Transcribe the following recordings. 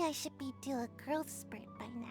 I should be due a growth spurt by now.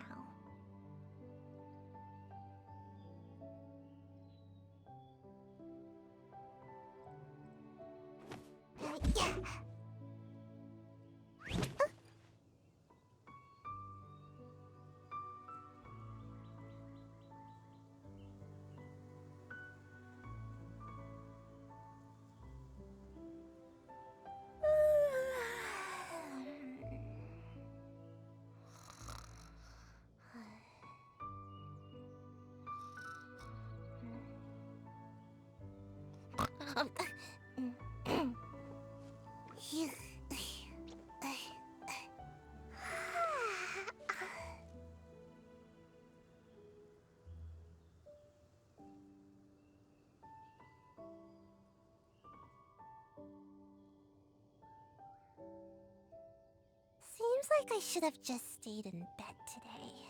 Yeah. Seems like I should have just stayed in bed today.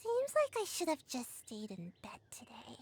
Seems like I should have just stayed in bed today.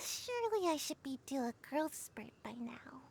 Surely I should be due a growth spurt by now.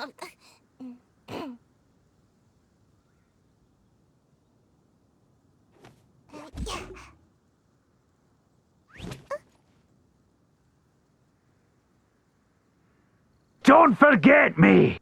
Yeah. Don't forget me!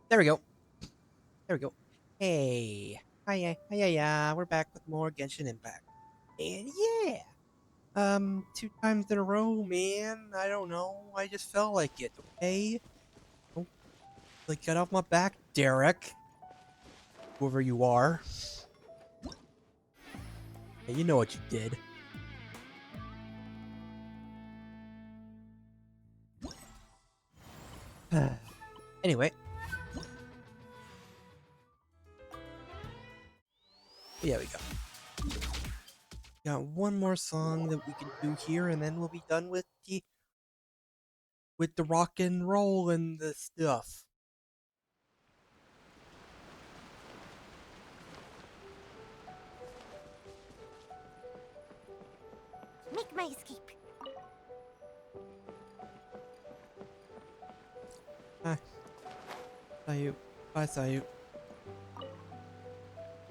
There we go. There we go. Hey. Hiya. Hiya. We're back with more Genshin Impact. And yeah. 2 times in a row, man. I don't know. I just felt like it, okay? Don't, get off my back, Derek. Whoever you are. Yeah, you know what you did. Anyway. Here we go. Got one more song that we can do here, and then we'll be done with the rock and roll and the stuff. Make my escape. Hi. Saw you. I saw you.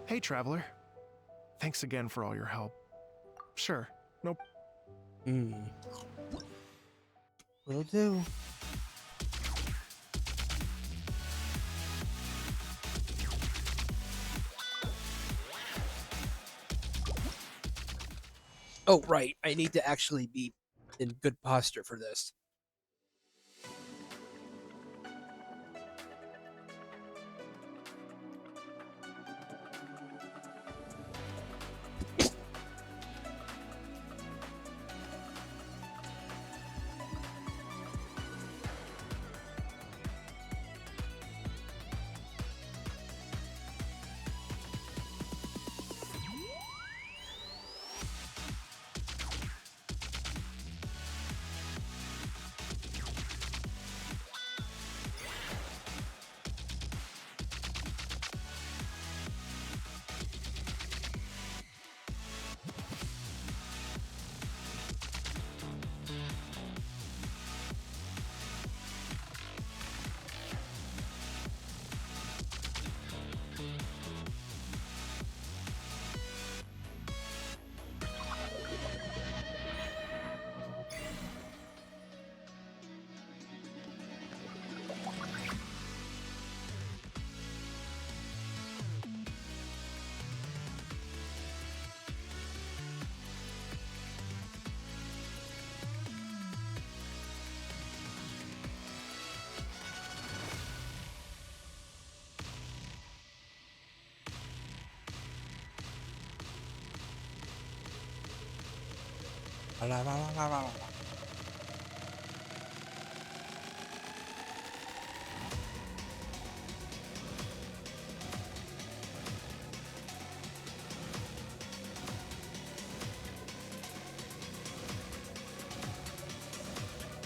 Hey, traveler. Thanks again for all your help. Sure, nope. Will do. Oh, right. I need to actually be in good posture for this.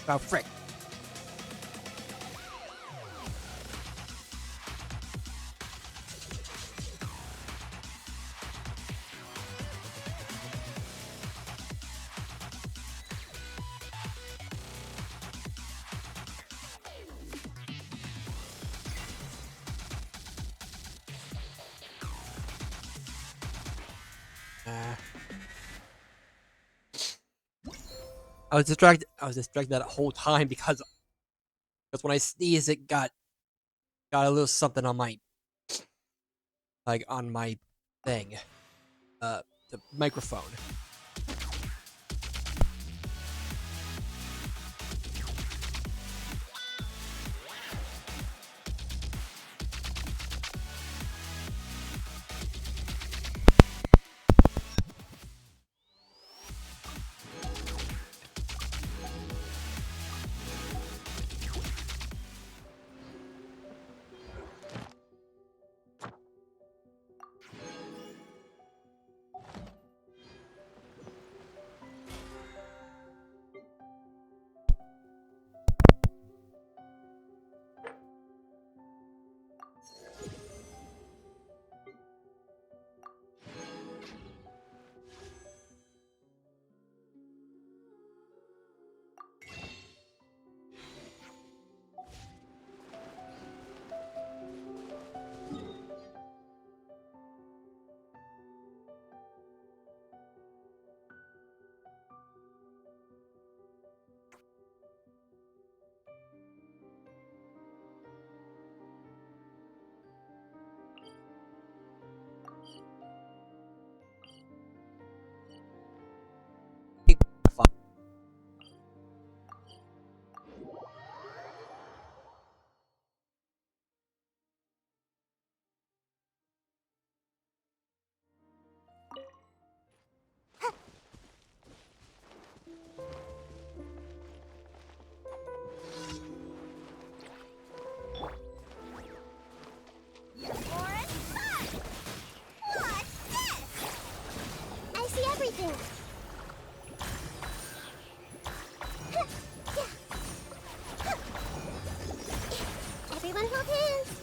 Oh, frick. I was distracted. I was distracted that whole time because when I sneezed, it got a little something on my on my thing, the microphone. everything. Everyone hold hands.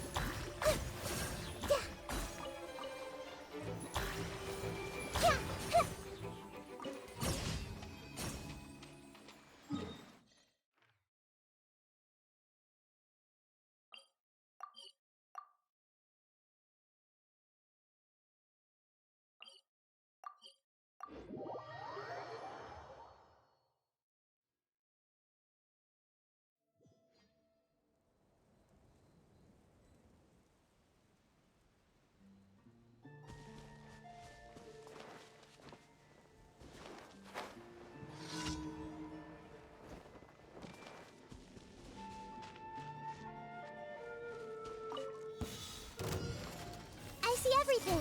I see everything.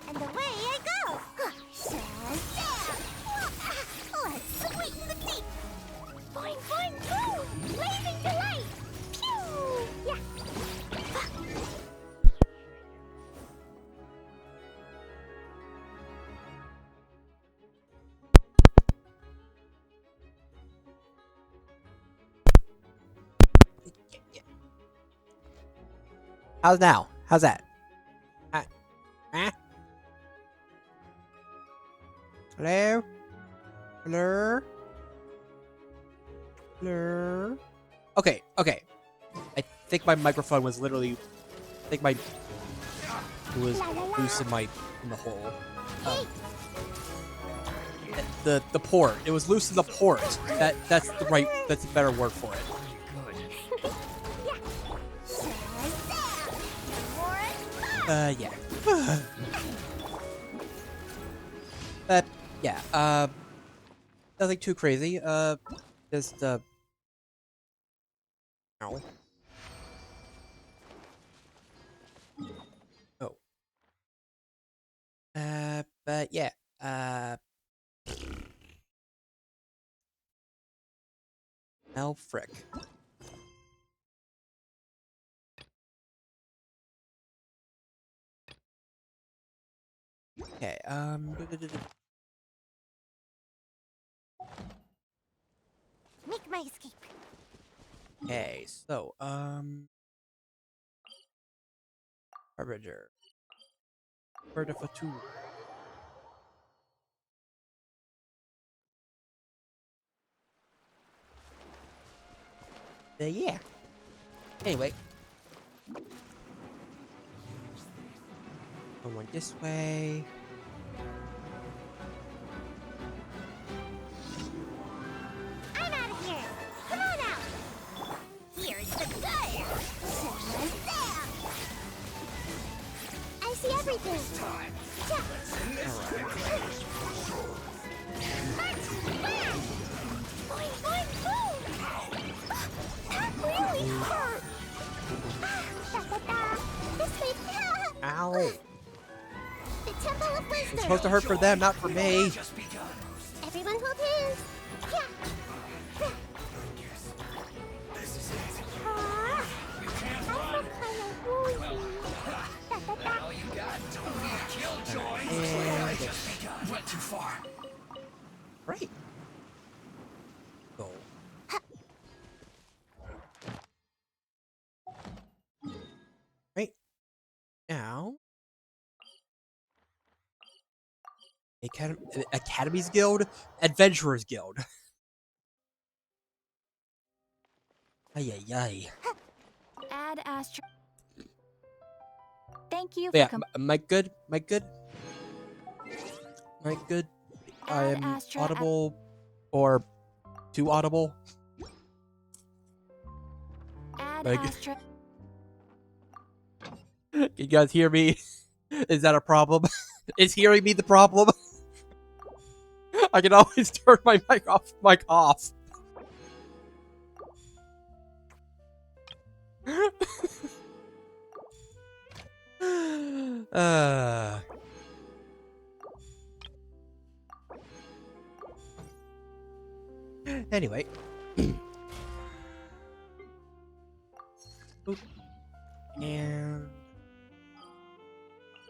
And away I go. Shazam! Let's sweeten the deep. Boing, boing, boom! Blazing delight! Pew! Yeah. How's now? How's that? Hello? Hello? Hello? Okay, okay. I think my microphone was literally... I think my... It was loose in the hole. The port. It was loose in the port. That's the better word for it. Yeah. Yeah, nothing too crazy, just, ow. Oh. But yeah, hell frick. Okay, Make my escape. okay, so, Harbinger. Bird of a two. Yeah. Anyway. Going this way. I'm out of here. Come on out. Here's the good. Shazam! I see everything. Boing, boing, boom! That really hurt. This way. Ow. The Temple of Wisdom. It's supposed to hurt for them, not for me. Everyone hold hands. Yeah. I'm kind of woozy. All you got, don't be a killjoy. I just begun. Went too far. Right. Go. Right. Now. Academy's Guild? Adventurers Guild. Ay, ay, ay. Add Astro. Thank you But yeah, for am I good? Am I good? Am I good? Add I'm Astra audible or too audible? Add Like- Astra. Can you guys hear me? Is that a problem? Is hearing me the problem? I can always turn my mic off. Anyway. Oop. And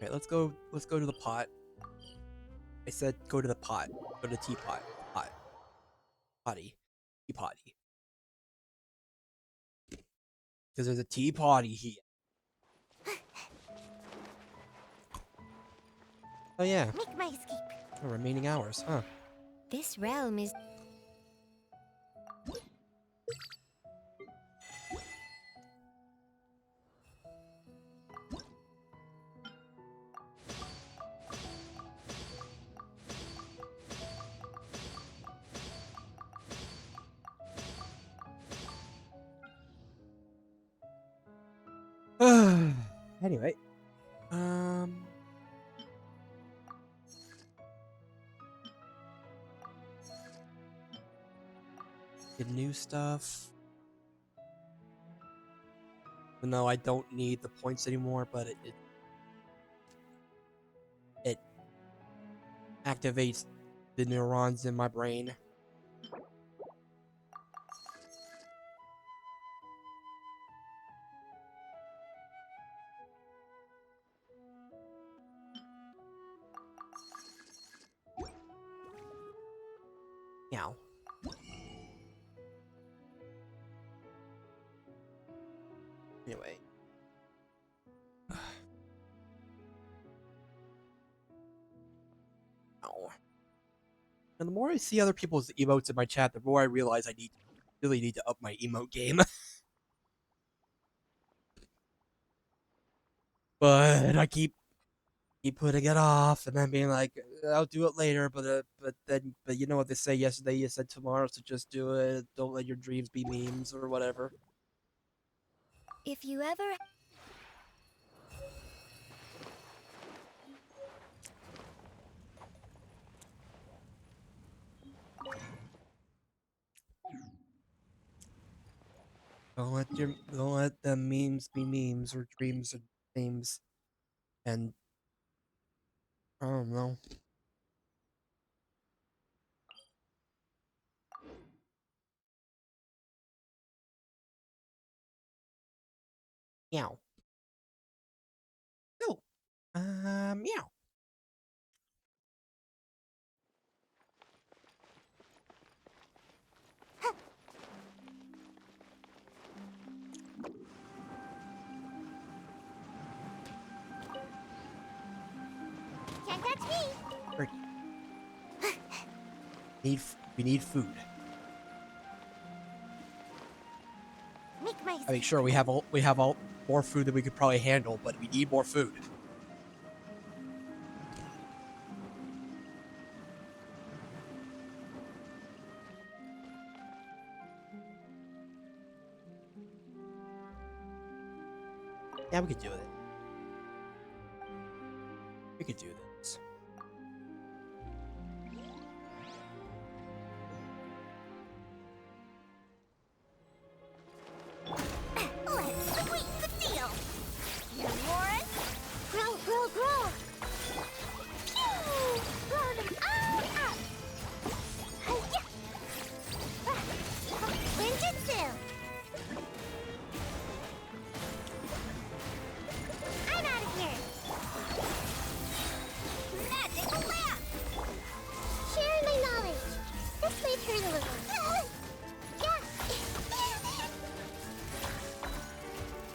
Okay, let's go. Let's go to the pot. I said go to the pot. Go to the teapot. Pot. Potty. Teapotty. Because there's a teapotty here. Oh yeah. Make my escape. The remaining hours, huh? This realm is. Anyway. Get new stuff. No, I don't need the points anymore, but it activates the neurons in my brain. Meow. Anyway. Ow. And the more I see other people's emotes in my chat, the more I realize I really need to up my emote game. But I keep putting it off, and then being like, I'll do it later. But you know what they say? Yesterday you said tomorrow, so just do it. Don't let your dreams be memes or whatever. If you ever. Don't let the memes be memes or dreams or dreams. And I don't know. Meow. No. Meow. Can't catch me. Great. We need food. Make my I escape. mean, sure, we have all more food than we could probably handle, but we need more food. Yeah, we could do it. We could do this. Let's sweeten the deal. You want? Grow, grow, grow. Pew! Grow them all up. Hi-ya! Ninjutsu. I'm out of here. Magic lamp. Sharing my knowledge. This may hurt a little. Yeah.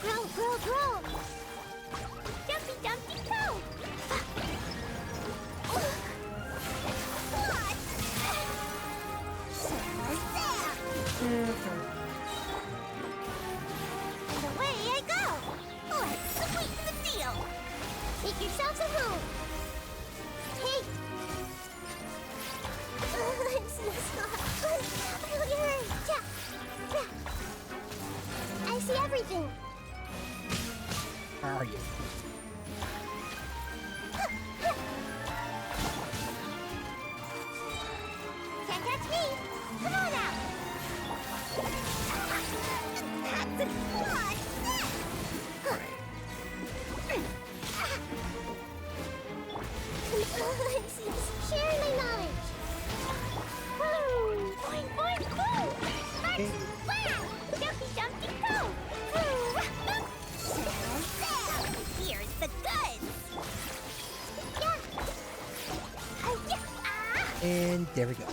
Grow, grow, grow! Dumpty, dumpty, go! What? And away I go! Let's sweeten the deal! Make yourselves at home! Hey! I'm so sorry. I really hurt. Yeah. I see everything. Where are you? Can't catch me! Come on out! That's a lot! Sharing my knowledge! Woo! Boing, boing, boo! Sparks! Wow! Jumpy, jumpy, go! Woo! Here, And there we go.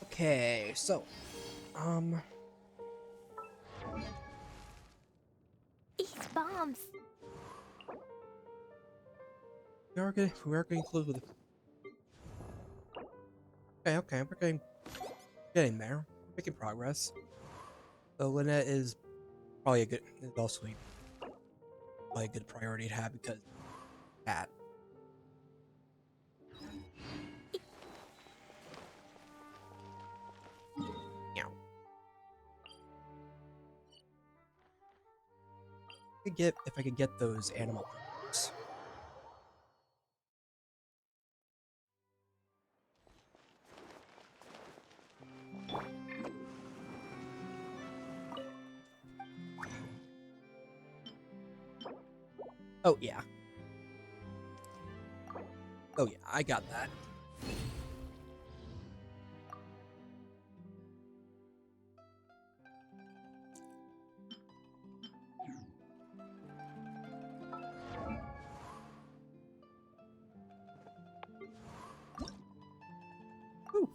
Okay, so, These bombs. we are getting close with it. Okay, we're getting there. We're making progress. So Lynette is probably is also probably a good priority to have because cat. Meow. If I could get those animal parts. Oh yeah. Oh yeah, I got that. Whew.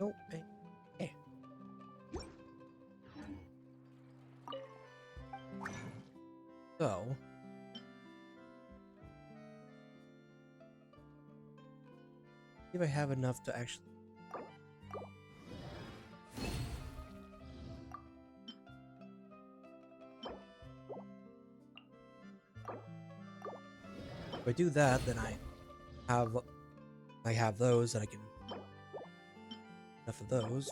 Nope. Hey. So, if I have enough to actually. If I do that, then I have those, and I can enough of those.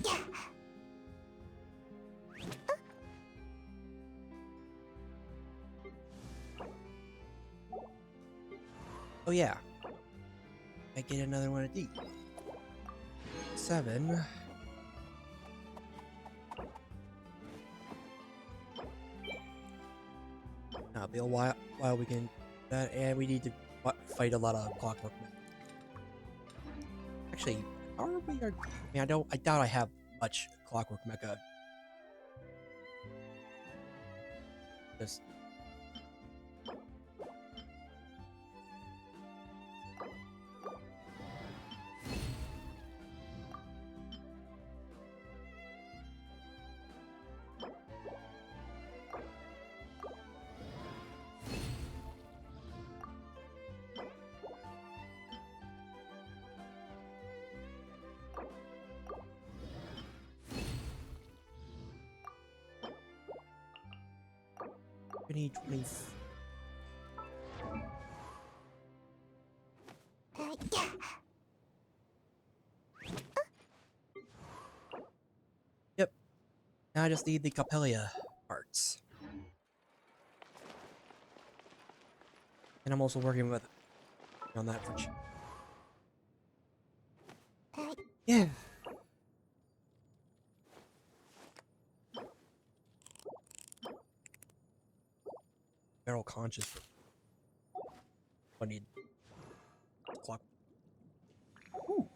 Yeah. Oh yeah, I get another one of these. 7. Now, be a while we can that, and we need to fight a lot of clockwork men. Actually, are we? I mean, I doubt I have much clockwork mecha. Just we need 20. Yeah. Yep. Now I just need the Capelia parts, and I'm also working on that for. Yeah. Barrel conscious. I need clock. Ooh.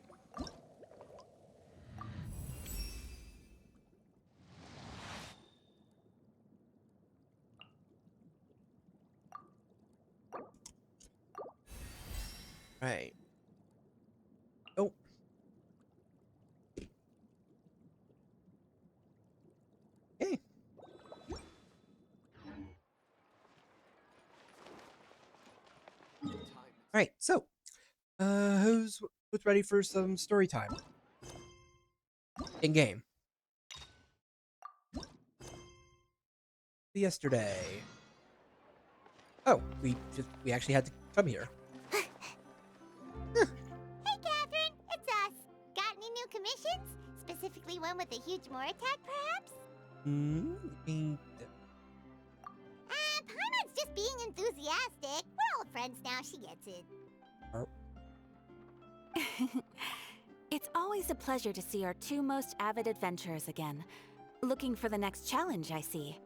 Right. Oh. Hey. Right. So, who's ready for some story time in game? Yesterday. Oh, we actually had to come here. Hey, Catherine, it's us. Got any new commissions? Specifically one with a huge more attack, perhaps? Hmm. Paimon's just being enthusiastic. We're old friends now, she gets it. It's always a pleasure to see our two most avid adventurers again. Looking for the next challenge, I see.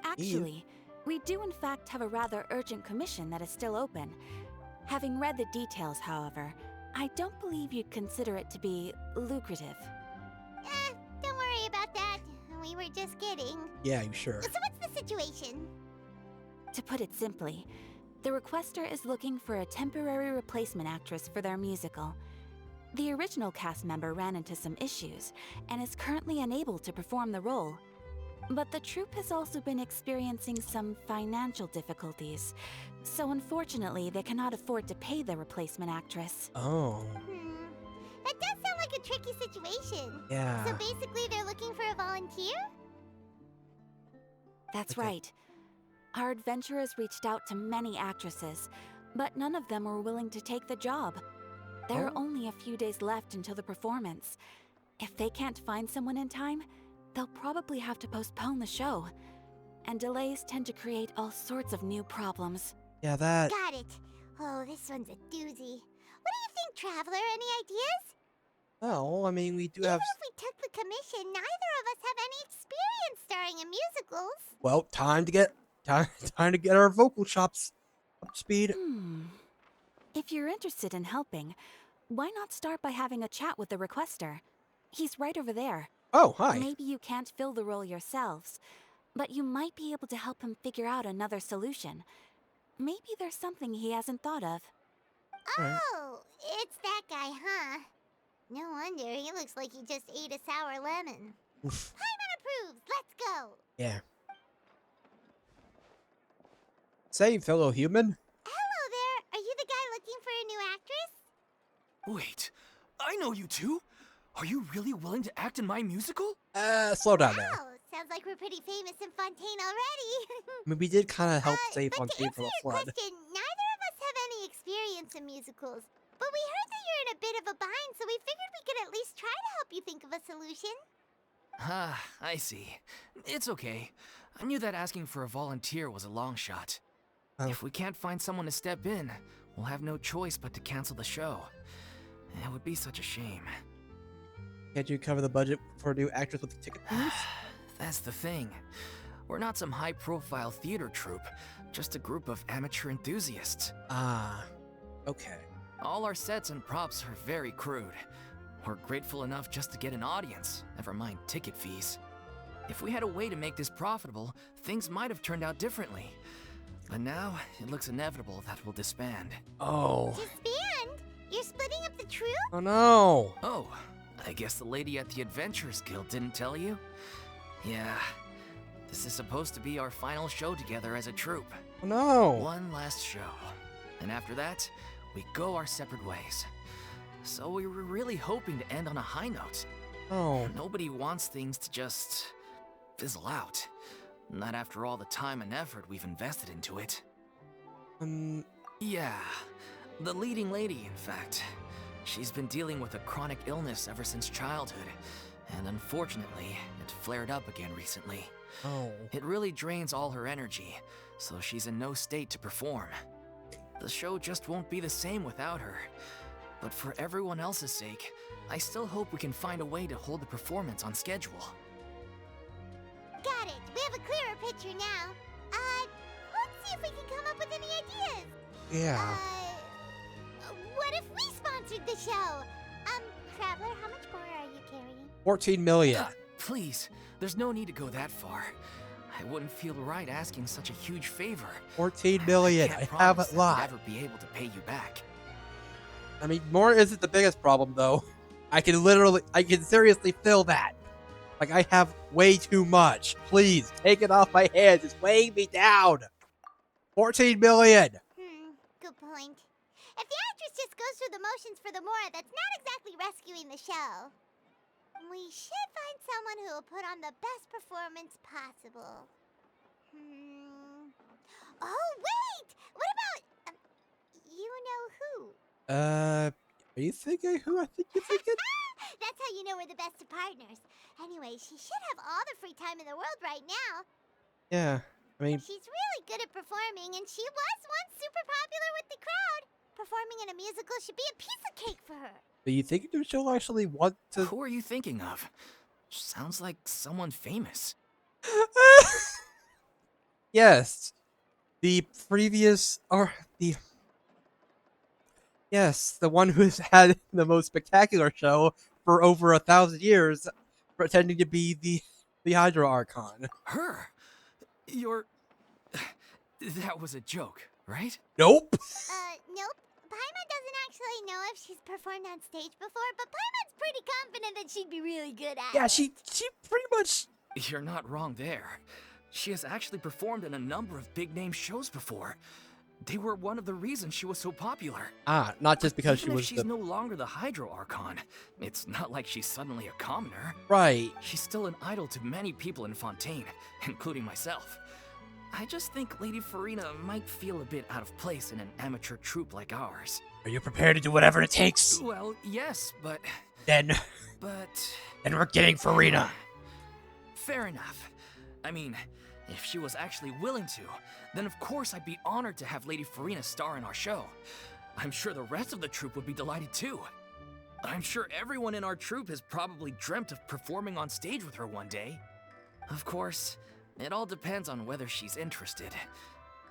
Actually, we do in fact have a rather urgent commission that is still open. Having read the details, however, I don't believe you'd consider it to be lucrative. Don't worry about that. We were just kidding. Yeah, you sure? So what's the situation? To put it simply, the requester is looking for a temporary replacement actress for their musical. The original cast member ran into some issues and is currently unable to perform the role. But the troupe has also been experiencing some financial difficulties, so unfortunately they cannot afford to pay the replacement actress. Oh. That does sound like a tricky situation. Yeah. So basically they're looking for a volunteer? That's Okay. right. Our adventurers reached out to many actresses, but none of them were willing to take the job. There are Oh. only a few days left until the performance. If they can't find someone in time, they'll probably have to postpone the show. And delays tend to create all sorts of new problems. Yeah, that. Got it. Oh, this one's a doozy. What do you think, Traveler? Any ideas? Oh, I mean, we do Even have. if we took the commission, neither of us have any experience starring in musicals. Well, time to get time to get our vocal chops up to speed. If you're interested in helping, why not start by having a chat with the requester? He's right over there. Oh, hi. Maybe you can't fill the role yourselves, but you might be able to help him figure out another solution. Maybe there's something he hasn't thought of. Alright. Oh, it's that guy, huh? No wonder. He looks like he just ate a sour lemon. Oof. Hyman approves. Let's go. Yeah. Say, fellow human. Hello there. Are you the guy looking for a new actress? Wait, I know you two. Are you really willing to act in my musical? Slow down there. Oh, sounds like we're pretty famous in Fontaine already. I mean, we did kind of help save but to Fontaine answer from a your flood. question, neither of us have any experience in musicals. But we heard that you're in a bit of a bind, so we figured we could at least try to help you think of a solution. Ah, I see. It's okay. I knew that asking for a volunteer was a long shot. Oh. If we can't find someone to step in, we'll have no choice but to cancel the show. It would be such a shame. Can't you cover the budget for a new actress with the ticket fees? That's the thing. We're not some high-profile theater troupe, just a group of amateur enthusiasts. Ah, okay. All our sets and props are very crude. We're grateful enough just to get an audience, never mind ticket fees. If we had a way to make this profitable, things might have turned out differently. But now, it looks inevitable that we'll disband. Oh. Disband? You're splitting up the troupe? Oh no. Oh, I guess the lady at the Adventurers Guild didn't tell you? Yeah, this is supposed to be our final show together as a troupe. Oh no. One last show. And after that, we go our separate ways. So we were really hoping to end on a high note. Oh. Nobody wants things to just fizzle out. Not after all the time and effort we've invested into it. Yeah, the leading lady, in fact. She's been dealing with a chronic illness ever since childhood, and unfortunately, it flared up again recently. Oh. It really drains all her energy, so she's in no state to perform. The show just won't be the same without her. But for everyone else's sake, I still hope we can find a way to hold the performance on schedule. Got it. We have a clearer picture now. Let's see if we can come up with any ideas. Yeah. What if we sponsored the show? Traveler, how much more are you carrying? 14 million. Please, there's no need to go that far. I wouldn't feel right asking such a huge favor. 14 million. can't I promise have that a lot. I'll never be able to pay you back. I mean, more isn't the biggest problem though. I can seriously fill that. Like, I have way too much. Please, take it off my hands. It's weighing me down. 14 million. Good point. If the actress just goes through the motions for the Mora, that's not exactly rescuing the show. We should find someone who will put on the best performance possible. Oh, wait! What about... you know who? Are you thinking who I think you're thinking? That's how you know we're the best of partners. Anyway, she should have all the free time in the world right now. Yeah, I mean, She's really good at performing performing, and she was once super popular with the crowd. Performing in a musical should be a piece of cake for her. Do you think she'll actually want to? Who are you thinking of? Sounds like someone famous. Yes, the previous or the yes, the one who's had the most spectacular show for over 1,000 years, pretending to be the Hydro Archon. Her? You're... That was a joke, right? Nope. Nope. Paimon doesn't actually know if she's performed on stage before, but Paimon's pretty confident that she'd be really good at Yeah, it. she pretty much. You're not wrong there. She has actually performed in a number of big-name shows before. They were one of the reasons she was so popular. Not just because Even she was if she's no longer the Hydro Archon, it's not like she's suddenly a commoner. right. She's still an idol to many people in Fontaine, including myself. I just think Lady Furina might feel a bit out of place in an amateur troupe like ours. Are you prepared to do whatever it takes? Well, yes, but... Then we're getting Furina. Fair enough. I mean, if she was actually willing to, then of course I'd be honored to have Lady Furina star in our show. I'm sure the rest of the troupe would be delighted too. I'm sure everyone in our troupe has probably dreamt of performing on stage with her one day. Of course, it all depends on whether she's interested.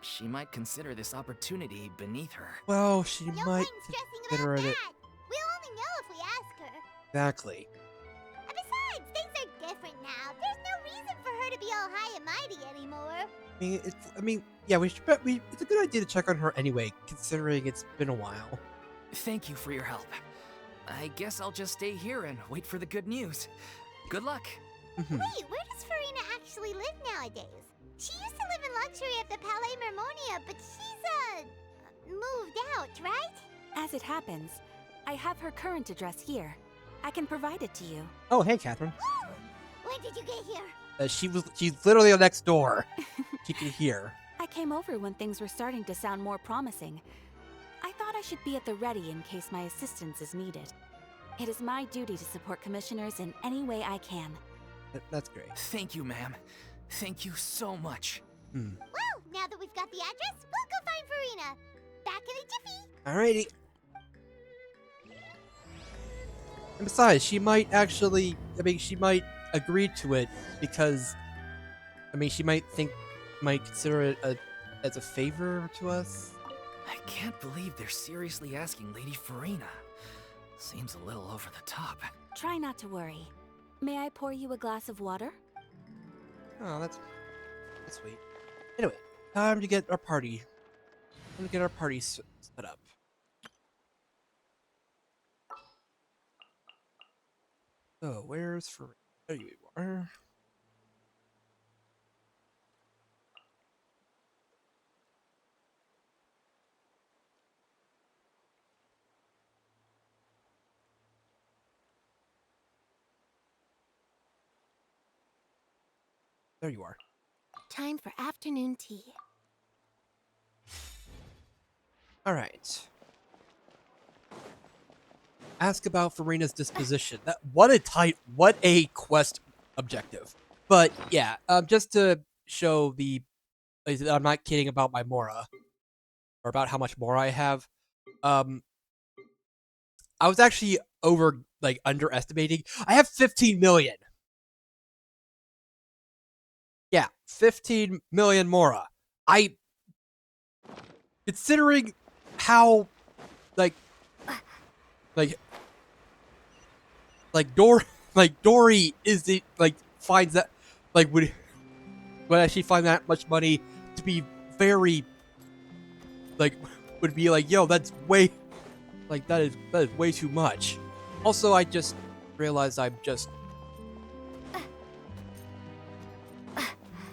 She might consider this opportunity beneath her. Well, she No might point stressing consider about it. that. We'll only know if we ask her. Exactly. And besides, things are different now. There's no reason for her to be all high and mighty anymore. Yeah, it's a good idea to check on her anyway, considering it's been a while. Thank you for your help. I guess I'll just stay here and wait for the good news. Good luck. Mhm. Wait, where does Furina actually live nowadays? She used to live in luxury at the Palais Mermonia, but she's, moved out, right? As it happens, I have her current address here. I can provide it to you. Oh, hey, Catherine. Woo! When did you get here? She's literally next door. She can hear. I came over when things were starting to sound more promising. I thought I should be at the ready in case my assistance is needed. It is my duty to support commissioners in any way I can. That's great. Thank you, ma'am. Thank you so much. Well, now that we've got the address, we'll go find Furina. Back in a jiffy. Alrighty. And besides, she might actually, she might agree to it because, she might consider it as a favor to us. I can't believe they're seriously asking Lady Furina. Seems a little over the top. Try not to worry. May I pour you a glass of water? Oh, that's sweet. Anyway, time to get our party. Set up. So, where's Furina? There you are. There you are. Time for afternoon tea. All right. Ask about Furina's disposition. What a quest objective. But yeah, just to show I'm not kidding about my Mora, or about how much Mora I have. I was actually underestimating. I have 15 million. Yeah, 15 million Mora. Considering how, Dory is it finds that would actually find that much money to be very would be yo, that's way that is way too much. Also, I just realized I'm just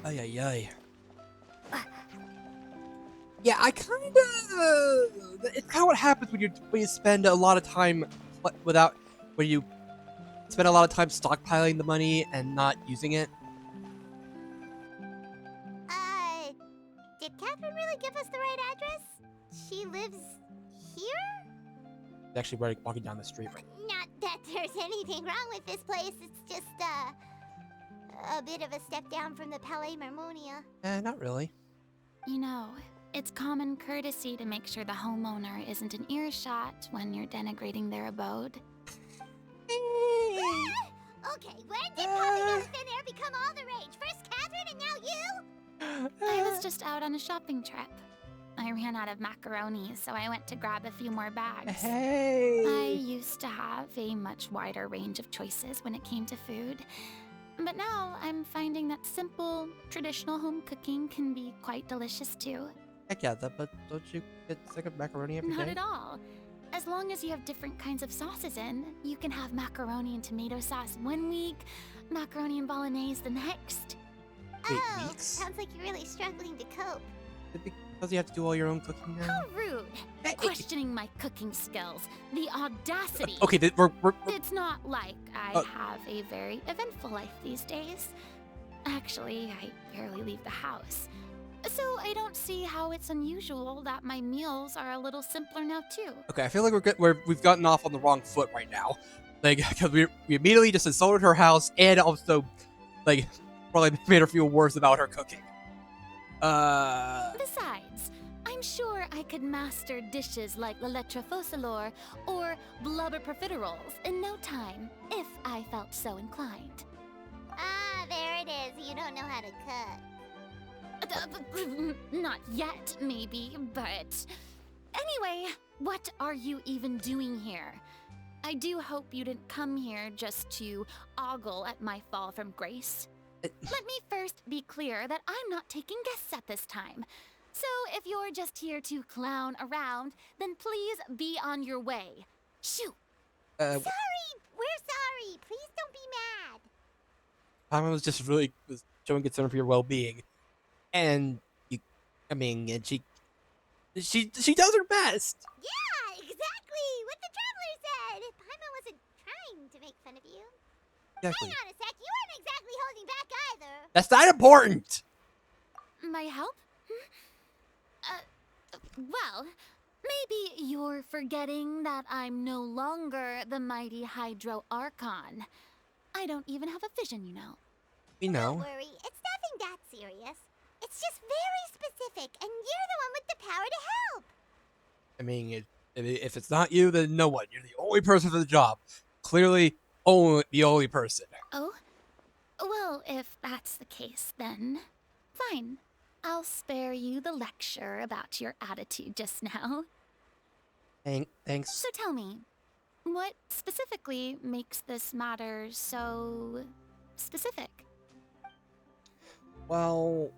ay. Yeah, I kind of. It's kind of what happens when you spend a lot of time when you spend a lot of time stockpiling the money and not using it. Did Catherine really give us the right address? She lives here? Actually, walking down the street right Not that there's anything wrong with this place. It's just, a bit of a step down from the Palais Mermonia. now. Not really. You know, it's common courtesy to make sure the homeowner isn't in earshot when you're denigrating their abode. Okay, when did popping out of thin air become all the rage? First Catherine and now you? I was just out on a shopping trip. I ran out of macaroni, so I went to grab a few more bags. Hey! I used to have a much wider range of choices when it came to food. But now I'm finding that simple, traditional home cooking can be quite delicious too. Heck yeah, but don't you get sick of macaroni every day? Not at all. As long as you have different kinds of sauces in, you can have macaroni and tomato sauce one week, macaroni and bolognese the next. Wait, Oh, weeks? sounds like you're really struggling to cope. Is it because you have to do all your own cooking now? How rude! Hey. Questioning my cooking skills. The audacity! Okay, we're It's not like I have a very eventful life these days. Actually, I barely leave the house. So I don't see how it's unusual that my meals are a little simpler now too. okay. I feel like we've gotten off on the wrong foot right now. Like, because we immediately just insulted her house and also, like, probably made her feel worse about her cooking. Besides, I'm sure I could master dishes like la lettre focilor or blubber profiteroles in no time if I felt so inclined. Ah, there it is. You don't know how to cook. Not yet, maybe, but... Anyway, what are you even doing here? I do hope you didn't come here just to ogle at my fall from grace. Let me first be clear that I'm not taking guests at this time. So if you're just here to clown around, then please be on your way. Shoo! Sorry! We're sorry! Please don't be mad! Paimon was showing concern for your well-being, and and she does her best. Yeah, exactly! What the traveler said! Paimon wasn't trying to make fun of you. Exactly. Hang on a sec, you weren't exactly holding back either. That's not important. My help? Well, maybe you're forgetting that I'm no longer the mighty Hydro Archon. I don't even have a vision, you know. We Don't know. worry, it's nothing that serious. It's just very specific, and you're the one with the power to help. I mean, if it's not you, then no one. You're the only person for the job. Clearly, the only person. Oh? Well, if that's the case, then fine. I'll spare you the lecture about your attitude just now. Thanks. So tell me, what specifically makes this matter so specific? Well,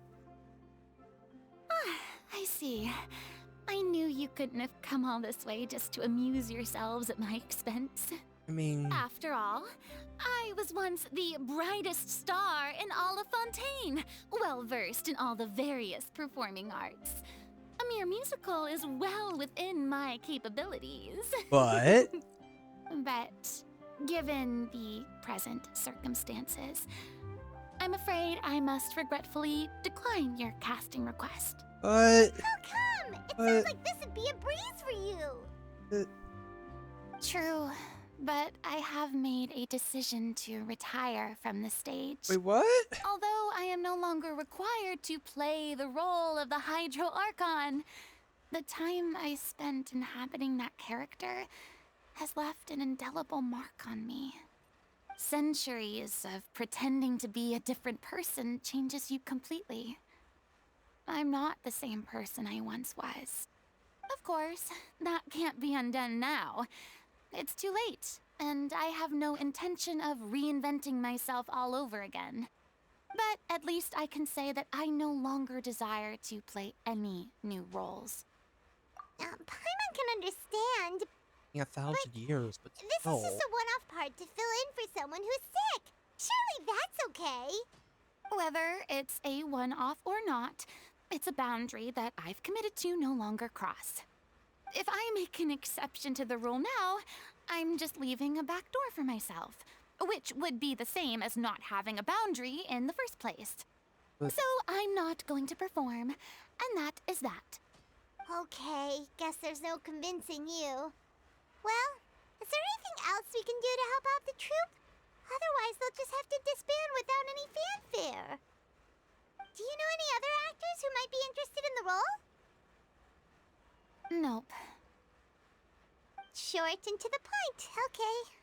I see. I knew you couldn't have come all this way just to amuse yourselves at my expense. I mean, After all, I was once the brightest star in all of Fontaine, well versed in all the various performing arts. A mere musical is well within my capabilities. but But given the present circumstances, I'm afraid I must regretfully decline your casting request. but How come? It But- sounds like this would be a breeze for you. True, but I have made a decision to retire from the stage. wait, what? Although I am no longer required to play the role of the Hydro Archon, the time I spent inhabiting that character has left an indelible mark on me. Centuries of pretending to be a different person changes you completely. I'm not the same person I once was. Of course, that can't be undone now. It's too late, and I have no intention of reinventing myself all over again. But at least I can say that I no longer desire to play any new roles. Paimon can understand. In 1,000 years, but This is no. just a one-off part to fill in for someone who's sick. Surely that's okay. Whether it's a one-off or not, it's a boundary that I've committed to no longer cross. If I make an exception to the rule now, I'm just leaving a back door for myself, which would be the same as not having a boundary in the first place. But- So I'm not going to perform, and that is that. Okay, guess there's no convincing you. Well, is there anything else we can do to help out the troupe? Otherwise, they'll just have to disband without any fanfare. Do you know any other actors who might be interested in the role? Nope. Short and to the point. Okay.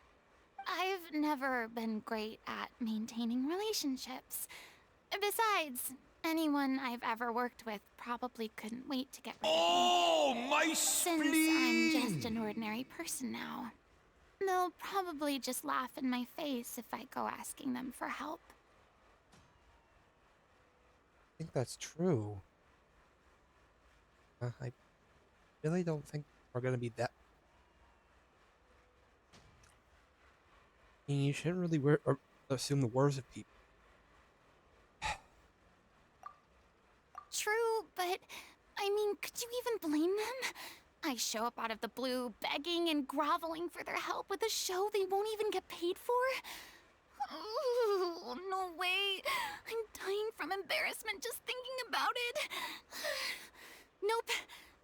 I've never been great at maintaining relationships. Besides, anyone I've ever worked with probably couldn't wait to get rid of me. Oh, my Since I'm just an ordinary person now. They'll probably just laugh in my face if I go asking them for help. I think that's true. I really don't think we're gonna be that. I mean, you shouldn't really assume the worst of people. True, but I mean, could you even blame them? I show up out of the blue, begging and groveling for their help with a show they won't even get paid for? Ooh, no way. I'm dying from embarrassment just thinking about it. Nope,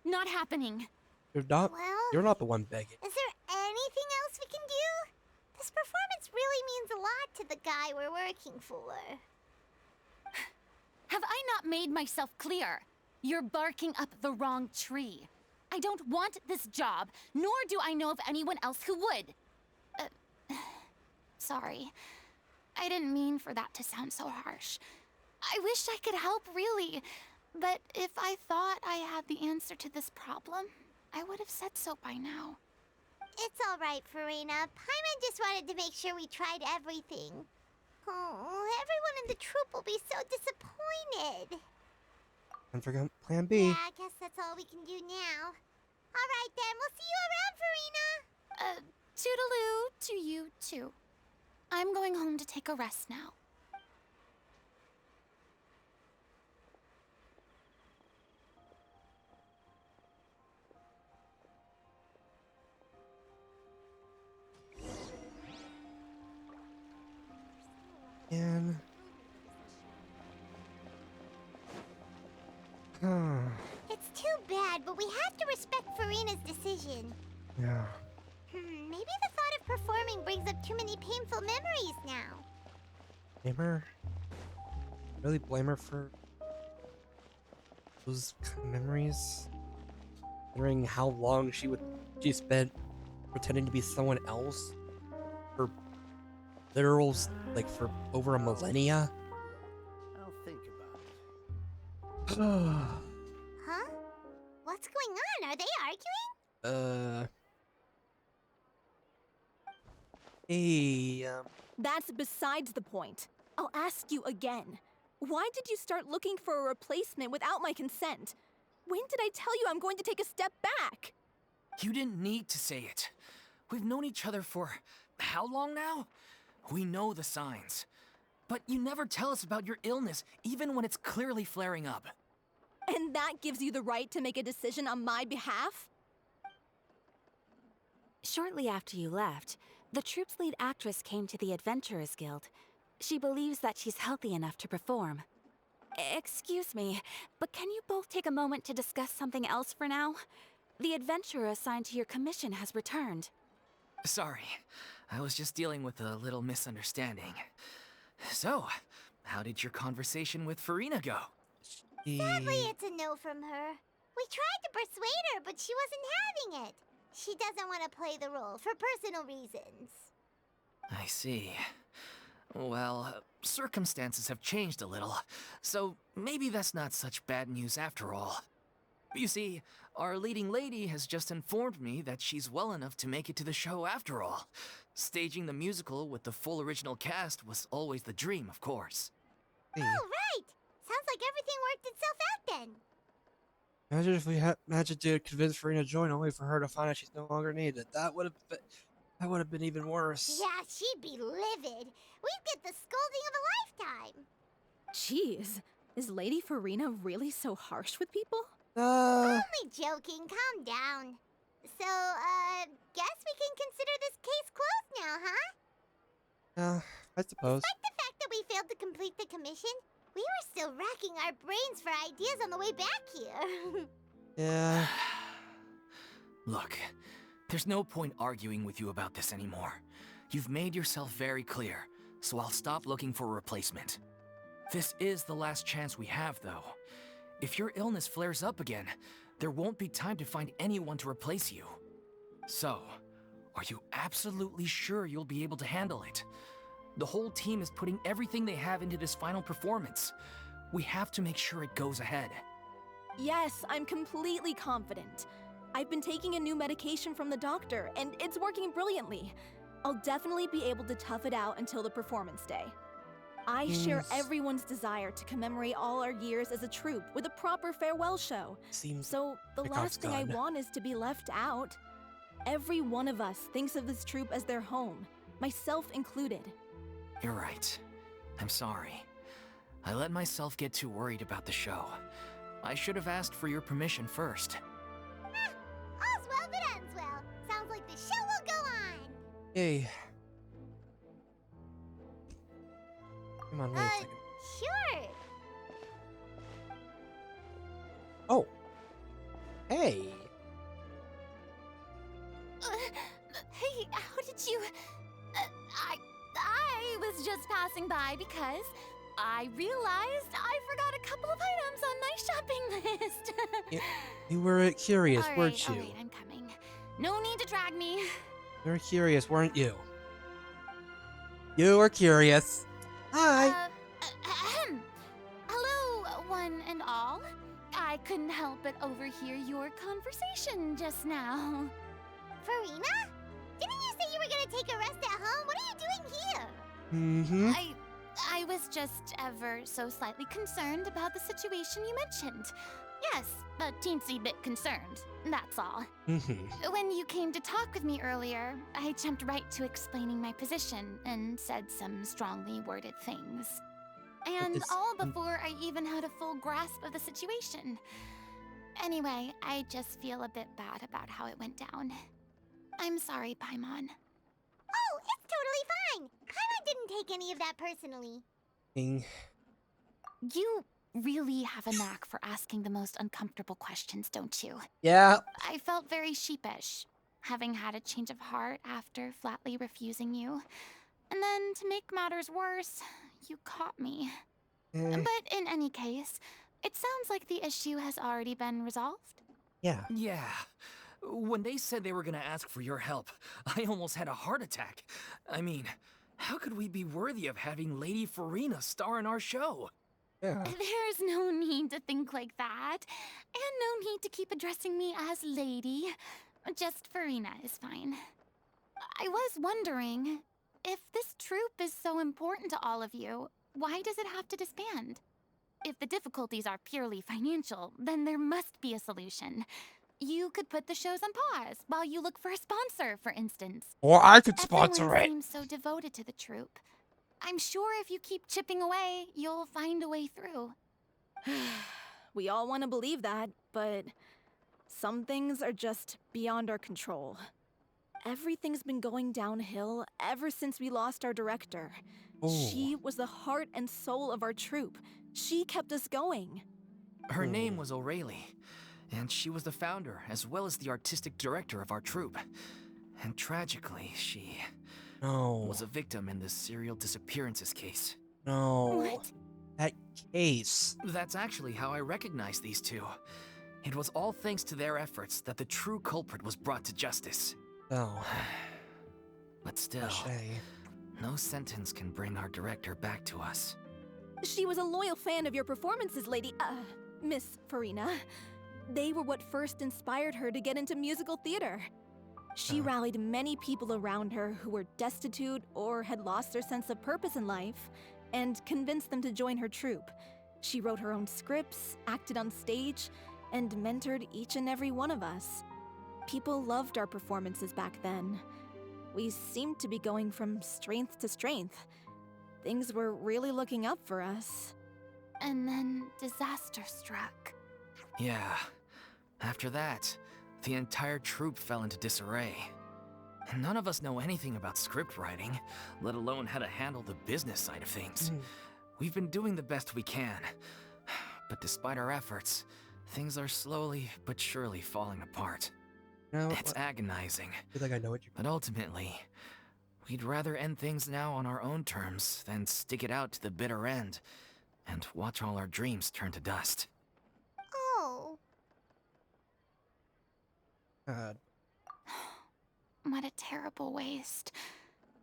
not happening. Well, You're not the one begging. is there anything else we can do? This performance really means a lot to the guy we're working for. Have I not made myself clear? You're barking up the wrong tree. I don't want this job, nor do I know of anyone else who would. Sorry. I didn't mean for that to sound so harsh. I wish I could help, really. But if I thought I had the answer to this problem, I would have said so by now. It's all right, Furina. Paimon just wanted to make sure we tried everything. Oh, everyone in the troupe will be so disappointed. And forget Plan B. Yeah, I guess that's all we can do now. All right, then. We'll see you around, Furina. Toodaloo to you, too. I'm going home to take a rest now. And It's too bad, but we have to respect Furina's decision. yeah. Maybe the thought of performing brings up too many painful memories now. Blame her? Really blame her for those kind of memories? Considering how long she spent pretending to be someone else for for over a millennia? I'll think about it. Huh? What's going on? Are they arguing? Hey, That's besides the point. I'll ask you again. Why did you start looking for a replacement without my consent? When did I tell you I'm going to take a step back? You didn't need to say it. We've known each other for how long now? We know the signs. But you never tell us about your illness, even when it's clearly flaring up. And that gives you the right to make a decision on my behalf? Shortly after you left, the troupe's lead actress came to the Adventurers Guild. She believes that she's healthy enough to perform. Excuse me, but can you both take a moment to discuss something else for now? The adventurer assigned to your commission has returned. Sorry, I was just dealing with a little misunderstanding. So, how did your conversation with Furina go? Sadly, it's a no from her. We tried to persuade her, but she wasn't having it. She doesn't want to play the role for personal reasons. I see. Well, circumstances have changed a little, so maybe that's not such bad news after all. You see, our leading lady has just informed me that she's well enough to make it to the show after all. Staging the musical with the full original cast was always the dream, of course. Hey. Oh, right! Sounds like everything worked itself out then. Imagine if we had managed to convince Furina to join, only for her to find out she's no longer needed. That would have been even worse. Yeah, she'd be livid. We'd get the scolding of a lifetime. Jeez, is Lady Furina really so harsh with people? Only joking. Calm down. So, guess we can consider this case closed now, huh? I suppose. Despite the fact that we failed to complete the commission, we were still racking our brains for ideas on the way back here. Yeah. Look, there's no point arguing with you about this anymore. You've made yourself very clear, so I'll stop looking for a replacement. This is the last chance we have, though. If your illness flares up again, there won't be time to find anyone to replace you. So, are you absolutely sure you'll be able to handle it? The whole team is putting everything they have into this final performance. We have to make sure it goes ahead. Yes, I'm completely confident. I've been taking a new medication from the doctor, and it's working brilliantly. I'll definitely be able to tough it out until the performance day. I share everyone's desire to commemorate all our years as a troupe with a proper farewell show. Seems So the like last thing I done. want is to be left out. Every one of us thinks of this troupe as their home, myself included. You're right. I'm sorry. I let myself get too worried about the show. I should have asked for your permission first. All's well that ends well. Sounds like the show will go on. Yay. Come on, wait a second. Sure. Oh. Hey. Hey, how did you... I was just passing by because I realized I forgot a couple of items on my shopping list. You were curious, All weren't right, you? all right, I'm coming. No need to drag me. You were curious, weren't you? You were curious. Hi. Hello, one and all. I couldn't help but overhear your conversation just now. Furina? Didn't you say you were gonna take a rest at home? What are you doing here? Mm-hmm. I was just ever so slightly concerned about the situation you mentioned. Yes, a teensy bit concerned, that's all. Mm-hmm. When you came to talk with me earlier, I jumped right to explaining my position and said some strongly worded things. And It's- all before I even had a full grasp of the situation. Anyway, I just feel a bit bad about how it went down. I'm sorry, Paimon. Oh, it's totally fine. Paimon didn't take any of that personally. You really have a knack for asking the most uncomfortable questions, don't you? Yeah. I felt very sheepish, having had a change of heart after flatly refusing you. And then, to make matters worse, you caught me. Eh, But in any case, it sounds like the issue has already been resolved. yeah. Yeah. When they said they were gonna ask for your help, I almost had a heart attack. I mean, how could we be worthy of having Lady Furina star in our show? Yeah. There's no need to think like that. And no need to keep addressing me as lady. Just Furina is fine. I was wondering, if this troupe is so important to all of you, why does it have to disband? If the difficulties are purely financial, then there must be a solution. You could put the shows on pause while you look for a sponsor, for instance. Or I could sponsor Everyone it. seems so devoted to the troupe. I'm sure if you keep chipping away, you'll find a way through. We all want to believe that, but some things are just beyond our control. Everything's been going downhill ever since we lost our director. Oh. She was the heart and soul of our troupe. She kept us going. Her name was O'Reilly, and she was the founder as well as the artistic director of our troupe. And tragically, she No. was a victim in the serial disappearances case. No. What? That case. That's actually how I recognized these two. It was all thanks to their efforts that the true culprit was brought to justice. Oh. But still, Shay. no sentence can bring our director back to us. She was a loyal fan of your performances, Miss Furina. They were what first inspired her to get into musical theater. She rallied many people around her who were destitute or had lost their sense of purpose in life, and convinced them to join her troupe. She wrote her own scripts, acted on stage, and mentored each and every one of us. People loved our performances back then. We seemed to be going from strength to strength. Things were really looking up for us. And then disaster struck. Yeah. After that, the entire troupe fell into disarray. And none of us know anything about script writing, let alone how to handle the business side of things. We've been doing the best we can. But despite our efforts, things are slowly but surely falling apart. No, It's agonizing, I feel like I know what you're. but ultimately, we'd rather end things now on our own terms than stick it out to the bitter end and watch all our dreams turn to dust. God. What a terrible waste.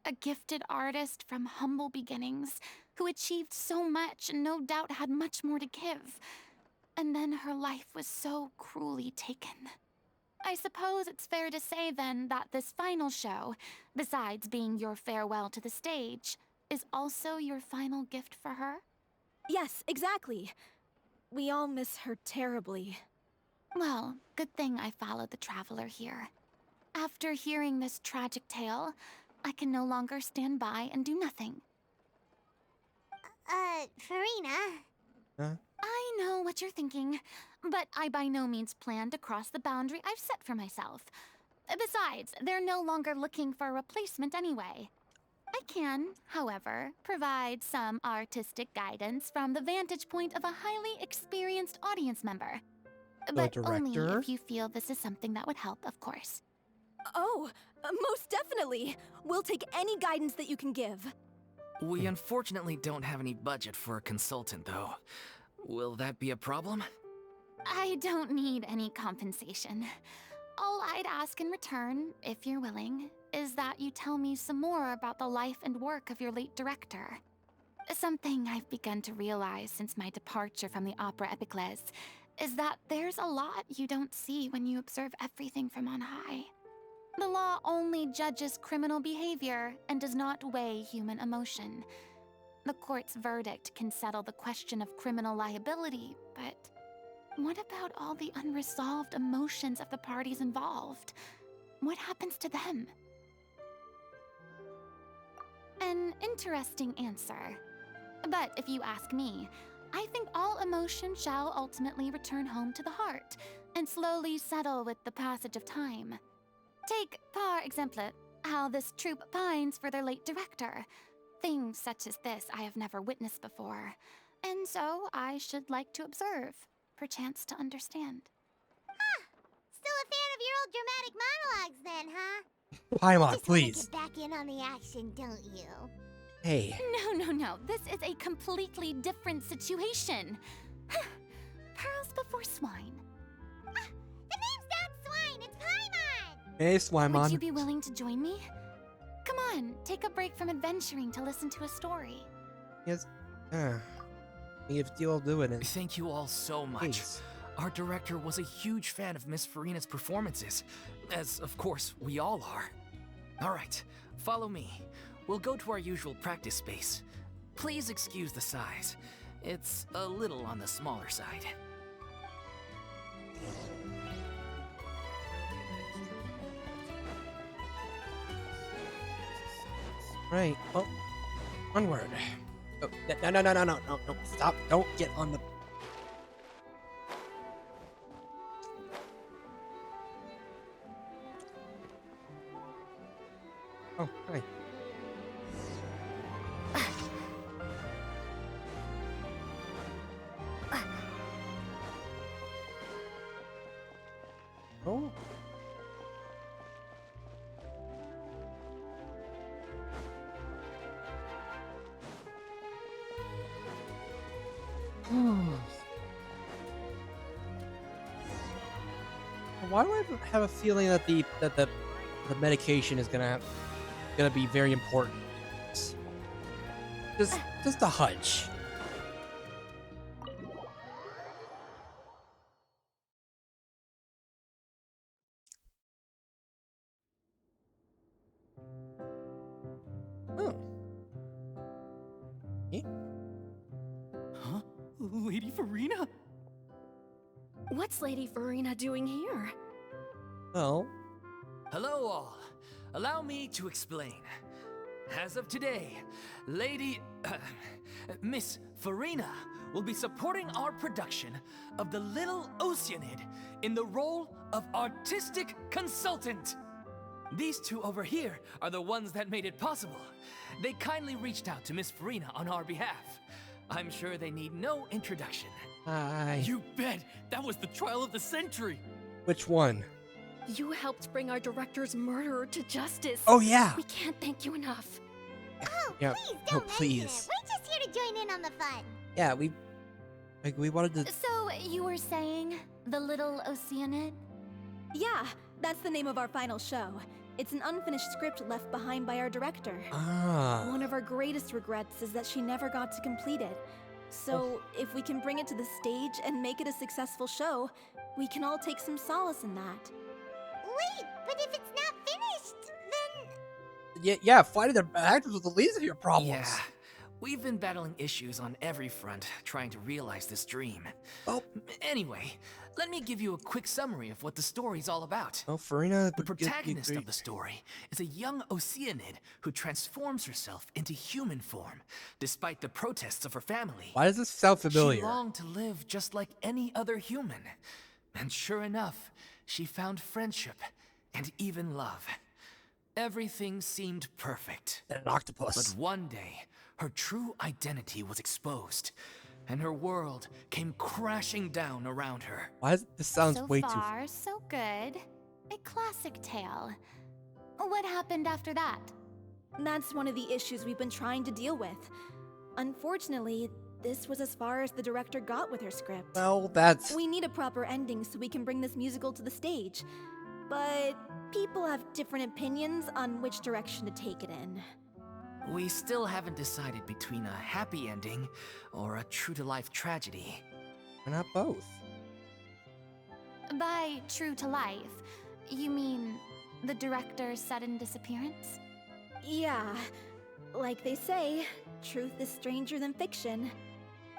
A gifted artist from humble beginnings who achieved so much and no doubt had much more to give. And then her life was so cruelly taken. I suppose it's fair to say then that this final show, besides being your farewell to the stage, is also your final gift for her? Yes, exactly. We all miss her terribly. Well, good thing I followed the traveler here. After hearing this tragic tale, I can no longer stand by and do nothing. Furina. Huh? I know what you're thinking, but I by no means plan to cross the boundary I've set for myself. Besides, they're no longer looking for a replacement anyway. I can, however, provide some artistic guidance from the vantage point of a highly experienced audience member. But only director? if you feel this is something that would help, of course. Oh, most definitely. We'll take any guidance that you can give. We unfortunately don't have any budget for a consultant, though. Will that be a problem? I don't need any compensation. All I'd ask in return, if you're willing, is that you tell me some more about the life and work of your late director. Something I've begun to realize since my departure from the Opera Epiclese is that there's a lot you don't see when you observe everything from on high. The law only judges criminal behavior and does not weigh human emotion. The court's verdict can settle the question of criminal liability, but what about all the unresolved emotions of the parties involved? What happens to them? An interesting answer. But if you ask me, I think all emotion shall ultimately return home to the heart and slowly settle with the passage of time. Take, par exemple, how this troupe pines for their late director. Things such as this I have never witnessed before, and so I should like to observe, perchance to understand. Still a fan of your old dramatic monologues then, huh? Paimon, Just wanna please. get back in on the action, don't you? Hey. No. This is a completely different situation. Pearls before swine. The name's not Swine, it's Paimon! Hey, Would Swimon. you be willing to join me? Come on, take a break from adventuring to listen to a story. Yes. If you'll do it. Thank you all so much. Please. Our director was a huge fan of Miss Furina's performances, as of course we all are. All right, follow me. We'll go to our usual practice space. Please excuse the size. It's a little on the smaller side. Right. Oh. Onward. Oh, no. Stop. Don't get on the... Oh, hi. Oh. Why do I have a feeling that the medication is gonna be very important? Just a hunch. Oh. Eh? Huh? Lady Furina? What's Lady Furina doing here? Well, Hello all. Allow me to explain. As of today, Miss Furina will be supporting our production of The Little Oceanid in the role of artistic consultant. These two over here are the ones that made it possible. They kindly reached out to Miss Furina on our behalf. I'm sure they need no introduction. hi. You bet! That was the trial of the century! Which one? You helped bring our director's murderer to justice. Oh yeah. We can't thank you enough. Oh, Yeah. please Oh, don't mention please. it. We're just here to join in on the fun. Yeah, we wanted to. So, you were saying, the Little Oceanid? Yeah, That's the name of our final show. It's an unfinished script left behind by our director. Ah. One of our greatest regrets is that she never got to complete it. So, if we can bring it to the stage and make it a successful show, we can all take some solace in that. Wait, but if it's not finished, then... Yeah, finding the actors was the least of your problems. Yeah, we've been battling issues on every front trying to realize this dream. Oh. Anyway, let me give you a quick summary of what the story's all about. Oh, Furina. The protagonist of the story is a young Oceanid who transforms herself into human form, despite the protests of her family. Why does this sound familiar? She longed to live just like any other human. And sure enough, she found friendship and even love. Everything seemed perfect. And an octopus. But one day, her true identity was exposed, and her world came crashing down around her. Why is this sounds So way too... far, so good. A classic tale. What happened after that? That's one of the issues we've been trying to deal with. Unfortunately, this was as far as the director got with her script. Well, that's... We need a proper ending so we can bring this musical to the stage. But people have different opinions on which direction to take it in. We still haven't decided between a happy ending or a true-to-life tragedy. Why not both? By true to life, you mean the director's sudden disappearance? Yeah, like they say, truth is stranger than fiction.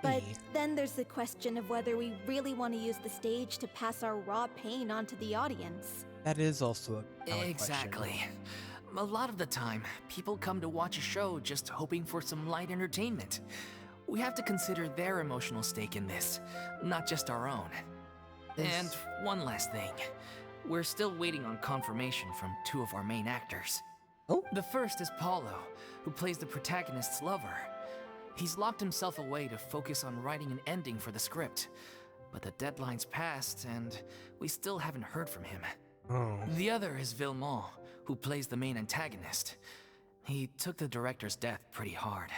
But Yeah. then there's the question of whether we really want to use the stage to pass our raw pain onto the audience. That is also a valid Exactly. question. A lot of the time, people come to watch a show just hoping for some light entertainment. We have to consider their emotional stake in this, not just our own. And one last thing. We're still waiting on confirmation from two of our main actors. Oh? The first is Paulo, who plays the protagonist's lover. He's locked himself away to focus on writing an ending for the script. But the deadline's passed, and we still haven't heard from him. Oh. The other is Villemont, who plays the main antagonist. He took the director's death pretty hard.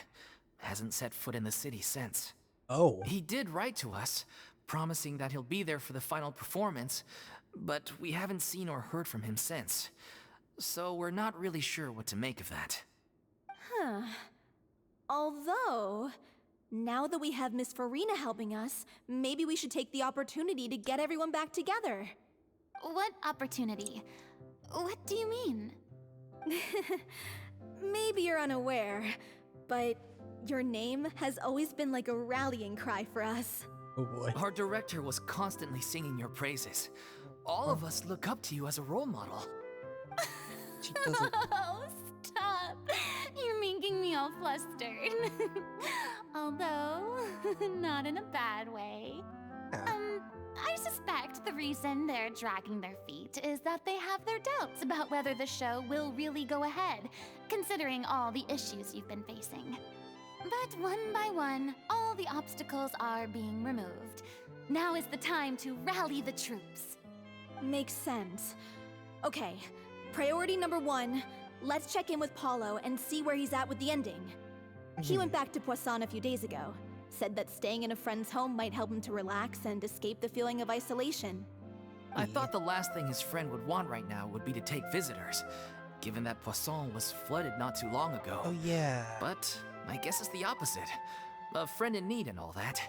Hasn't set foot in the city since. Oh. He did write to us, promising that he'll be there for the final performance, but we haven't seen or heard from him since. So we're not really sure what to make of that. Huh. Although, now that we have Miss Furina helping us, maybe we should take the opportunity to get everyone back together. What opportunity? What do you mean? Maybe you're unaware, but your name has always been like a rallying cry for us. Oh boy. Our director was constantly singing your praises. All of us look up to you as a role model. She doesn't... Oh, stop! You're making me all flustered. Although, not in a bad way. I suspect the reason they're dragging their feet is that they have their doubts about whether the show will really go ahead, considering all the issues you've been facing. But one by one, all the obstacles are being removed. Now is the time to rally the troops. Makes sense. Okay, priority number 1, let's check in with Paulo and see where he's at with the ending. He went back to Poisson a few days ago. Said that staying in a friend's home might help him to relax and escape the feeling of isolation. I thought the last thing his friend would want right now would be to take visitors, given that Poisson was flooded not too long ago. Oh yeah. But I guess it's the opposite. A friend in need and all that.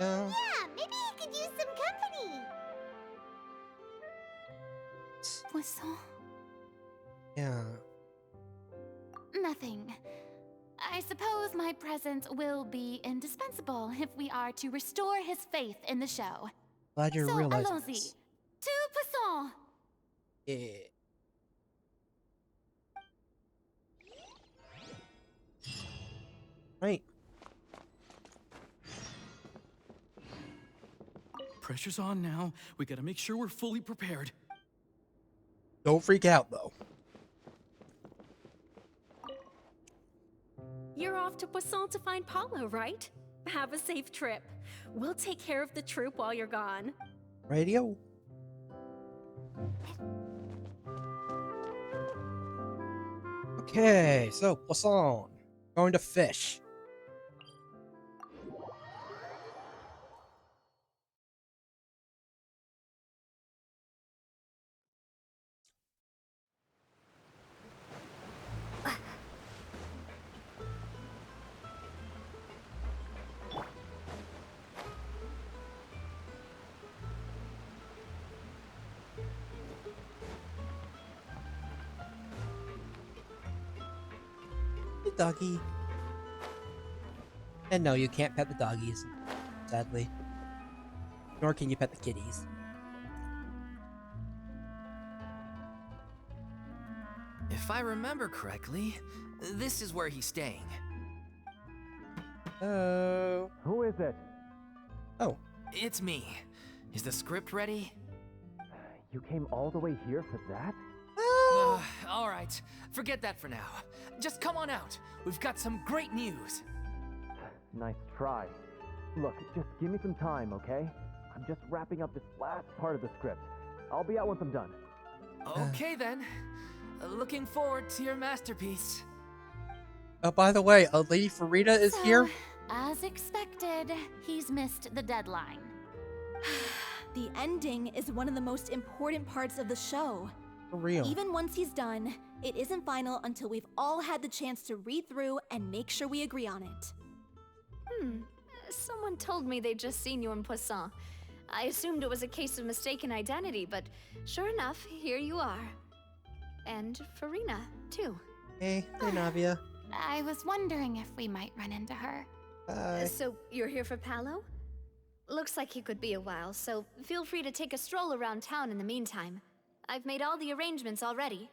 Yeah, maybe he could use some company. Poisson? Yeah. Nothing. I suppose my presence will be indispensable if we are to restore his faith in the show. Glad you're So, realizing allons-y. this. To Poisson! Yeah. Right. Pressure's on now. We gotta make sure we're fully prepared. Don't freak out though. You're off to Poisson to find Paulo, right? Have a safe trip. We'll take care of the troop while you're gone. Radio. Okay, so Poisson. Going to fish. doggy. And no, you can't pet the doggies, sadly. Nor can you pet the kitties. If I remember correctly, this is where he's staying. Oh. Who is it? Oh. It's me. Is the script ready? You came all the way here for that? All right. Forget that for now. Just come on out. We've got some great news. Nice try. Look, just give me some time, okay? I'm just wrapping up this last part of the script. I'll be out once I'm done. Okay then. Looking forward to your masterpiece. Oh, by the way, Lady Furina is here. As expected, he's missed the deadline. The ending is one of the most important parts of the show. For real. Even once he's done, it isn't final until we've all had the chance to read through and make sure we agree on it. Someone told me they'd just seen you in Poisson. I assumed it was a case of mistaken identity, but sure enough, here you are. And Furina, too. Hey, Navia. I was wondering if we might run into her. Hi. So you're here for Paolo? Looks like he could be a while, so feel free to take a stroll around town in the meantime. I've made all the arrangements already.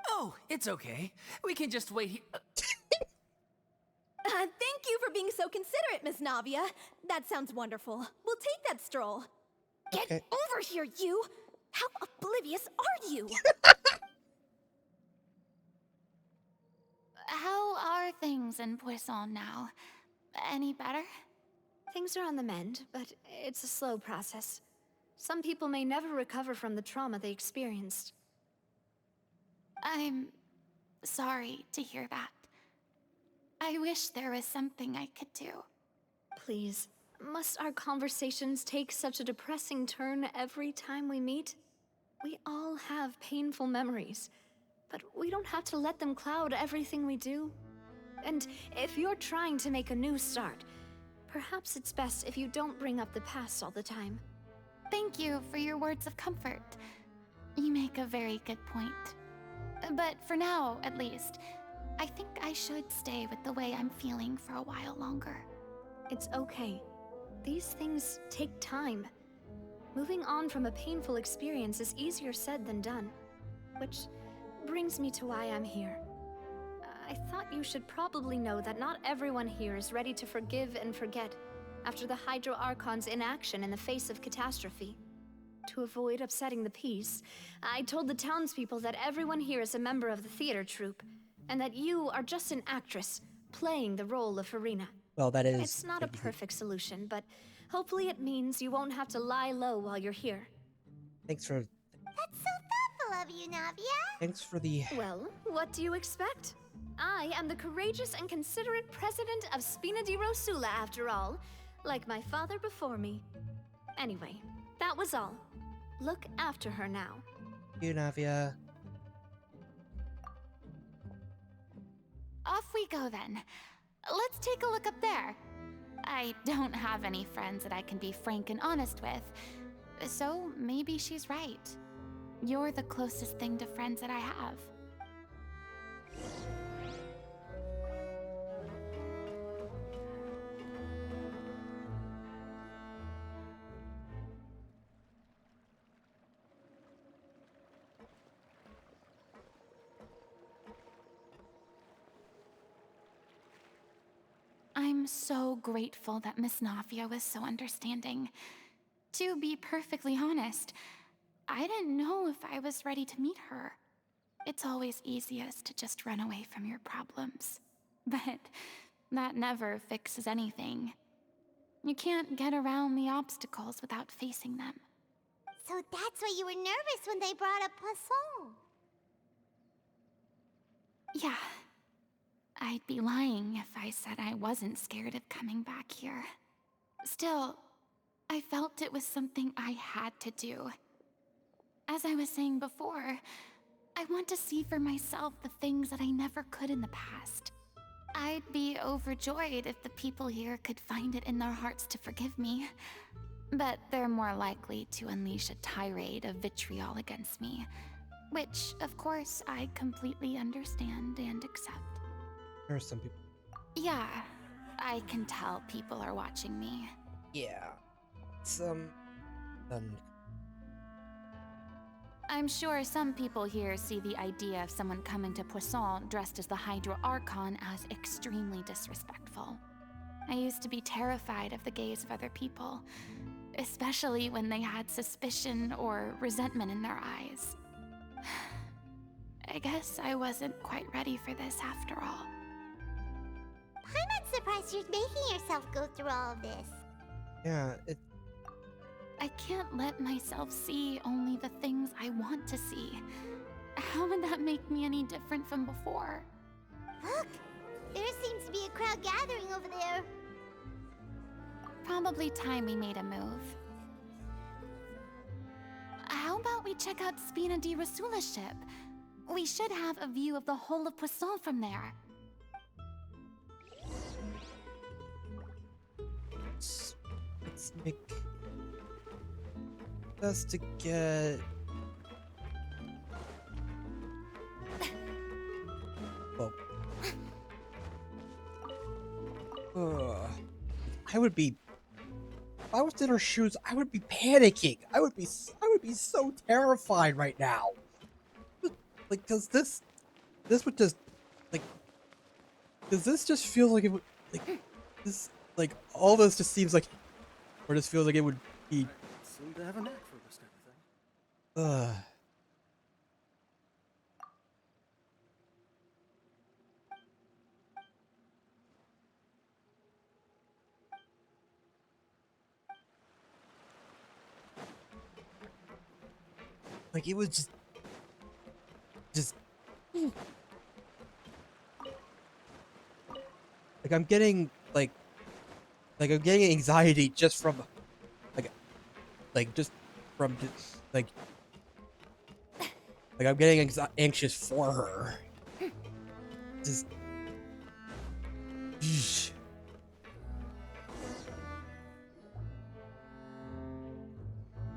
Oh, it's okay. We can just wait here. Thank you for being so considerate, Miss Navia. That sounds wonderful. We'll take that stroll. Get over here, you! How oblivious are you? How are things in Poisson now? Any better? Things are on the mend, but it's a slow process. Some people may never recover from the trauma they experienced. I'm sorry to hear that. I wish there was something I could do. Please, must our conversations take such a depressing turn every time we meet? We all have painful memories, but we don't have to let them cloud everything we do. And if you're trying to make a new start, perhaps it's best if you don't bring up the past all the time. Thank you for your words of comfort. You make a very good point. But for now, at least, I think I should stay with the way I'm feeling for a while longer. It's okay. These things take time. Moving on from a painful experience is easier said than done. Which brings me to why I'm here. I thought you should probably know that not everyone here is ready to forgive and forget after the Hydro Archon's inaction in the face of catastrophe. To avoid upsetting the peace, I told the townspeople that everyone here is a member of the theater troupe, and that you are just an actress playing the role of Furina. Well, that is... It's not a perfect solution, but hopefully it means you won't have to lie low while you're here. Thanks for... That's so thoughtful of you, Navia. Thanks for the... Well, what do you expect? I am the courageous and considerate president of Spina di Rosula, after all, like my father before me. Anyway, that was all. Look after her now. Thank you, Navia. Off we go then. Let's take a look up there. I don't have any friends that I can be frank and honest with, so maybe she's right. You're the closest thing to friends that I have. I'm so grateful that Miss Navia was so understanding. To be perfectly honest, I didn't know if I was ready to meet her. It's always easiest to just run away from your problems. But that never fixes anything. You can't get around the obstacles without facing them. So that's why you were nervous when they brought up Poisson. Yeah. I'd be lying if I said I wasn't scared of coming back here. Still, I felt it was something I had to do. As I was saying before, I want to see for myself the things that I never could in the past. I'd be overjoyed if the people here could find it in their hearts to forgive me. But they're more likely to unleash a tirade of vitriol against me. Which, of course, I completely understand and accept. There are some people. Yeah, I can tell people are watching me. Yeah. It's I'm sure some people here see the idea of someone coming to Poisson dressed as the Hydro Archon as extremely disrespectful. I used to be terrified of the gaze of other people, especially when they had suspicion or resentment in their eyes. I guess I wasn't quite ready for this after all. I'm not surprised you're making yourself go through all of this. yeah, I can't let myself see only the things I want to see. How would that make me any different from before? Look! There seems to be a crowd gathering over there. Probably time we made a move. How about we check out Spina di Rasula's ship? We should have a view of the whole of Poisson from there. let's make us to get. Well, I would be. If I was in her shoes, I would be panicking. I would be so terrified right now. Like, does this would just, like, does this just feel like it would, like, this, like, all this just seems like, or just feels like it would be. Seem to have a knack for this type of thing. Like, it was just, like, I'm getting, like I'm getting anxiety just from, just from, like I'm getting anxious for her. Just, yeesh.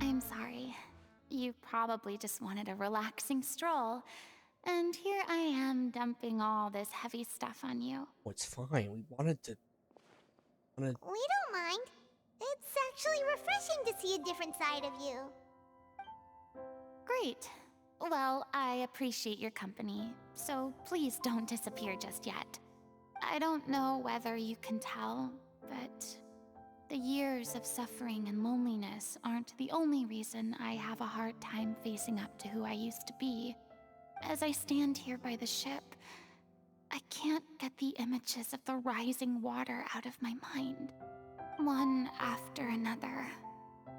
I'm sorry. You probably just wanted a relaxing stroll. And here I am dumping all this heavy stuff on you. Oh, it's fine. We wanted. We don't mind. It's actually refreshing to see a different side of you. Great. Well, I appreciate your company, so please don't disappear just yet. I don't know whether you can tell, but the years of suffering and loneliness aren't the only reason I have a hard time facing up to who I used to be. As I stand here by the ship, I can't get the images of the rising water out of my mind. One after another,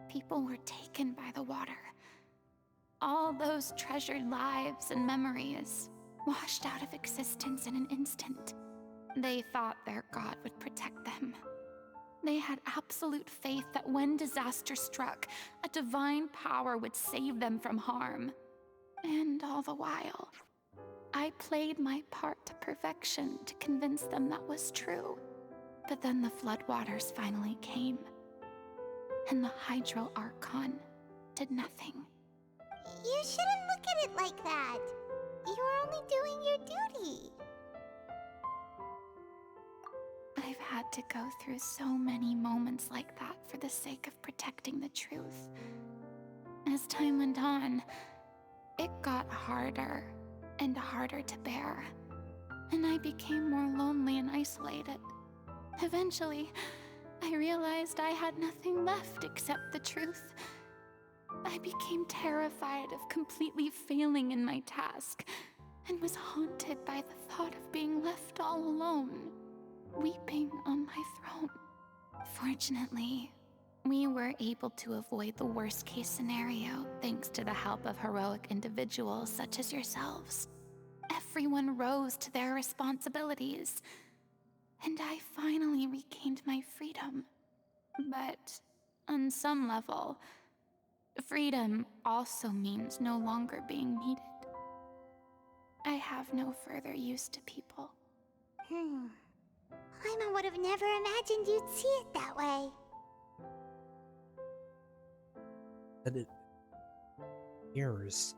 people were taken by the water. All those treasured lives and memories washed out of existence in an instant. They thought their god would protect them. They had absolute faith that when disaster struck, a divine power would save them from harm. And all the while, I played my part to perfection to convince them that was true. But then the floodwaters finally came, and the Hydro Archon did nothing. You shouldn't look at it like that. You were only doing your duty. I've had to go through so many moments like that for the sake of protecting the truth. As time went on, it got harder and harder to bear, and I became more lonely and isolated. Eventually, I realized I had nothing left except the truth. I became terrified of completely failing in my task, and was haunted by the thought of being left all alone, weeping on my throne. Fortunately, we were able to avoid the worst-case scenario thanks to the help of heroic individuals such as yourselves. Everyone rose to their responsibilities, and I finally regained my freedom. But on some level, freedom also means no longer being needed. I have no further use to people. Paimon would have never imagined you'd see it that way. That it mirrors.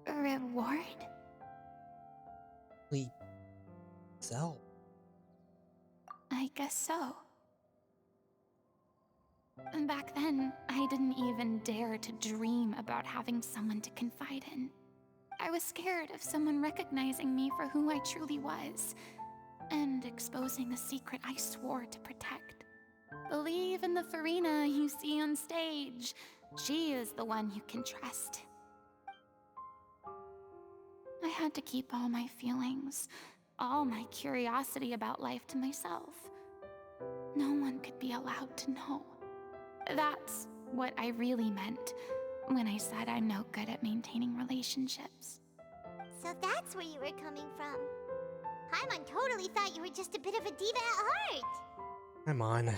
A reward? Lee self. I guess so. And back then, I didn't even dare to dream about having someone to confide in. I was scared of someone recognizing me for who I truly was, and exposing a secret I swore to protect. Believe in the Furina you see on stage. She is the one you can trust. I had to keep all my feelings, all my curiosity about life to myself. No one could be allowed to know. That's what I really meant when I said I'm no good at maintaining relationships. So that's where you were coming from. Paimon totally thought you were just a bit of a diva at heart. Come on.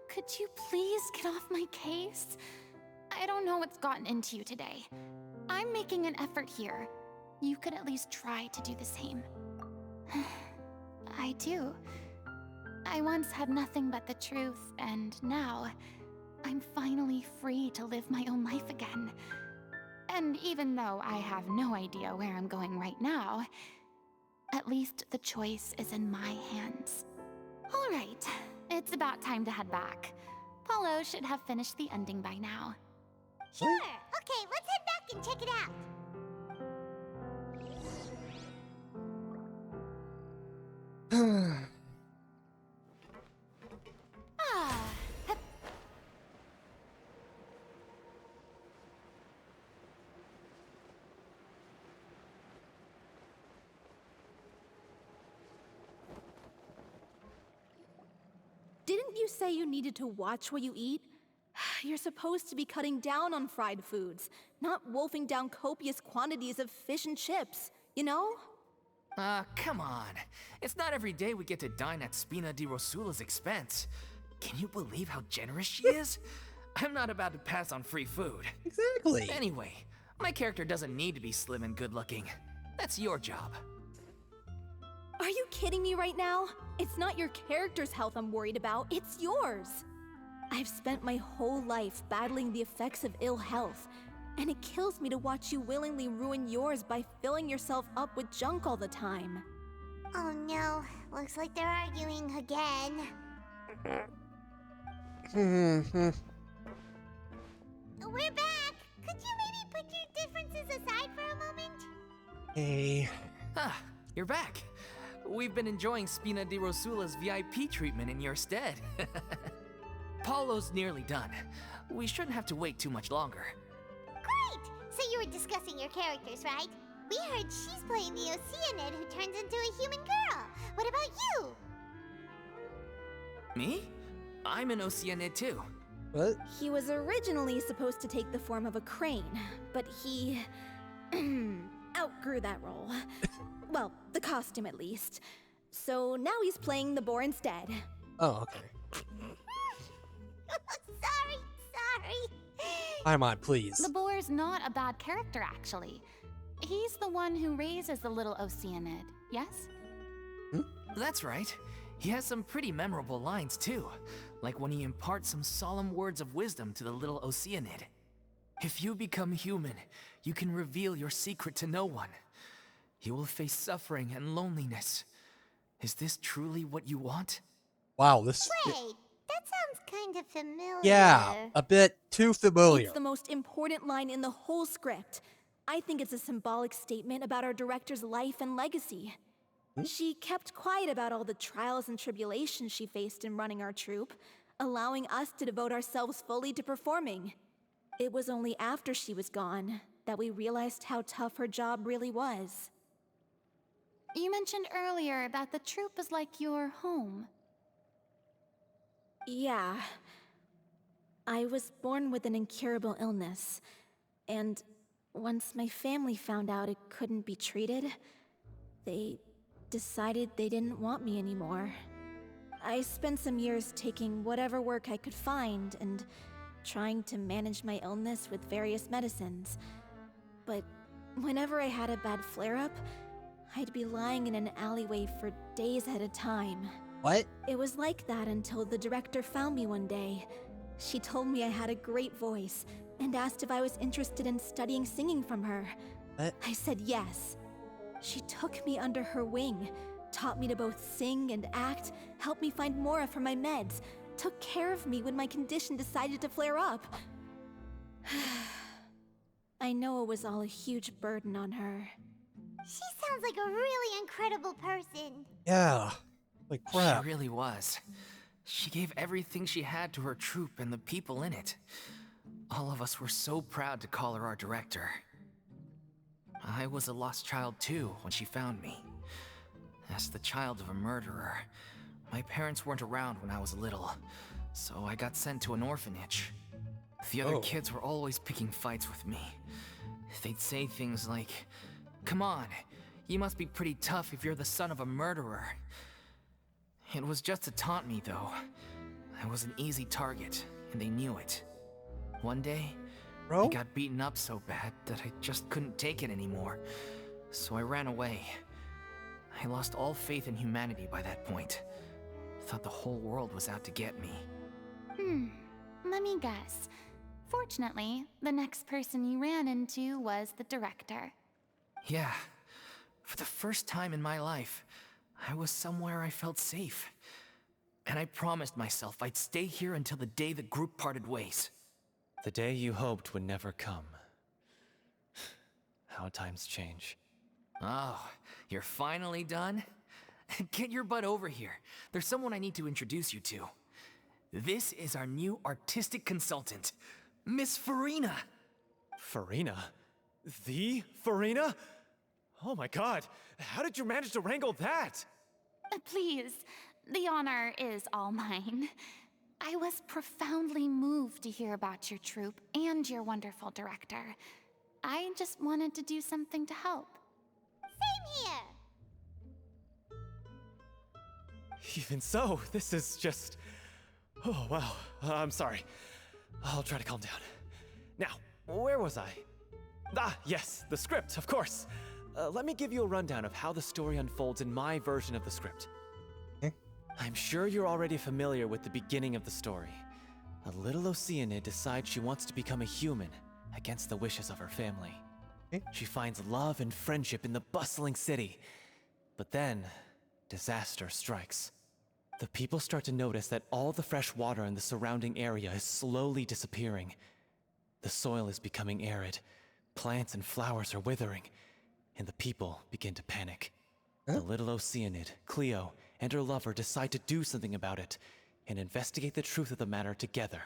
Could you please get off my case? I don't know what's gotten into you today. I'm making an effort here. You could at least try to do the same. I do. I once had nothing but the truth, and now I'm finally free to live my own life again. And even though I have no idea where I'm going right now, at least the choice is in my hands. All right, it's about time to head back. Paulo should have finished the ending by now. Sure. Okay, let's head back and check it out. Didn't you say you needed to watch what you eat? You're supposed to be cutting down on fried foods, not wolfing down copious quantities of fish and chips, you know? Come on. It's not every day we get to dine at Spina di Rosula's expense. Can you believe how generous she is? I'm not about to pass on free food. Exactly. Anyway, my character doesn't need to be slim and good looking. That's your job. Are you kidding me right now? It's not your character's health I'm worried about, it's yours. I've spent my whole life battling the effects of ill health, and it kills me to watch you willingly ruin yours by filling yourself up with junk all the time. Oh no, looks like they're arguing again. We're back! Could you maybe put your differences aside for a moment? Hey. Ah, you're back. We've been enjoying Spina di Rosula's VIP treatment in your stead. Paulo's nearly done. We shouldn't have to wait too much longer. Great! So you were discussing your characters, right? We heard she's playing the Oceanid who turns into a human girl. What about you? Me? I'm an Oceanid too. What? He was originally supposed to take the form of a crane, but he outgrew that role. Well, the costume at least. So now he's playing the boar instead. Oh, okay. Sorry. Paimon, please. The boar's not a bad character, actually. He's the one who raises the little Oceanid, yes? That's right. He has some pretty memorable lines too, like when he imparts some solemn words of wisdom to the little Oceanid. If you become human, you can reveal your secret to no one. You will face suffering and loneliness. Is this truly what you want? Wow, this... Wait, that sounds kind of familiar. Yeah, a bit too familiar. It's the most important line in the whole script. I think it's a symbolic statement about our director's life and legacy. She kept quiet about all the trials and tribulations she faced in running our troupe, allowing us to devote ourselves fully to performing. It was only after she was gone that we realized how tough her job really was. You mentioned earlier that the troupe is like your home. Yeah. I was born with an incurable illness, and once my family found out it couldn't be treated, they decided they didn't want me anymore. I spent some years taking whatever work I could find and trying to manage my illness with various medicines. But whenever I had a bad flare-up, I'd be lying in an alleyway for days at a time. What? It was like that until the director found me one day. She told me I had a great voice and asked if I was interested in studying singing from her. What? I said yes. She took me under her wing, taught me to both sing and act, helped me find Mora for my meds, took care of me when my condition decided to flare up. I know it was all a huge burden on her. She sounds like a really incredible person. Yeah. Like crap. She really was. She gave everything she had to her troupe and the people in it. All of us were so proud to call her our director. I was a lost child too when she found me. As the child of a murderer, my parents weren't around when I was little, so I got sent to an orphanage. The other kids were always picking fights with me. They'd say things like, "Come on, you must be pretty tough if you're the son of a murderer." It was just to taunt me, though. I was an easy target, and they knew it. One day, I got beaten up so bad that I just couldn't take it anymore, so I ran away. I lost all faith in humanity by that point. Thought the whole world was out to get me. Let me guess. Fortunately, the next person you ran into was the director. Yeah. For the first time in my life, I was somewhere I felt safe. And I promised myself I'd stay here until the day the group parted ways. The day you hoped would never come. How times change. Oh, you're finally done? Get your butt over here. There's someone I need to introduce you to. This is our new artistic consultant, Miss Furina. Furina? The Furina? Oh my god, how did you manage to wrangle that? Please, the honor is all mine. I was profoundly moved to hear about your troupe and your wonderful director. I just wanted to do something to help. Same here. Even so, this is just... Oh, wow. I'm sorry. I'll try to calm down. Now, where was I? Ah, yes, the script, of course. Let me give you a rundown of how the story unfolds in my version of the script. Okay. I'm sure you're already familiar with the beginning of the story. A little Oceanid decides she wants to become a human against the wishes of her family. Okay. She finds love and friendship in the bustling city. But then, disaster strikes. The people start to notice that all the fresh water in the surrounding area is slowly disappearing. The soil is becoming arid, plants and flowers are withering, and the people begin to panic. The little Oceanid, Cleo, and her lover decide to do something about it and investigate the truth of the matter together.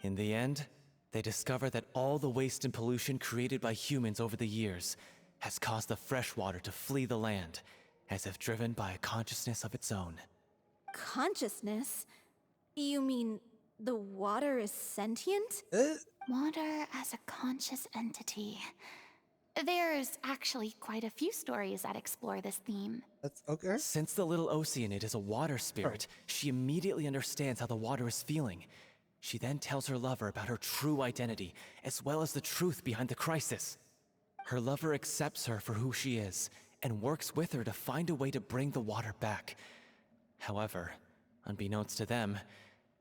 In the end, they discover that all the waste and pollution created by humans over the years has caused the fresh water to flee the land, as if driven by a consciousness of its own. Consciousness? You mean the water is sentient? Water as a conscious entity. There's actually quite a few stories that explore this theme. That's okay. Since the little Oceanid is a water spirit, she immediately understands how the water is feeling. She then tells her lover about her true identity, as well as the truth behind the crisis. Her lover accepts her for who she is, and works with her to find a way to bring the water back. However, unbeknownst to them,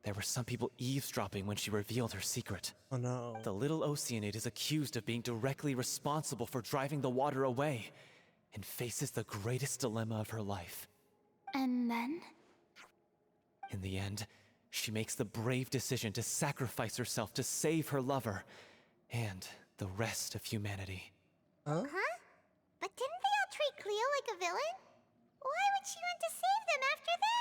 there were some people eavesdropping when she revealed her secret. Oh no. The little Oceanid is accused of being directly responsible for driving the water away, and faces the greatest dilemma of her life. And then? In the end, she makes the brave decision to sacrifice herself to save her lover, and the rest of humanity. Huh? But didn't they all treat Cleo like a villain? Why would she want to save them after that?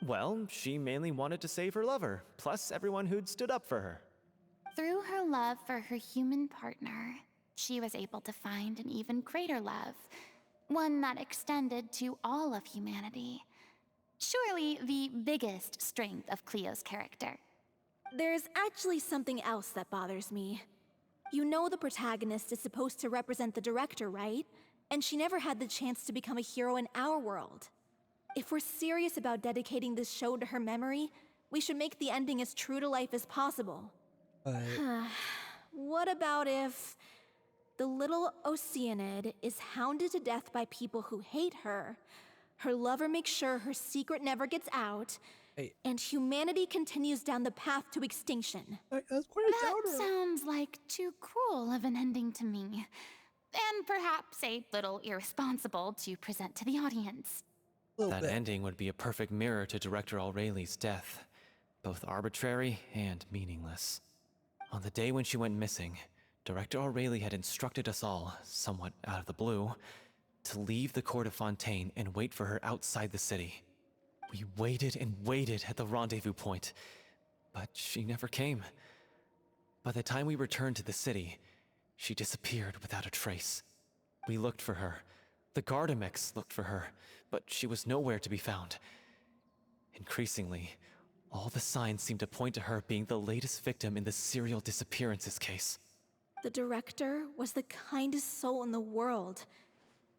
Well, she mainly wanted to save her lover, plus everyone who'd stood up for her. Through her love for her human partner, she was able to find an even greater love, one that extended to all of humanity. Surely the biggest strength of Cleo's character. There's actually something else that bothers me. You know the protagonist is supposed to represent the director, right? And she never had the chance to become a hero in our world. If we're serious about dedicating this show to her memory, we should make the ending as true to life as possible. What about if the little Oceanid is hounded to death by people who hate her, her lover makes sure her secret never gets out, and humanity continues down the path to extinction? That's quite a That downer. sounds like too cruel of an ending to me. And perhaps a little irresponsible to present to the audience. That ending would be a perfect mirror to Director Aureli's death, both arbitrary and meaningless. On the day when she went missing, Director Aureli had instructed us all, somewhat out of the blue, to leave the court of Fontaine and wait for her outside the city. We waited and waited at the rendezvous point, but she never came. By the time we returned to the city, she disappeared without a trace. We looked for her. The Gardamex looked for her, but she was nowhere to be found. Increasingly, all the signs seemed to point to her being the latest victim in the serial disappearances case. The director was the kindest soul in the world.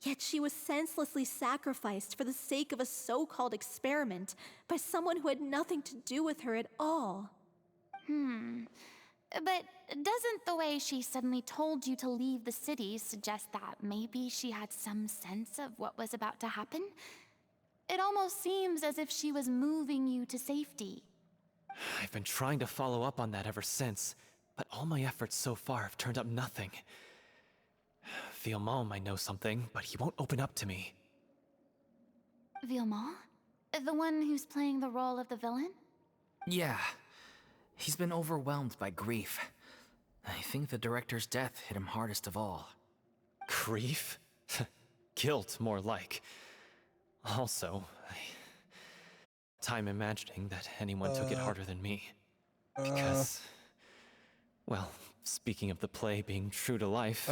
Yet she was senselessly sacrificed for the sake of a so-called experiment by someone who had nothing to do with her at all. But doesn't the way she suddenly told you to leave the city suggest that maybe she had some sense of what was about to happen? It almost seems as if she was moving you to safety. I've been trying to follow up on that ever since, but all my efforts so far have turned up nothing. Villemont might know something, but he won't open up to me. Villemont? The one who's playing the role of the villain? Yeah. He's been overwhelmed by grief. I think the director's death hit him hardest of all. Grief? Guilt, more like. Also, time imagining that anyone took it harder than me. Because, well, speaking of the play being true to life,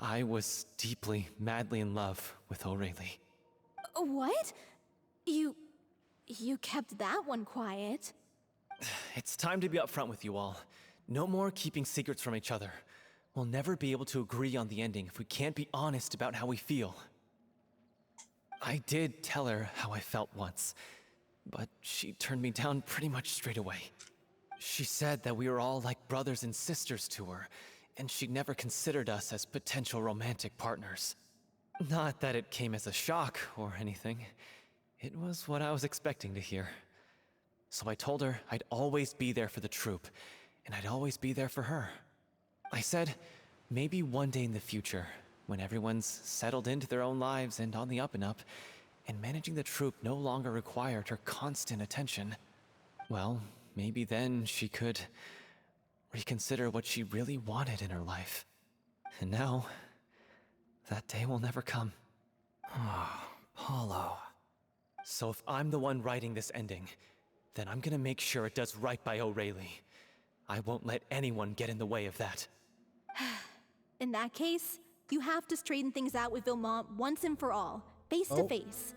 I was deeply, madly in love with Aurelie. What? You kept that one quiet. It's time to be upfront with you all. No more keeping secrets from each other. We'll never be able to agree on the ending if we can't be honest about how we feel. I did tell her how I felt once, but she turned me down pretty much straight away. She said that we were all like brothers and sisters to her, and she'd never considered us as potential romantic partners. Not that it came as a shock or anything. It was what I was expecting to hear. So I told her I'd always be there for the troupe, and I'd always be there for her. I said, maybe one day in the future, when everyone's settled into their own lives and on the up and up, and managing the troupe no longer required her constant attention, well, maybe then she could reconsider what she really wanted in her life. And now, that day will never come. Oh, Paulo. So if I'm the one writing this ending, then I'm gonna make sure it does right by Aurelie. I won't let anyone get in the way of that. In that case, you have to straighten things out with Villemont once and for all, face to face.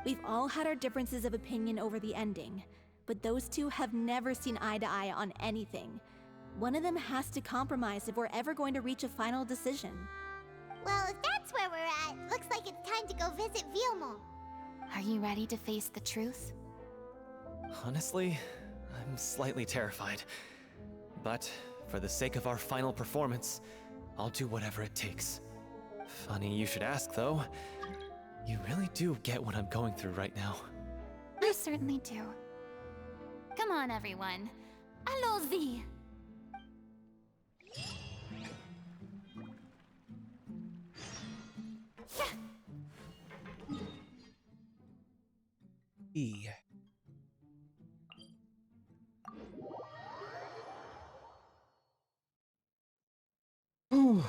We've all had our differences of opinion over the ending, but those two have never seen eye to eye on anything. One of them has to compromise if we're ever going to reach a final decision. Well, if that's where we're at, looks like it's time to go visit Villemont. Are you ready to face the truth? Honestly, I'm slightly terrified. But for the sake of our final performance, I'll do whatever it takes. Funny you should ask, though. You really do get what I'm going through right now. I certainly do. Come on, everyone. Allons-y! E. Ooh.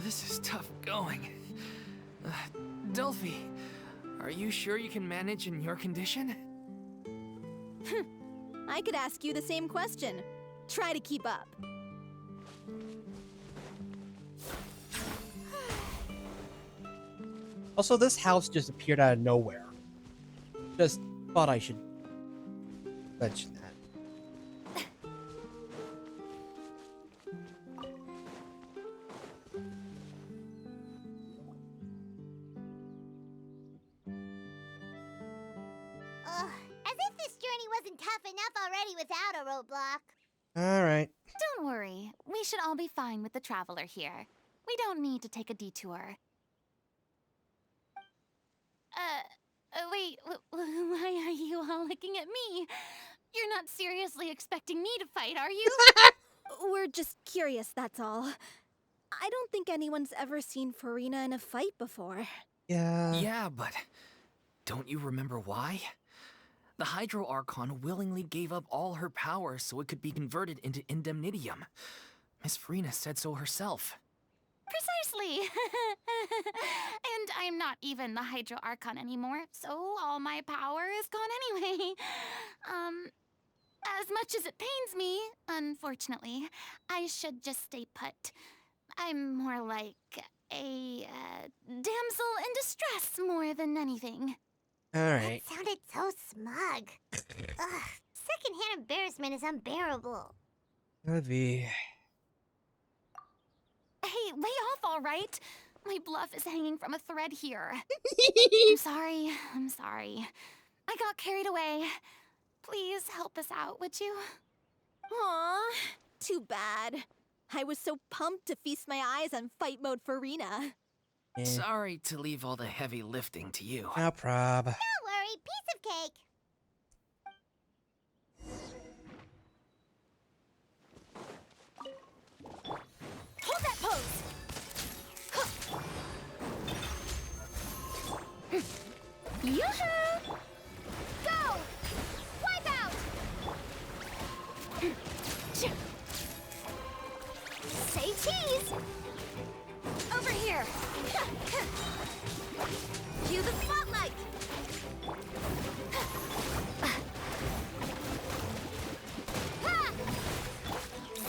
This is tough going. Delphi, are you sure you can manage in your condition? I could ask you the same question. Try to keep up. Also, this house just appeared out of nowhere. Just thought I should mention that. Ugh, as if this journey wasn't tough enough already without a roadblock. Alright. Don't worry. We should all be fine with the traveler here. We don't need to take a detour. Wait, looking at me. You're not seriously expecting me to fight, are you? We're just curious, that's all. I don't think anyone's ever seen Furina in a fight before. Yeah. Yeah, but don't you remember why? The Hydro Archon willingly gave up all her power so it could be converted into indemnitium. Miss Furina said so herself. Precisely. And I'm not even the Hydro Archon anymore, so all my power is gone anyway. As much as it pains me, unfortunately, I should just stay put. I'm more like a damsel in distress more than anything. Alright. That sounded so smug. Ugh, secondhand embarrassment is unbearable. Could be. Hey, lay off, all right? My bluff is hanging from a thread here. I'm sorry. I got carried away. Please help us out, would you? Aw, too bad. I was so pumped to feast my eyes on fight mode Furina. Sorry to leave all the heavy lifting to you. No prob. Don't worry, piece of cake. Hold that pose! Yoo-hoo! Go! Wipe out! Say cheese! Over here! Cue the spotlight!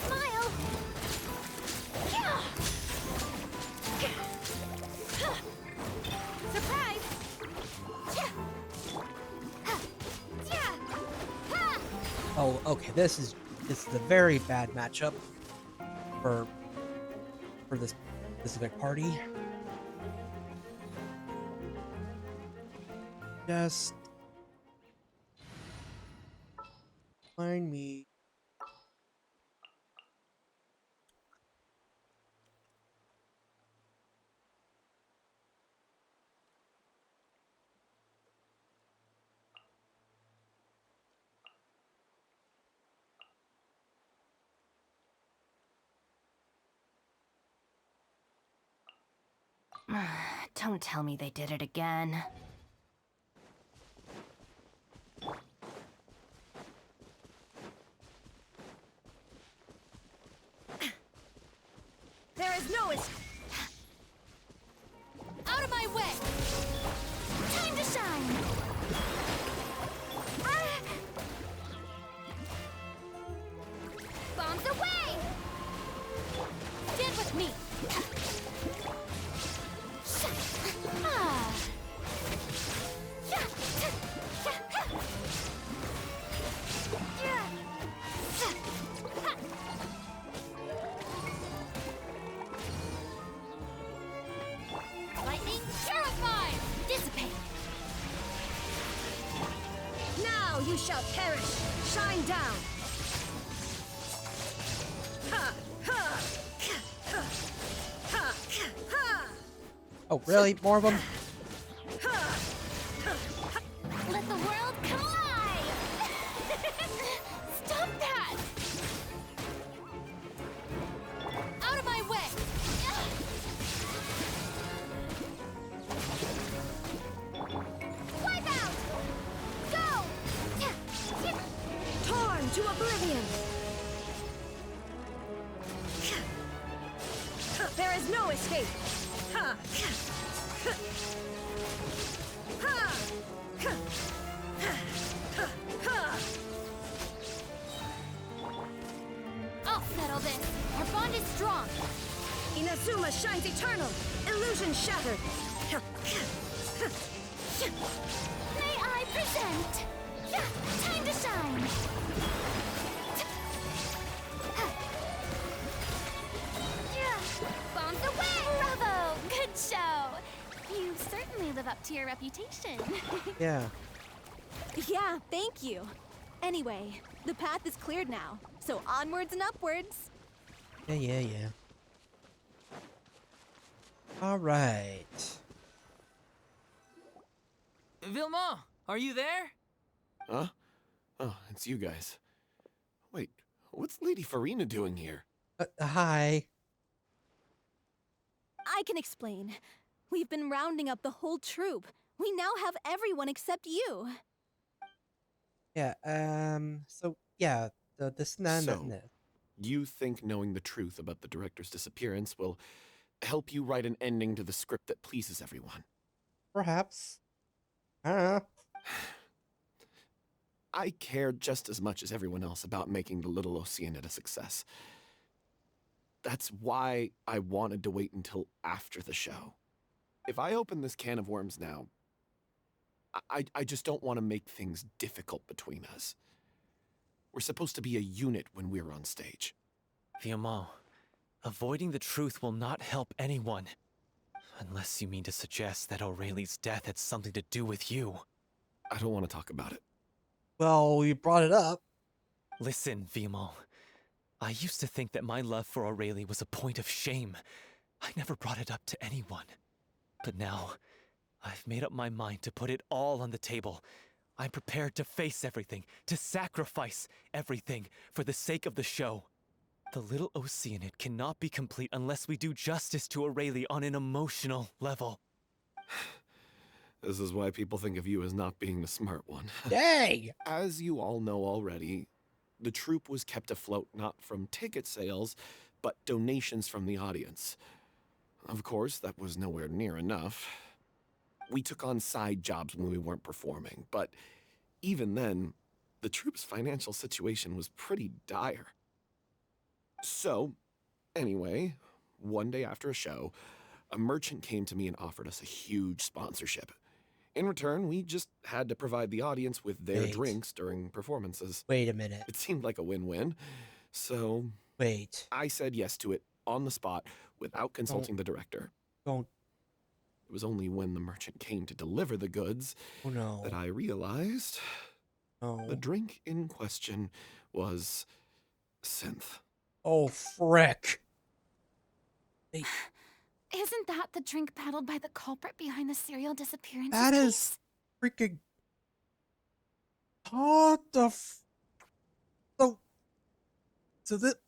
Smile! Surprise! Oh, okay. This is a very bad matchup for this specific party. Just find me. Don't tell me they did it again. There is no escape. Out of my way! Time to shine! Bombs away! Stand with me! Lightning, purify! Dissipate! Now you shall perish! Shine down! Oh, really? More of them? Let the world come alive! Stop that! Out of my way! Wipe out! Go! Torn to oblivion! There is no escape! I'll settle this. Our bond is strong. Inazuma shines eternal! Illusion shattered! May I present? Time to shine! Bombs away! Bravo! Good show! You certainly live up to your reputation. Yeah. Yeah, thank you. Anyway, the path is cleared now, so onwards and upwards. Yeah. Alright. Vilma, are you there? Huh? Oh, it's you guys. Wait, what's Lady Furina doing here? Hi. I can explain. We've been rounding up the whole troop. We now have everyone except you. Yeah, so, yeah, this So, you think knowing the truth about the director's disappearance will help you write an ending to the script that pleases everyone? Perhaps. I don't know. I care just as much as everyone else about making the Little Oceanid a success. That's why I wanted to wait until after the show. If I open this can of worms now, I just don't want to make things difficult between us. We're supposed to be a unit when we're on stage. Viamant, avoiding the truth will not help anyone. Unless you mean to suggest that Aurelie's death had something to do with you. I don't want to talk about it. Well, you brought it up. Listen, Viamant. I used to think that my love for Aurelie was a point of shame. I never brought it up to anyone. But now, I've made up my mind to put it all on the table. I'm prepared to face everything, to sacrifice everything for the sake of the show. The Little Oceanid cannot be complete unless we do justice to Aurelie on an emotional level. This is why people think of you as not being the smart one. Dang! As you all know already, the troupe was kept afloat not from ticket sales, but donations from the audience. Of course, that was nowhere near enough. We took on side jobs when we weren't performing, but even then, the troupe's financial situation was pretty dire. So, anyway, one day after a show, a merchant came to me and offered us a huge sponsorship. In return, we just had to provide the audience with their drinks during performances. Wait a minute. It seemed like a win-win, so I said yes to it on the spot without consulting the director. It was only when the merchant came to deliver the goods that I realized the drink in question was synth. Oh, frick. Isn't that the drink peddled by the culprit behind the serial disappearance? That is freaking... What the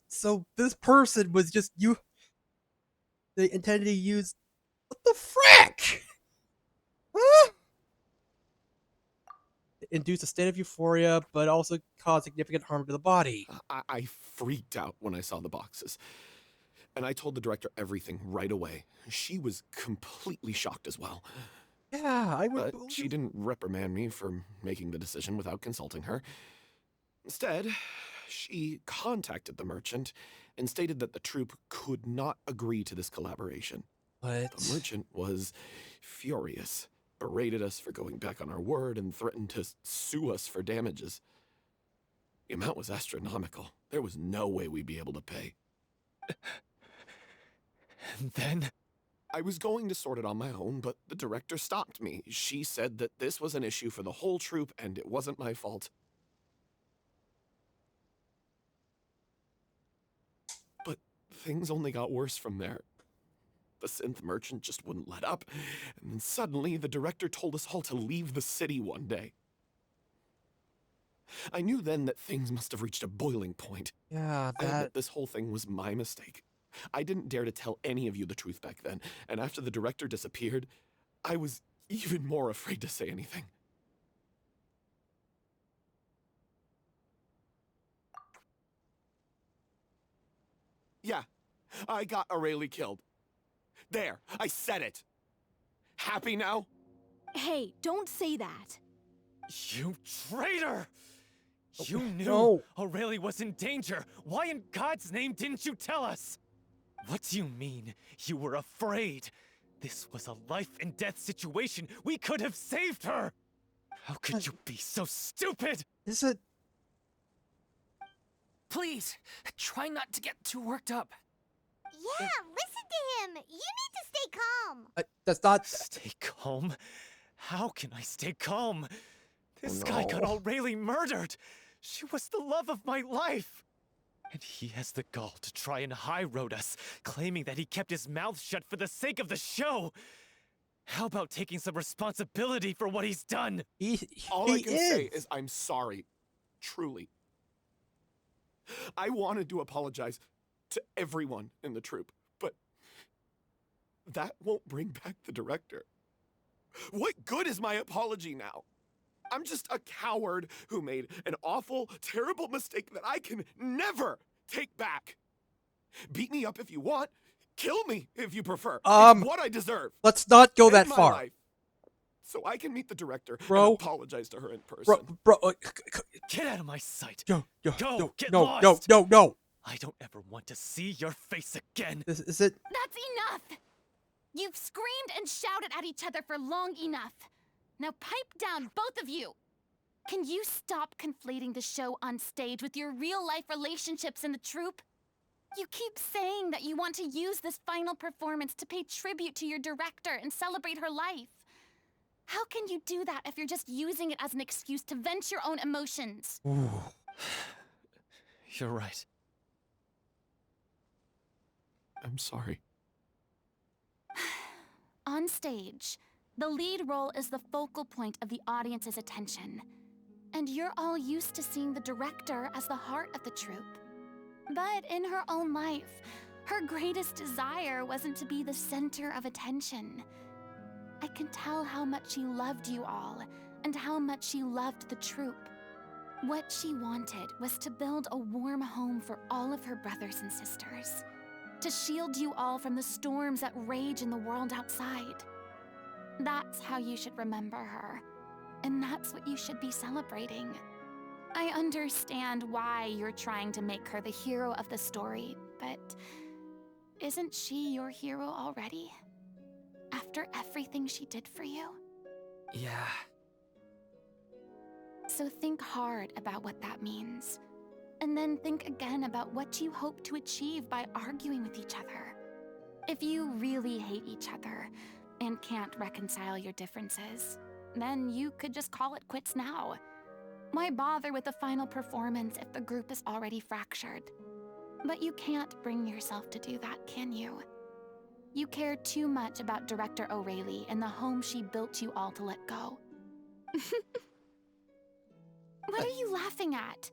So this person was just they intended to use... What the frick? Huh? Induce a state of euphoria, but also cause significant harm to the body. I freaked out when I saw the boxes. And I told the director everything right away. She was completely shocked as well. Yeah, I would... But she didn't reprimand me for making the decision without consulting her. Instead, she contacted the merchant and stated that the troupe could not agree to this collaboration. What? The merchant was furious, berated us for going back on our word, and threatened to sue us for damages. The amount was astronomical. There was no way we'd be able to pay. And then? I was going to sort it on my own, but the director stopped me. She said that this was an issue for the whole troupe, and it wasn't my fault. But things only got worse from there. The synth merchant just wouldn't let up, and then suddenly the director told us all to leave the city one day. I knew then that things must have reached a boiling point. Yeah, I admit this whole thing was my mistake. I didn't dare to tell any of you the truth back then, and after the director disappeared, I was even more afraid to say anything. Yeah, I got Aurelie killed. There, I said it. Happy now? Hey, don't say that. You traitor! You knew Aurelie was in danger. Why in God's name didn't you tell us? What do you mean? You were afraid? This was a life and death situation. We could have saved her. How could you be so stupid? Is it? Please, try not to get too worked up. Yeah, listen to him. You need to stay calm. That's not... Stay calm? How can I stay calm? This guy got Aurelie murdered. She was the love of my life. And he has the gall to try and high-road us, claiming that he kept his mouth shut for the sake of the show. How about taking some responsibility for what he's done? All I can say is I'm sorry. truly. I wanted to apologize to everyone in the troupe, but that won't bring back the director. What good is my apology now? I'm just a coward who made an awful, terrible mistake that I can never take back. Beat me up if you want. Kill me if you prefer. It's what I deserve. Let's not go End that my far. life so I can meet the director Bro. and apologize to her in person. Bro, Get out of my sight. Go, Get no, lost. no. I don't ever want to see your face again. Is it? That's enough! You've screamed and shouted at each other for long enough. Now pipe down, both of you! Can you stop conflating the show on stage with your real-life relationships in the troupe? You keep saying that you want to use this final performance to pay tribute to your director and celebrate her life. How can you do that if you're just using it as an excuse to vent your own emotions? Ooh. You're right. I'm sorry. On stage, the lead role is the focal point of the audience's attention. And you're all used to seeing the director as the heart of the troupe. But in her own life, her greatest desire wasn't to be the center of attention. I can tell how much she loved you all, and how much she loved the troupe. What she wanted was to build a warm home for all of her brothers and sisters. To shield you all from the storms that rage in the world outside. That's how you should remember her. And that's what you should be celebrating. I understand why you're trying to make her the hero of the story, but isn't she your hero already? After everything she did for you? Yeah. So think hard about what that means. And then think again about what you hope to achieve by arguing with each other. If you really hate each other and can't reconcile your differences, then you could just call it quits now. Why bother with the final performance if the group is already fractured? But you can't bring yourself to do that, can you? You care too much about Director O'Reilly and the home she built you all to let go. What are you laughing at?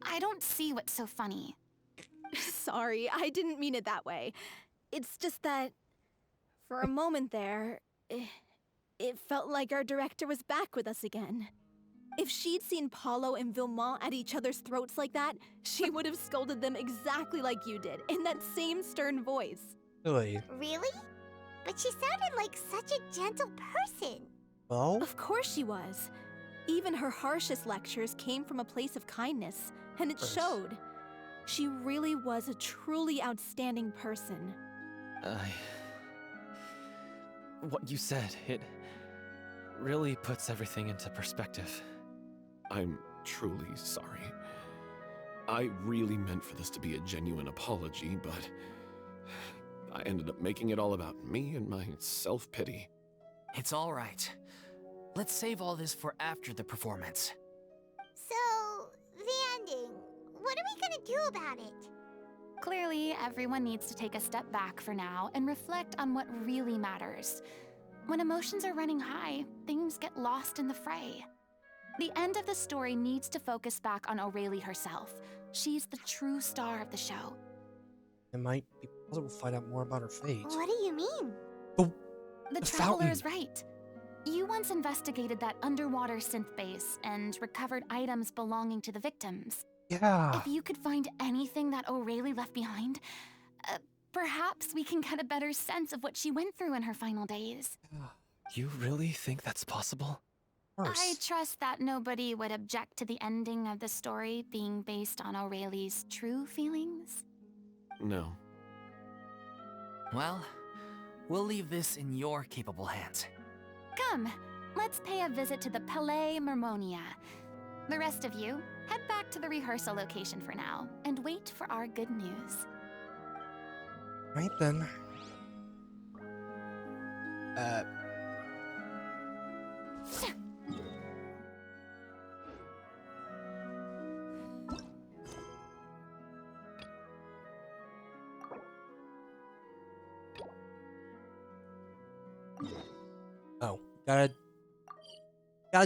I don't see what's so funny. Sorry, I didn't mean it that way. It's just that, for a moment there, it felt like our director was back with us again. If she'd seen Paulo and Vilmont at each other's throats like that, she would have scolded them exactly like you did, in that same stern voice. Really? Really? But she sounded like such a gentle person. Well? Of course she was. Even her harshest lectures came from a place of kindness, and it showed. She really was a truly outstanding person. What you said, it really puts everything into perspective. I'm truly sorry. I really meant for this to be a genuine apology, but I ended up making it all about me and my self-pity. It's all right. Let's save all this for after the performance. So, the ending. What are we gonna do about it? Clearly, everyone needs to take a step back for now and reflect on what really matters. When emotions are running high, things get lost in the fray. The end of the story needs to focus back on O'Reilly herself. She's the true star of the show. It might be possible to find out more about her fate. What do you mean? The Traveler is right. You once investigated that underwater synth base and recovered items belonging to the victims. Yeah. If you could find anything that O'Reilly left behind, perhaps we can get a better sense of what she went through in her final days. You really think that's possible? I trust that nobody would object to the ending of the story being based on O'Reilly's true feelings. No. Well, we'll leave this in your capable hands. Come, let's pay a visit to the Palais Mermonia. The rest of you, head back to the rehearsal location for now, and wait for our good news. Right then. Oh, gotta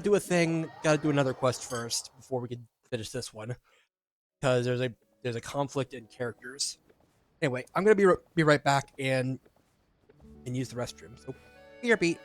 do a thing. Gotta do another quest first before we can finish this one because there's a conflict in characters. Anyway, I'm gonna be right back and use the restroom. So, here, Pete.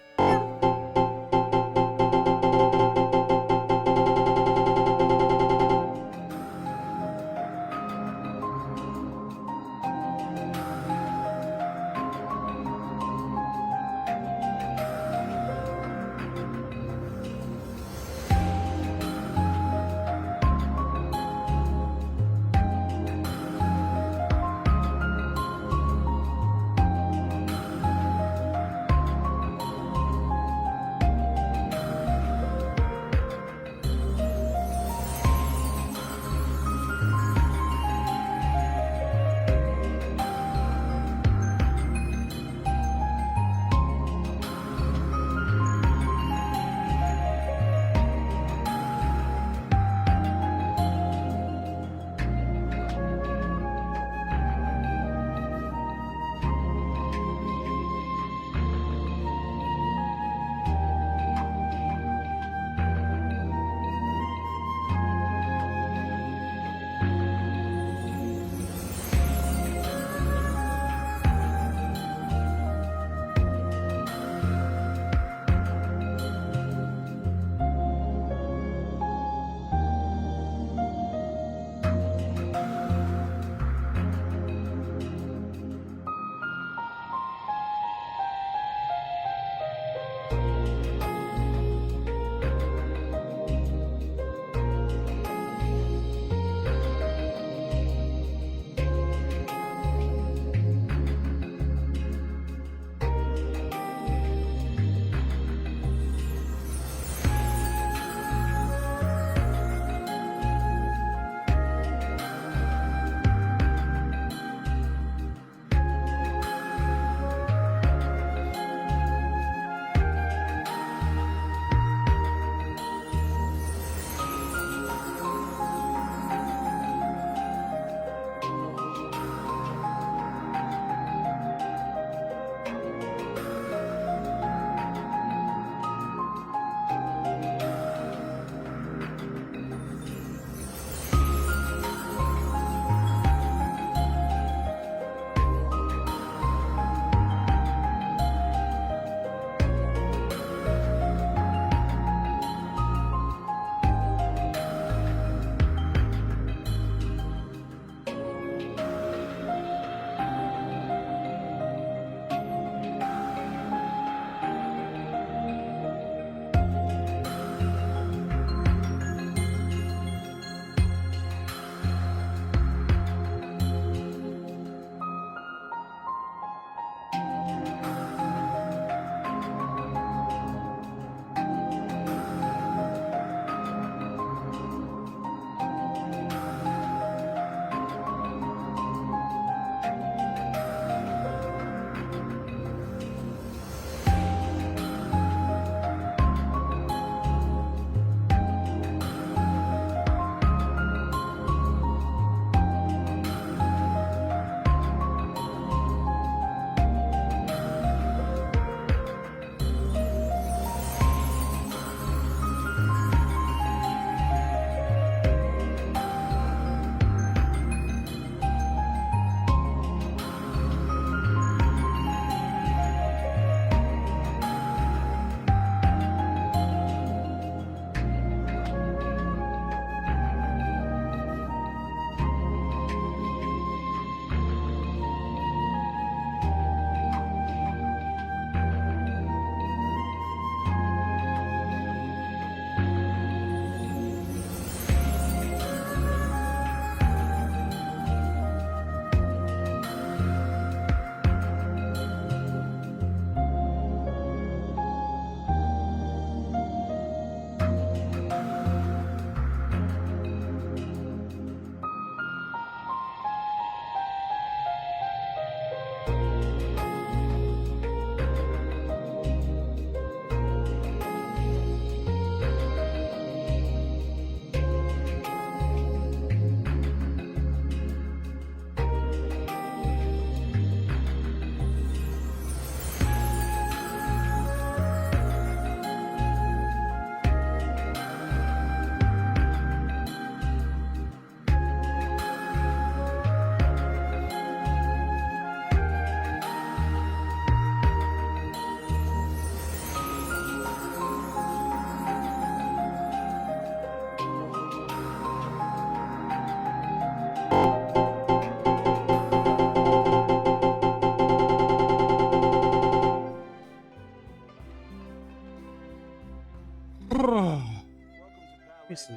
Seriously,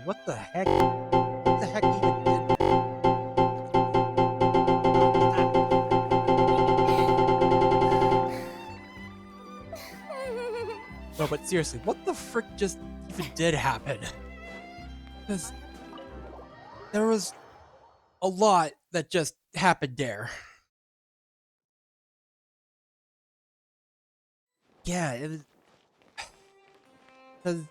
what the heck? What the heck even did? No, but seriously, what the frick just even did happen? Because there was a lot that just happened there. Yeah, it was. Because.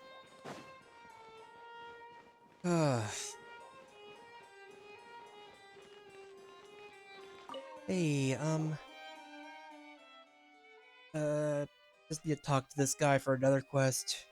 Hey, just need to talk to this guy for another quest.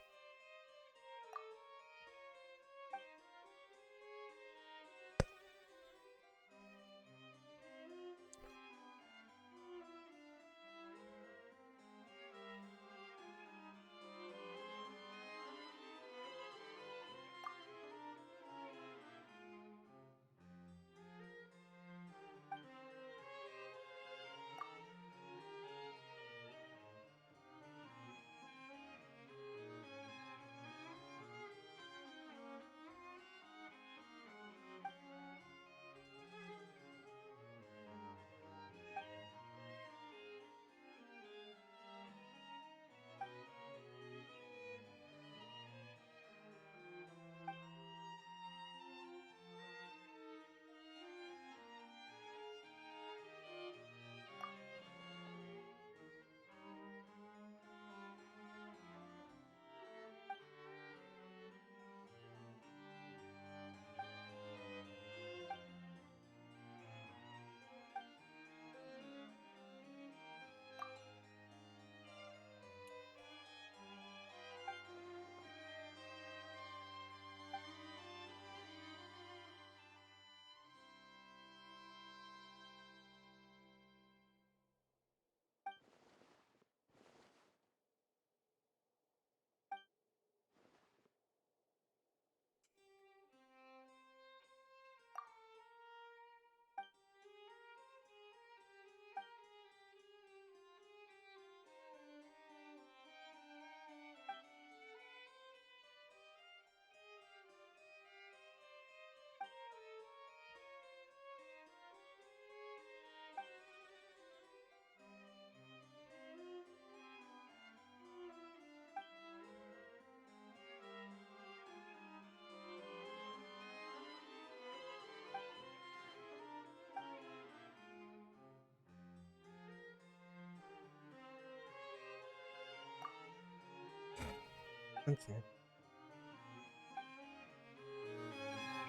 Okay.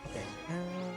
Okay. Oh.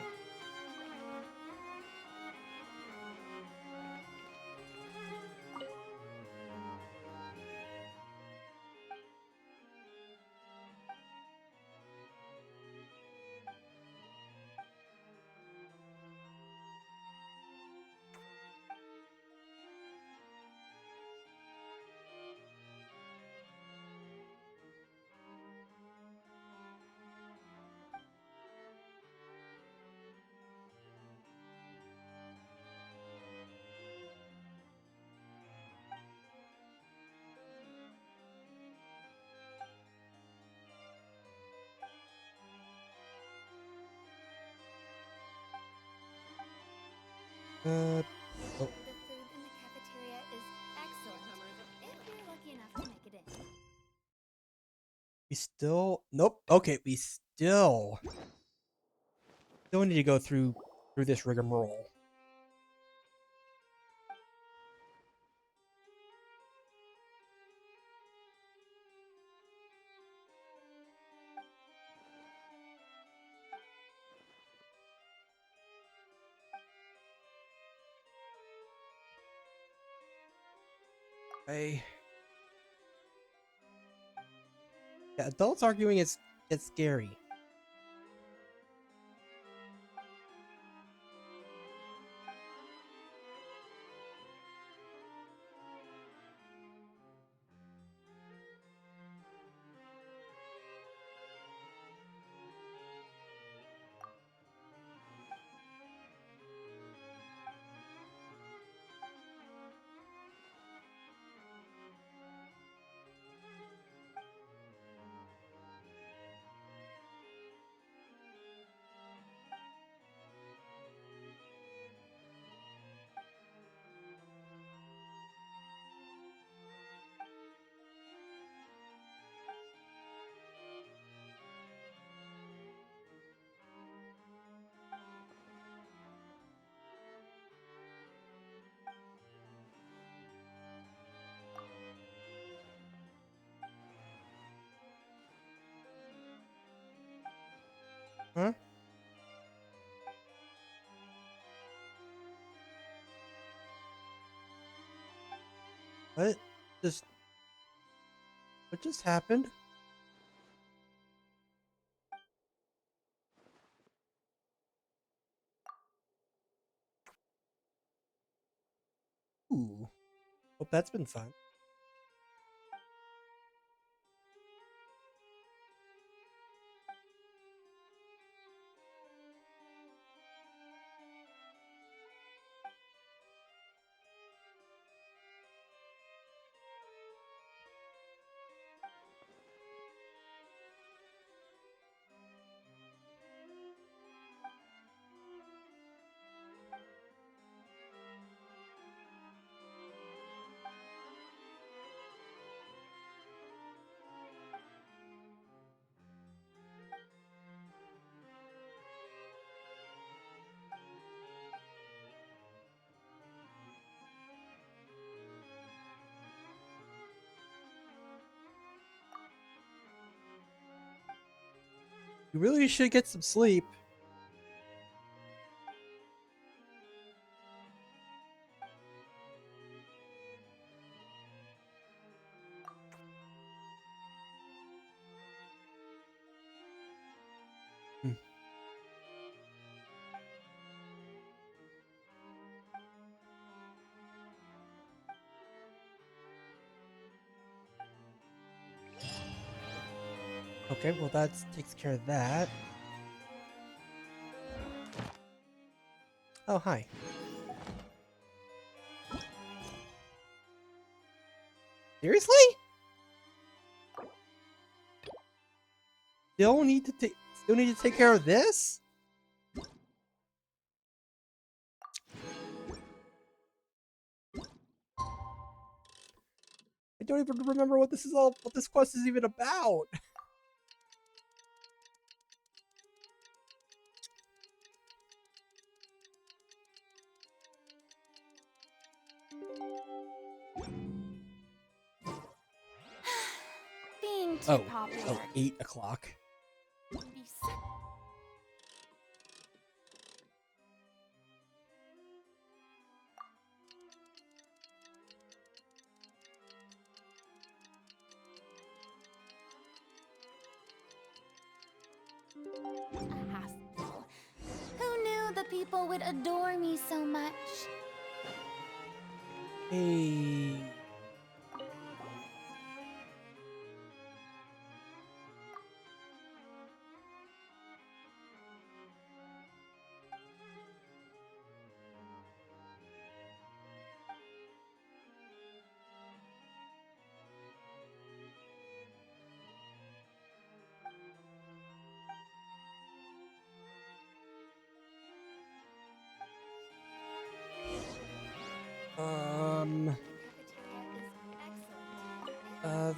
The food in the cafeteria is excellent, if you're lucky enough to make it in. We still. Nope. Okay, we still need to go through this rigmarole. Yeah, adults arguing is it's scary. Huh? What? Just... What just happened? Ooh. Hope that's been fun. You really should get some sleep. Hmm. Okay, well that takes care of that. Oh, hi. Seriously? Still need to take care of this? I don't even remember what this quest is even about. Being too popular. Oh, 8 o'clock. Be sick. A hassle. Who knew the people would adore me so much? Hey.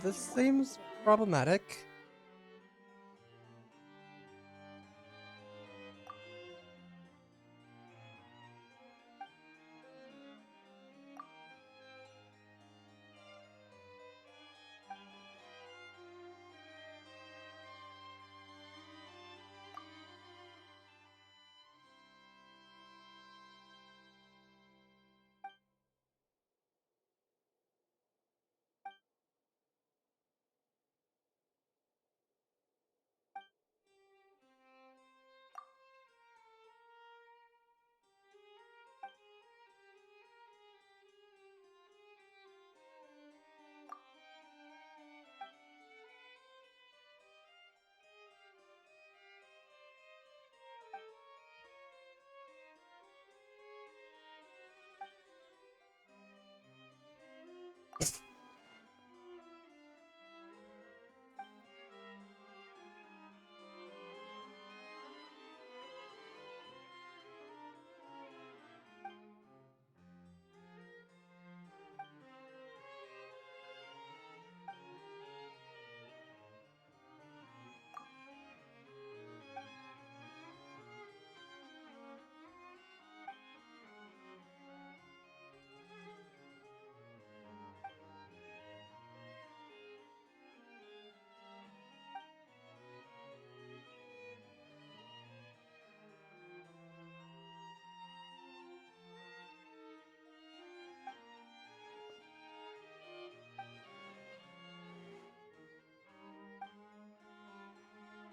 This seems problematic.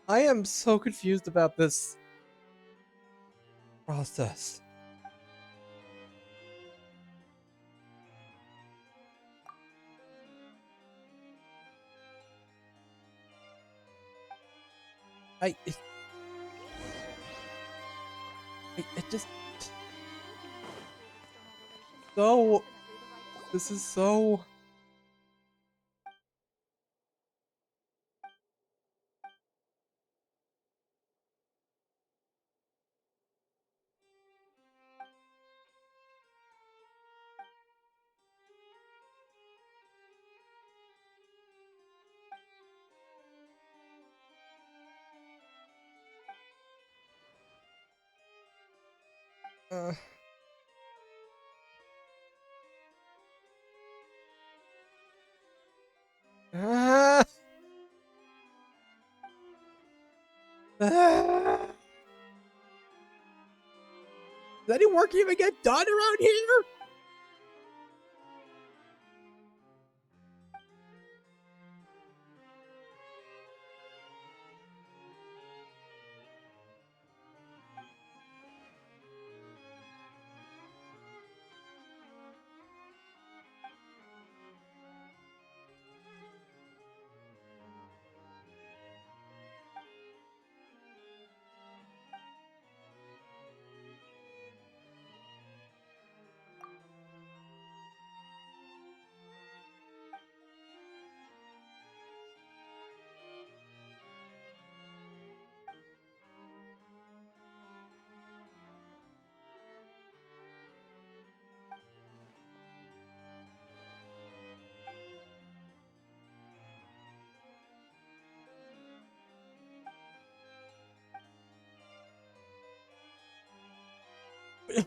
I am so confused about this process. It just so. This is so. Uh, ah, ah. Does any work even get done around here?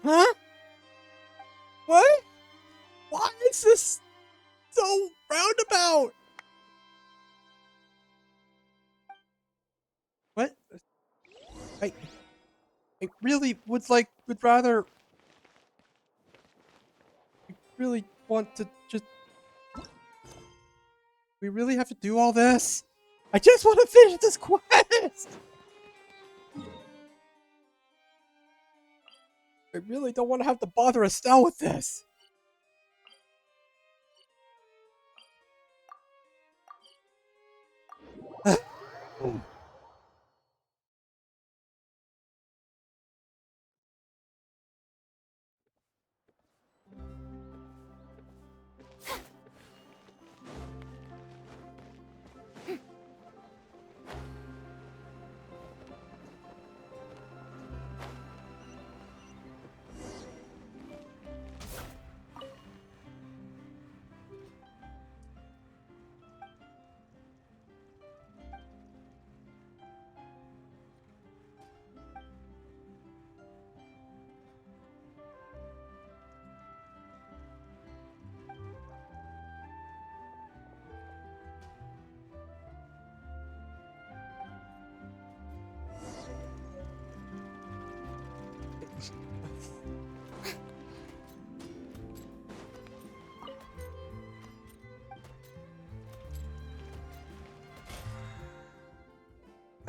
Huh? What? Why is this so roundabout? What? I I really would rather really want to just we really have to do all this? I just want to finish this quest. I really don't want to have to bother Estelle with this.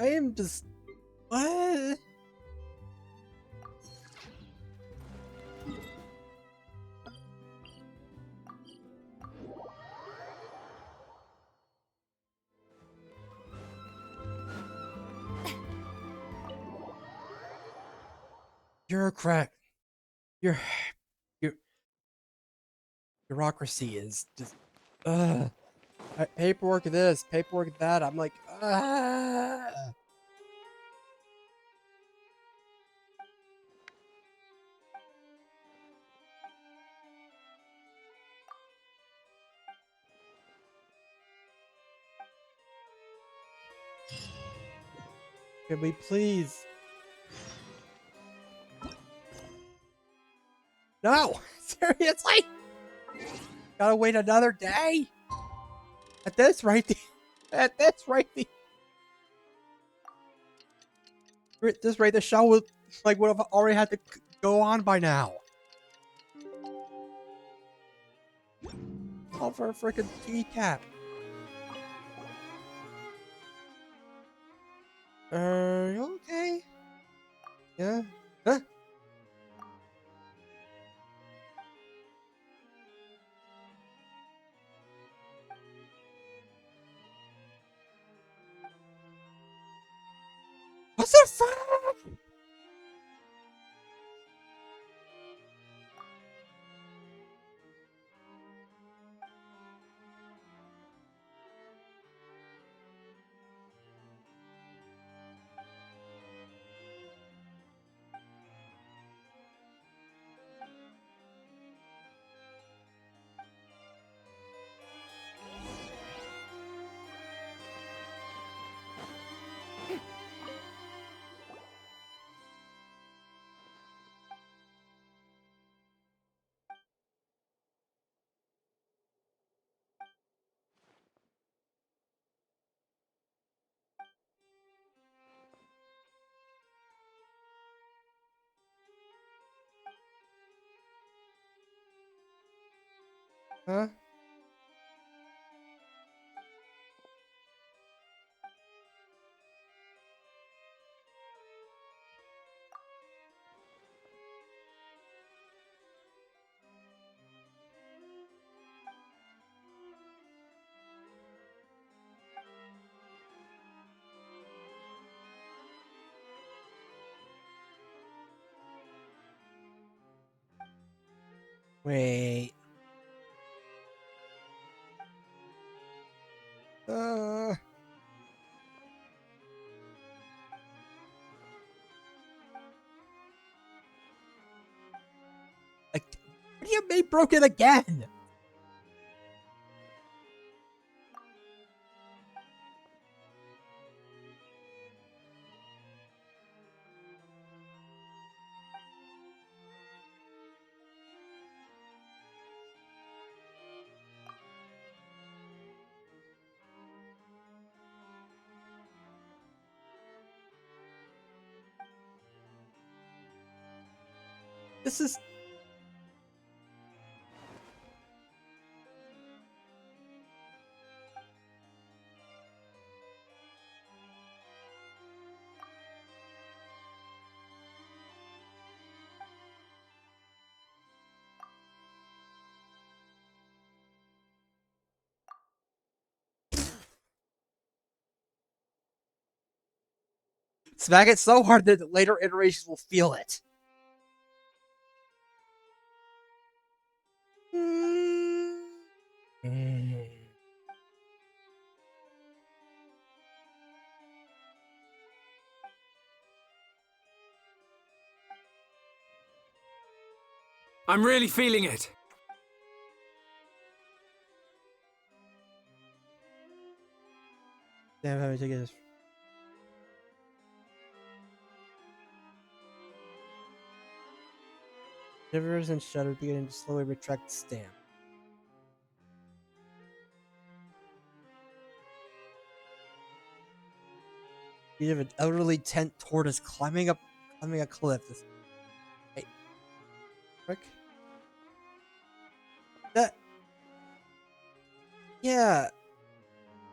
I am just what? Bureaucrat. Your your bureaucracy is just paperwork of this, paperwork of that. I'm like, can we please? No, seriously? Gotta wait another day? At this rate, at this rate, the show would would have already had to go on by now. All for a freaking keycap. You okay? Yeah? Huh? What's the fuck? Huh? Wait. Like, what do you mean broken again? This is... Smack it so hard that the later iterations will feel it. I'm really feeling it. Damn, how many tickets? Shivers and shudders beginning to slowly retract the stamp. You have an elderly tent tortoise climbing a cliff. Hey, frick. That. Yeah.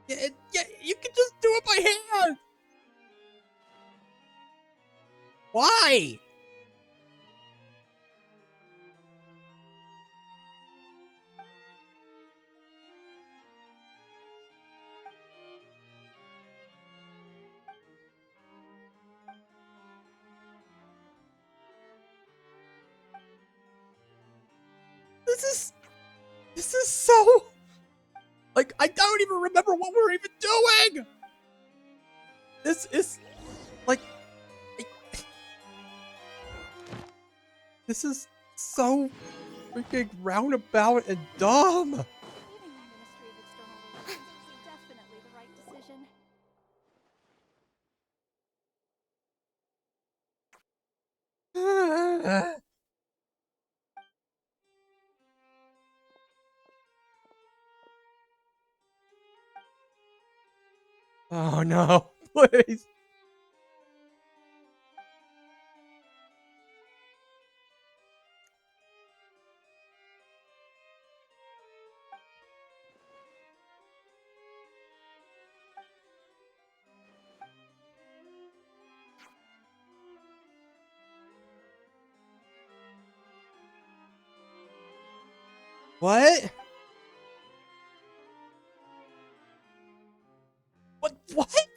Yeah, you can just do it by hand. Why? This is so... Like, I don't even remember what we're even doing! This is... Like... This is so freaking roundabout and dumb! Leaving the Ministry of External Relations is definitely the right decision. Oh no, please. What? What?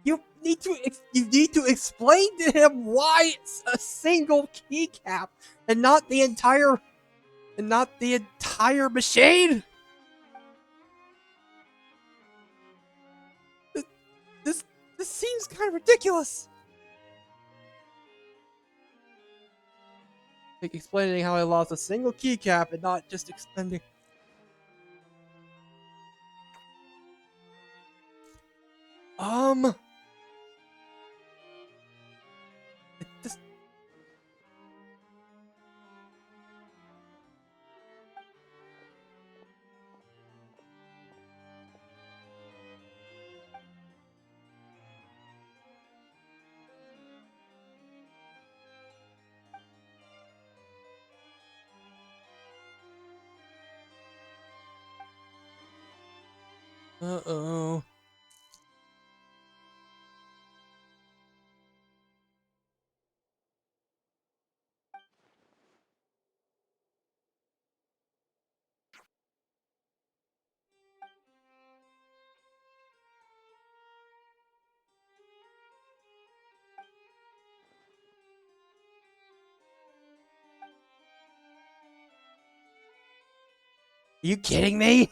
You need to explain to him why it's a single keycap and not the entire machine. This seems kind of ridiculous. Like explaining how I lost a single keycap and not just expending. It just. Uh-oh. Are you kidding me?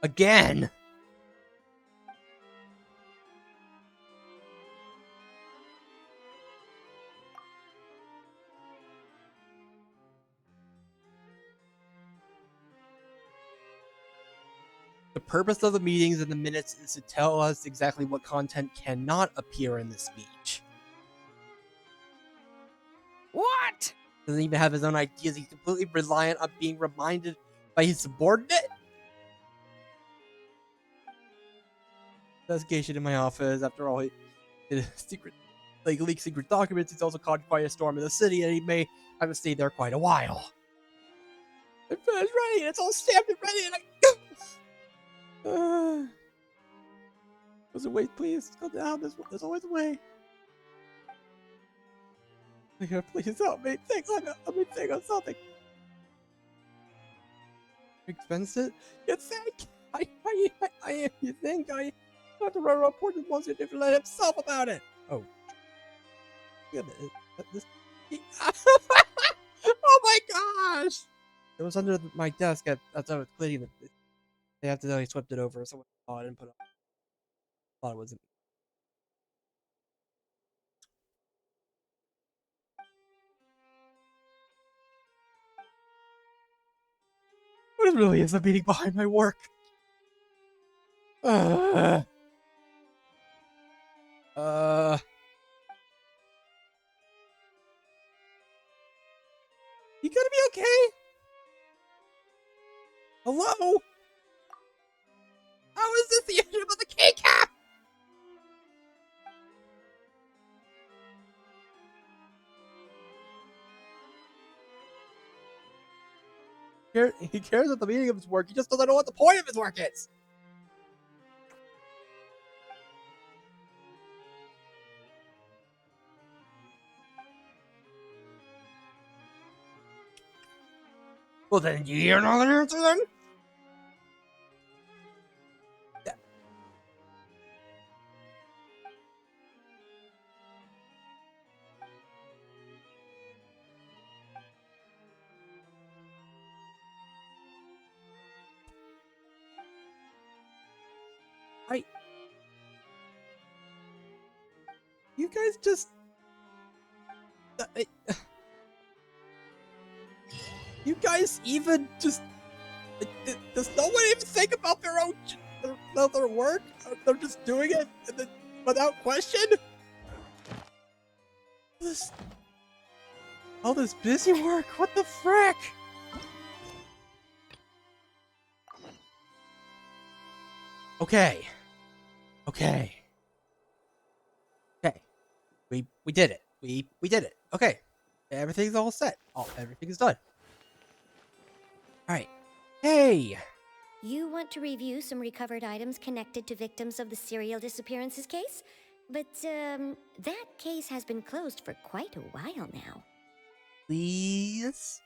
Again? The purpose of the meetings and the minutes is to tell us exactly what content cannot appear in the speech. What? Doesn't even have his own ideas. He's completely reliant on being reminded by his subordinate. Investigation in my office. After all, he did a secret, leaked secret documents. He's also caused quite a storm in the city, and he may have to stay there quite a while. It's ready. It's all stamped and ready, and there's a way, please. Go down. There's always a way. Please help me. Think on something. Expense it? You think? You think I have to write a report to Monsieur Different himself about it? Oh. Goodness. Oh my gosh! It was under my desk as I was cleaning it. They accidentally swept it over. Someone saw it and put it on. Thought it wasn't. What really is the meaning behind my work? You gonna be okay? Hello? How is this the end of the keycap? He cares about the meaning of his work. He just doesn't know what the point of his work is. Well, then you hear another answer then? You guys just... You guys even just... Does no one even think about their own... their work? They're just doing it without question? All this busy work, what the frick? Okay. We did it. We did it. Okay. Everything's all set. Everything's done. Alright. Hey! You want to review some recovered items connected to victims of the serial disappearances case? But, that case has been closed for quite a while now. Please?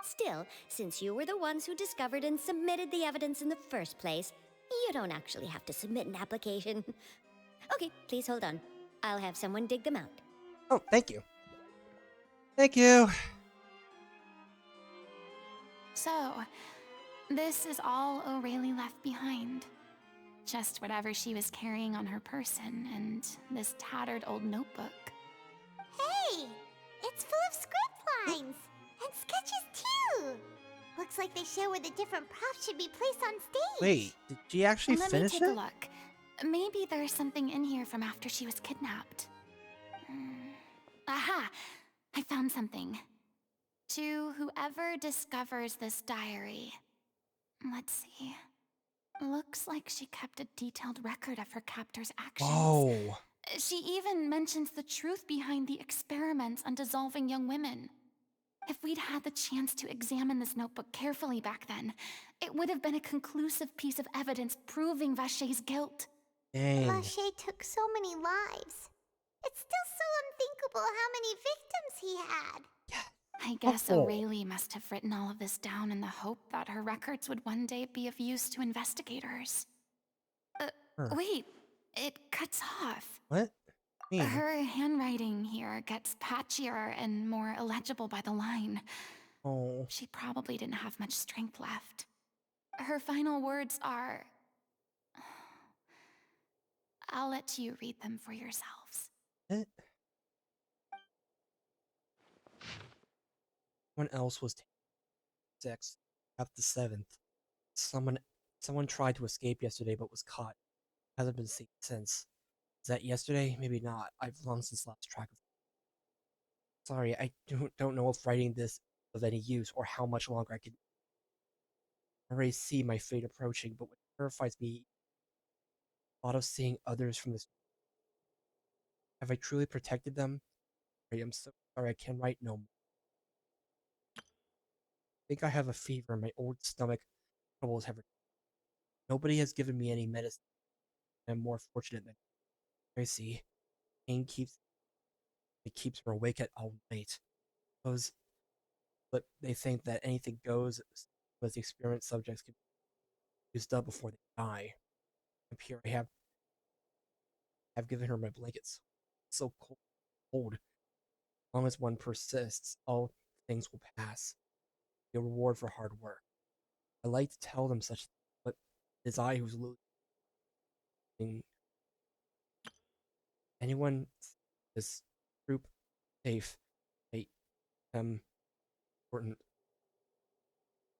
Still, since you were the ones who discovered and submitted the evidence in the first place, you don't actually have to submit an application. Okay, please hold on. I'll have someone dig them out. Oh, thank you. Thank you. So, this is all O'Reilly left behind. Just whatever she was carrying on her person and this tattered old notebook. Hey! It's full of script lines! And sketches too! Looks like they show where the different props should be placed on stage. Wait, did she actually Let finish me take it? a look. Maybe there's something in here from after she was kidnapped. Aha! I found something. To whoever discovers this diary. Let's see. Looks like she kept a detailed record of her captor's actions. Whoa. She even mentions the truth behind the experiments on dissolving young women. If we'd had the chance to examine this notebook carefully back then, it would have been a conclusive piece of evidence proving Vacher's guilt. Dang. Vacher took so many lives. It's still so unthinkable how many victims he had. I guess Oh. O'Reilly must have written all of this down in the hope that her records would one day be of use to investigators. Wait, it cuts off. What? Her handwriting here gets patchier and more illegible by the line. Oh. She probably didn't have much strength left. Her final words are... I'll let you read them for yourselves. What? Someone else was 6 after the 7th. Someone tried to escape yesterday but was caught. Hasn't been seen since. Is that yesterday? Maybe not. I've long since lost track of it. Sorry, I don't know if writing this is of any use or how much longer I can. I already see my fate approaching, but what terrifies me a lot of seeing others from this. Have I truly protected them? I am so sorry I can write no more. I think I have a fever. My old stomach troubles have. Nobody has given me any medicine. I'm more fortunate than Tracy. Pain keeps her awake at all night. But they think that anything goes, but the experiment subjects can be used up before they die. Up here, I have given her my blankets. So cold. As long as one persists, all things will pass. The reward for hard work. I like to tell them such things, but it is I who's losing. Anyone this group safe, I am important.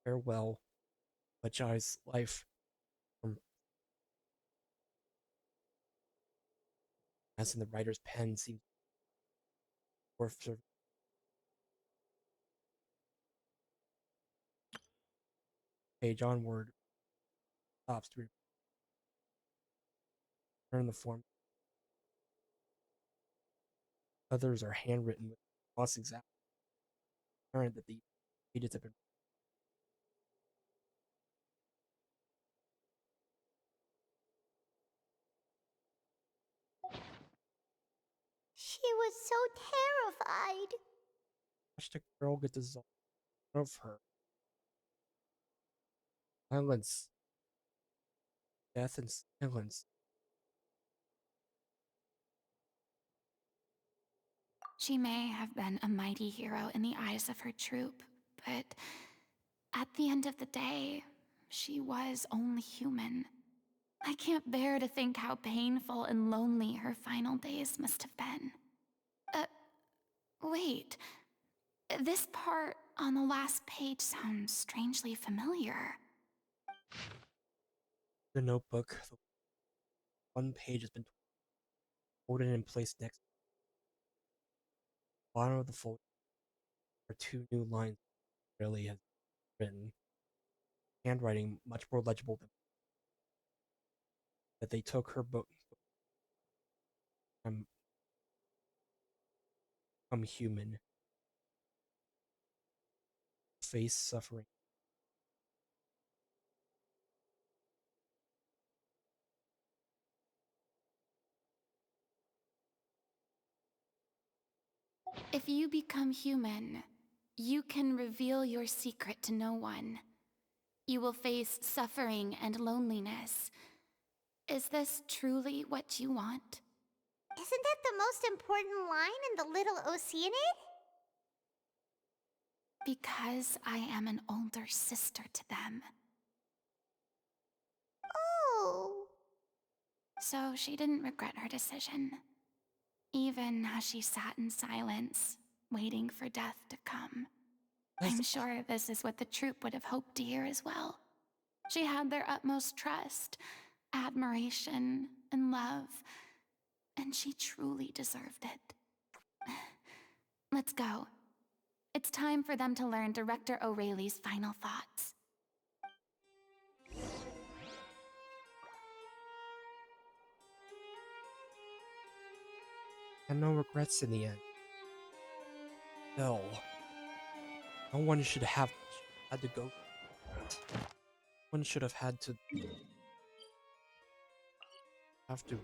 Farewell, Bajai's life from as in the writer's pen seems worth page onward stops to return the form. Others are handwritten with cross exact apparent that the pages have been. She was so terrified. Watched a girl get dissolved of her. Silence. Death and silence. She may have been a mighty hero in the eyes of her troop, but at the end of the day, she was only human. I can't bear to think how painful and lonely her final days must have been. Wait. This part on the last page sounds strangely familiar. The notebook. The one page has been folded and placed next to the bottom of the folder are 2 new lines Riley has written. Handwriting much more legible than that they took her book. I'm human. Face suffering. If you become human, you can reveal your secret to no one. You will face suffering and loneliness. Is this truly what you want? Isn't that the most important line in the Little Oceanid? Because I am an older sister to them. Oh. So she didn't regret her decision. Even as she sat in silence, waiting for death to come. I'm sure this is what the troupe would have hoped to hear as well. She had their utmost trust, admiration, and love, and she truly deserved it. Let's go. It's time for them to learn Director O'Reilly's final thoughts. And no regrets in the end. No. No one should have had to go. One should have had to have to go.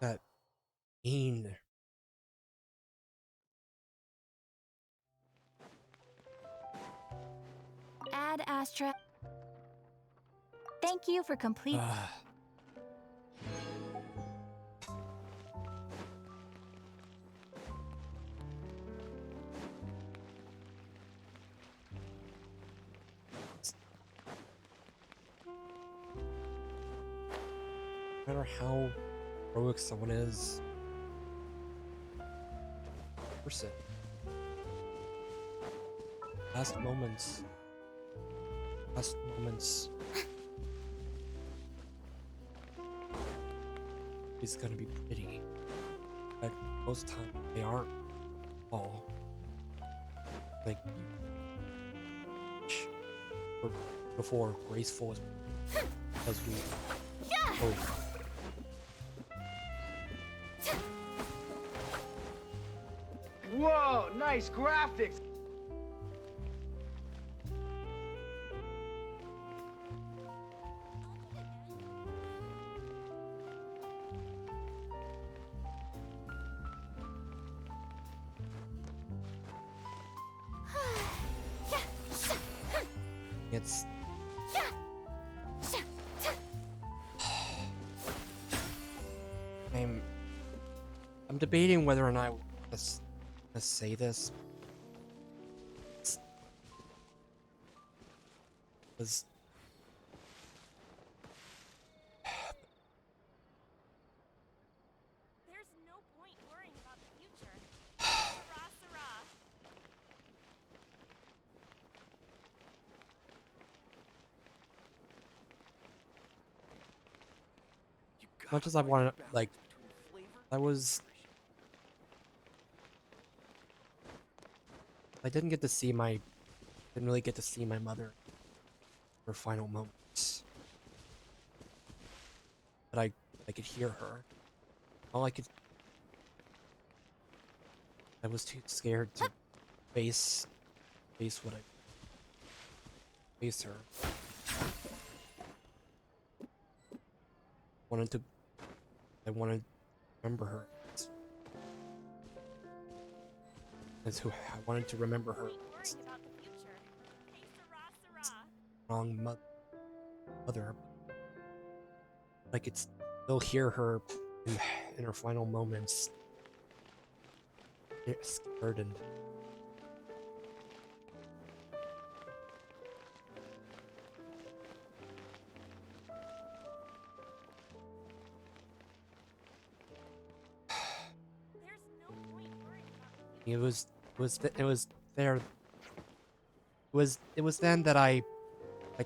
That mean. Ad Astra. Thank you for complete. No matter how heroic someone is, person. Last moments is gonna be pretty, but most time they aren't all like before graceful as we hope. Whoa, nice graphics! It's I'm debating whether or not let's say this. Because There's no point worrying about the future. Sarah, Sarah. as much as I wanted, like, I didn't really get to see my mother in her final moments. But I could hear her. I was too scared to face what I face her. I wanted to remember her. That's who I wanted to remember her. Strong mother. I could still hear her in her final moments. Scared and it was there. It was then that I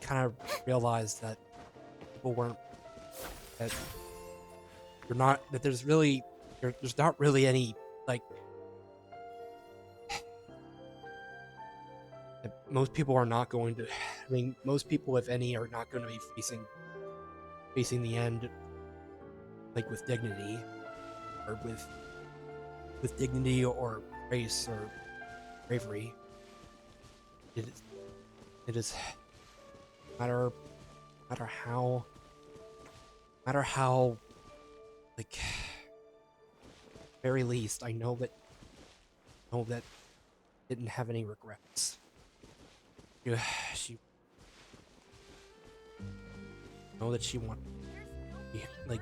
kind of realized that people weren't that there's not really any like most people are not going to. I mean, most people, if any, are not going to be facing the end like with dignity or with dignity or grace or bravery. It is no matter how matter how, like, very least, I know that didn't have any regrets. Yeah, she know that she wanted, like,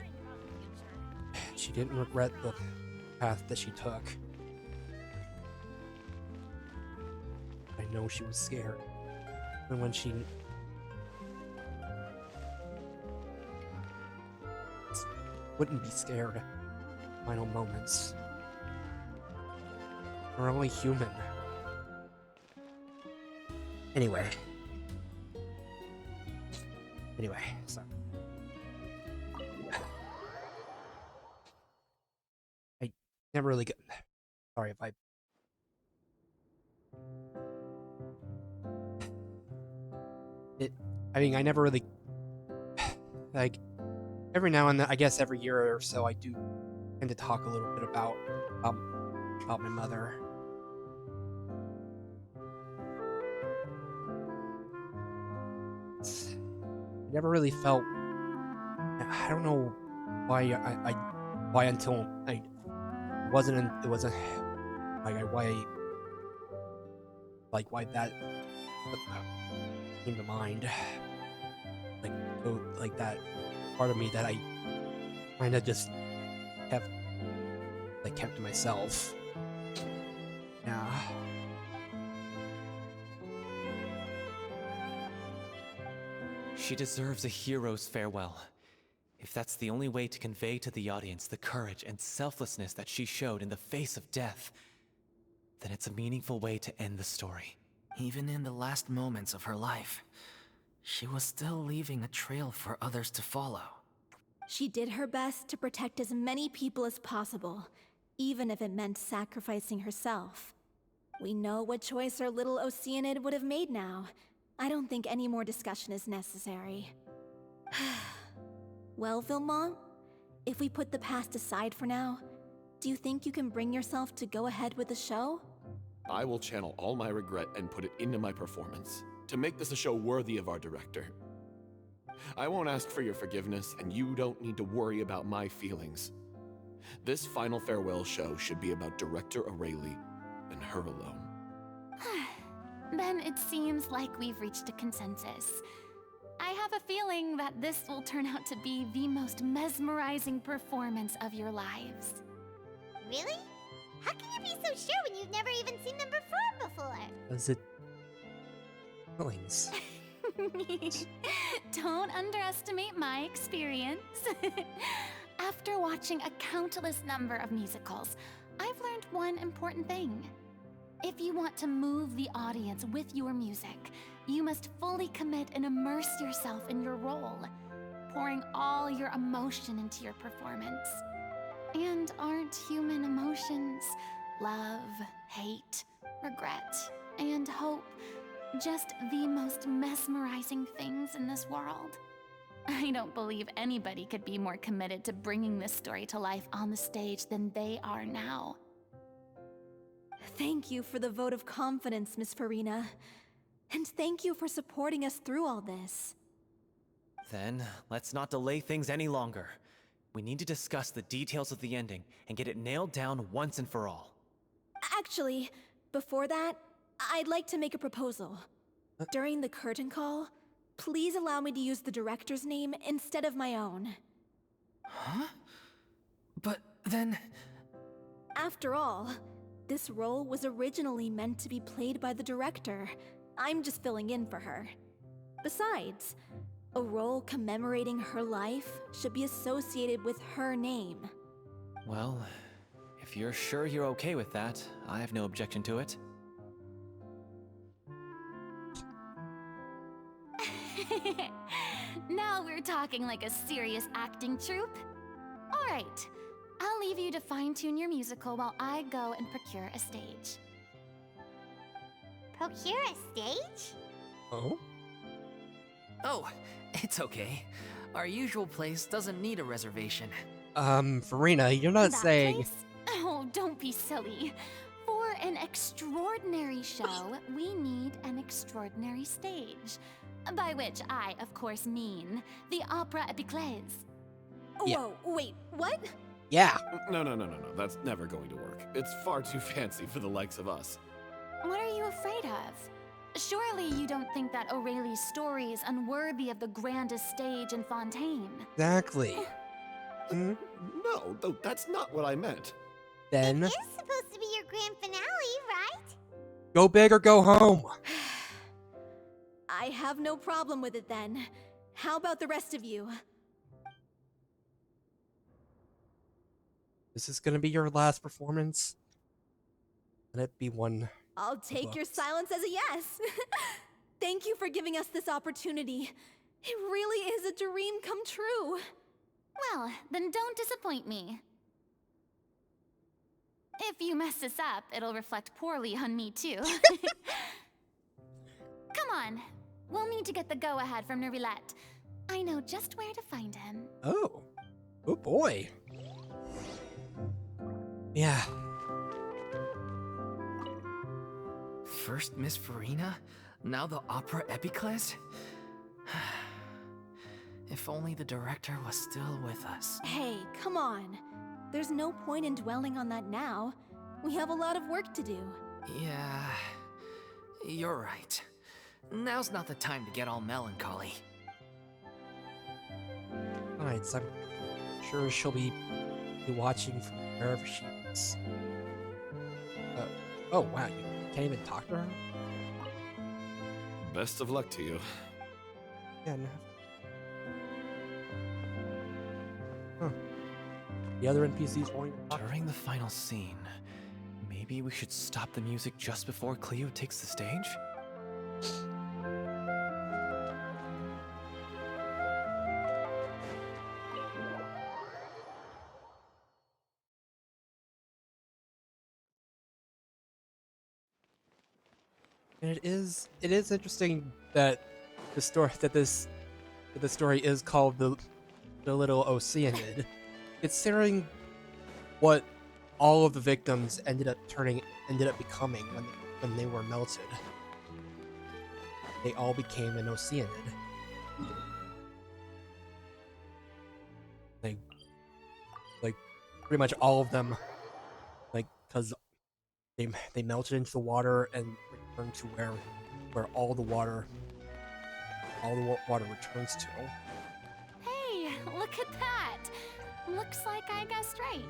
she didn't regret the path that she took. I know she was scared, and when she wouldn't be scared in final moments. We're only human. Anyway, so I never really get. Sorry if I. I mean, I never really like. Every now and then, I guess every year or so, I do tend to talk a little bit about my mother. I never really felt. I don't know why why until it wasn't why that came to mind, like that part of me that I kind of just kept to myself. Yeah. She deserves a hero's farewell. If that's the only way to convey to the audience the courage and selflessness that she showed in the face of death, then it's a meaningful way to end the story. Even in the last moments of her life, she was still leaving a trail for others to follow. She did her best to protect as many people as possible, even if it meant sacrificing herself. We know what choice our little Oceanid would have made now. I don't think any more discussion is necessary. Well, Vilmont, if we put the past aside for now, do you think you can bring yourself to go ahead with the show? I will channel all my regret and put it into my performance, to make this a show worthy of our director. I won't ask for your forgiveness, and you don't need to worry about my feelings. This final farewell show should be about Director Aurelie and her alone. Then it seems like we've reached a consensus. I have a feeling that this will turn out to be the most mesmerizing performance of your lives. Really? How can you be so sure when you've never even seen them perform before? Was it feelings? Don't underestimate my experience. After watching a countless number of musicals, I've learned one important thing. If you want to move the audience with your music, you must fully commit and immerse yourself in your role, pouring all your emotion into your performance. And aren't human emotions, love, hate, regret, and hope, just the most mesmerizing things in this world? I don't believe anybody could be more committed to bringing this story to life on the stage than they are now. Thank you for the vote of confidence, Miss Furina. And thank you for supporting us through all this. Then, let's not delay things any longer. We need to discuss the details of the ending and get it nailed down once and for all. Actually, before that, I'd like to make a proposal. During the curtain call, please allow me to use the director's name instead of my own. Huh? But then... After all, this role was originally meant to be played by the director. I'm just filling in for her. Besides, a role commemorating her life should be associated with her name. Well, if you're sure you're okay with that, I have no objection to it. Now we're talking like a serious acting troupe. All right, I'll leave you to fine-tune your musical while I go and procure a stage. Procure a stage? Oh? Oh, it's okay. Our usual place doesn't need a reservation. Furina, you're not That saying... place? Oh, don't be silly. For an extraordinary show, we need an extraordinary stage. By which I, of course, mean the Opera Epiclese. Yeah. Whoa, wait, what? Yeah. No. That's never going to work. It's far too fancy for the likes of us. What are you afraid of? Surely you don't think that Aurelie's story is unworthy of the grandest stage in Fontaine. Exactly. Hmm? No, though that's not what I meant. Then It's supposed to be your grand finale, right? go big or go home. I have no problem with it then. How about the rest of you? This is gonna be your last performance. Let it be one. I'll take your silence as a yes. Thank you for giving us this opportunity. It really is a dream come true. Well, then don't disappoint me. If you mess this up, it'll reflect poorly on me too. Come on, we'll need to get the go-ahead from Nerilette. I know just where to find him. Oh. Oh boy. Yeah. First Miss Furina, now the opera epiclese? If only the director was still with us. Hey, come on. There's no point in dwelling on that now. We have a lot of work to do. Yeah, you're right. Now's not the time to get all melancholy. Alright, so I'm sure she'll be watching from wherever she is. Oh wow, you can't even talk to her? Best of luck to you. Yeah, no. Huh. The other NPCs won't even talk. During the final scene, maybe we should stop the music just before Cleo takes the stage? And it is interesting that the story is called the Little Oceanid, considering what all of the victims ended up becoming when they were melted. They all became an Oceanid. Like pretty much all of them, like, because they melted into the water and returned to where all the water returns to. Hey, look at that! Looks like I guessed right.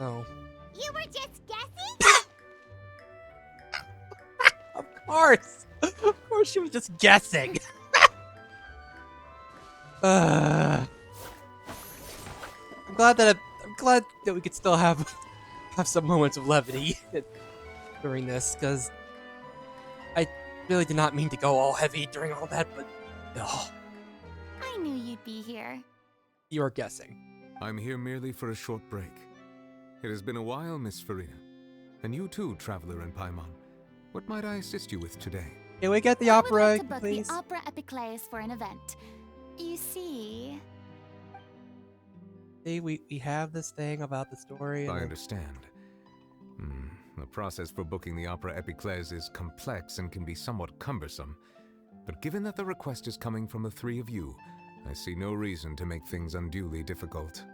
Oh. You were just guessing? Of course! Of course she was just guessing! I'm glad that we could still have some moments of levity during this, because I really did not mean to go all heavy during all that, but I knew you'd be here. you were guessing. I'm here merely for a short break. It has been a while, Miss Furina. And you too, Traveler in Paimon. What might I assist you with today? Can we get the I would opera, like to book please? the Opera Epiclese for an event. You see... See, we have this thing about the story. I understand. The process for booking the Opera Epiclese is complex and can be somewhat cumbersome. But given that the request is coming from the three of you, I see no reason to make things unduly difficult.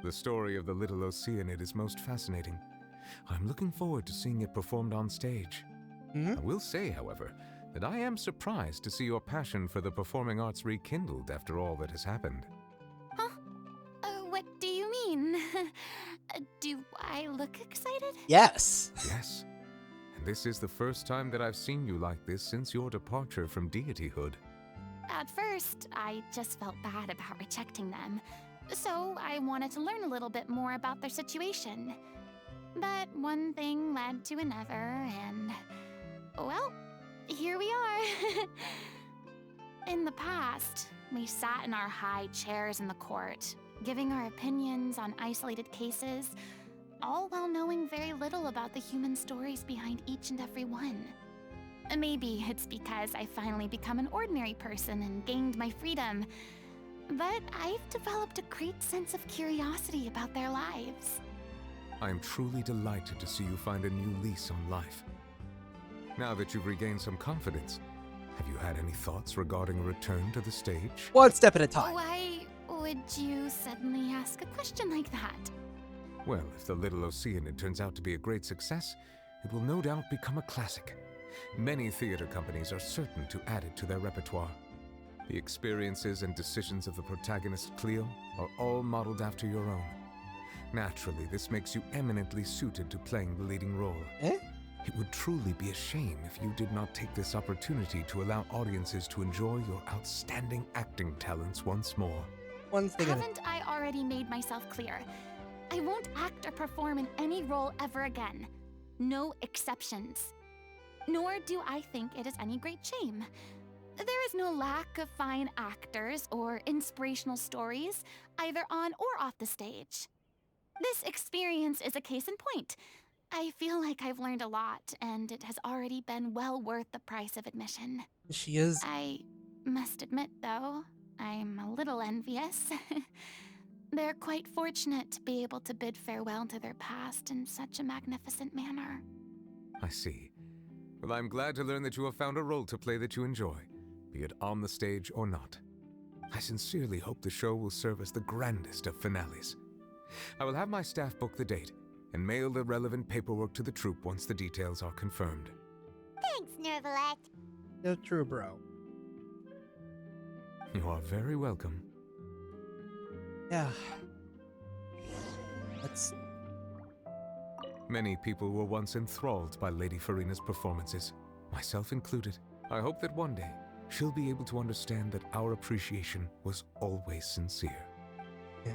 The story of the Little Oceanid is most fascinating. I'm looking forward to seeing it performed on stage. I will say, however, that I am surprised to see your passion for the performing arts rekindled after all that has happened. Huh? What do you mean? Do I look excited? Yes. Yes. And this is the first time that I've seen you like this since your departure from deityhood. At first, I just felt bad about rejecting them. So I wanted to learn a little bit more about their situation. But one thing led to another, and... well, here we are. In the past, we sat in our high chairs in the court, giving our opinions on isolated cases, all while knowing very little about the human stories behind each and every one. Maybe it's because I finally become an ordinary person and gained my freedom, but I've developed a great sense of curiosity about their lives. I am truly delighted to see you find a new lease on life. Now that you've regained some confidence, have you had any thoughts regarding a return to the stage? One step at a time. Oh, would you suddenly ask a question like that? Well, if the Little Oceanid turns out to be a great success, it will no doubt become a classic. Many theater companies are certain to add it to their repertoire. The experiences and decisions of the protagonist Cleo are all modeled after your own. Naturally, this makes you eminently suited to playing the leading role. It would truly be a shame if you did not take this opportunity to allow audiences to enjoy your outstanding acting talents once more. Haven't I already made myself clear? I won't act or perform in any role ever again. No exceptions. Nor do I think it is any great shame. There is no lack of fine actors or inspirational stories, either on or off the stage. This experience is a case in point. I feel like I've learned a lot, and it has already been well worth the price of admission. She is. I must admit, though, I'm a little envious. They're quite fortunate to be able to bid farewell to their past in such a magnificent manner. I see. Well, I'm glad to learn that you have found a role to play that you enjoy, be it on the stage or not. I sincerely hope the show will serve as the grandest of finales. I will have my staff book the date and mail the relevant paperwork to the troupe once the details are confirmed. Thanks, Nervalet. No, true, bro. You are very welcome. Yeah. Let's... Many people were once enthralled by Lady Furina's performances, myself included. I hope that one day she'll be able to understand that our appreciation was always sincere. Yeah.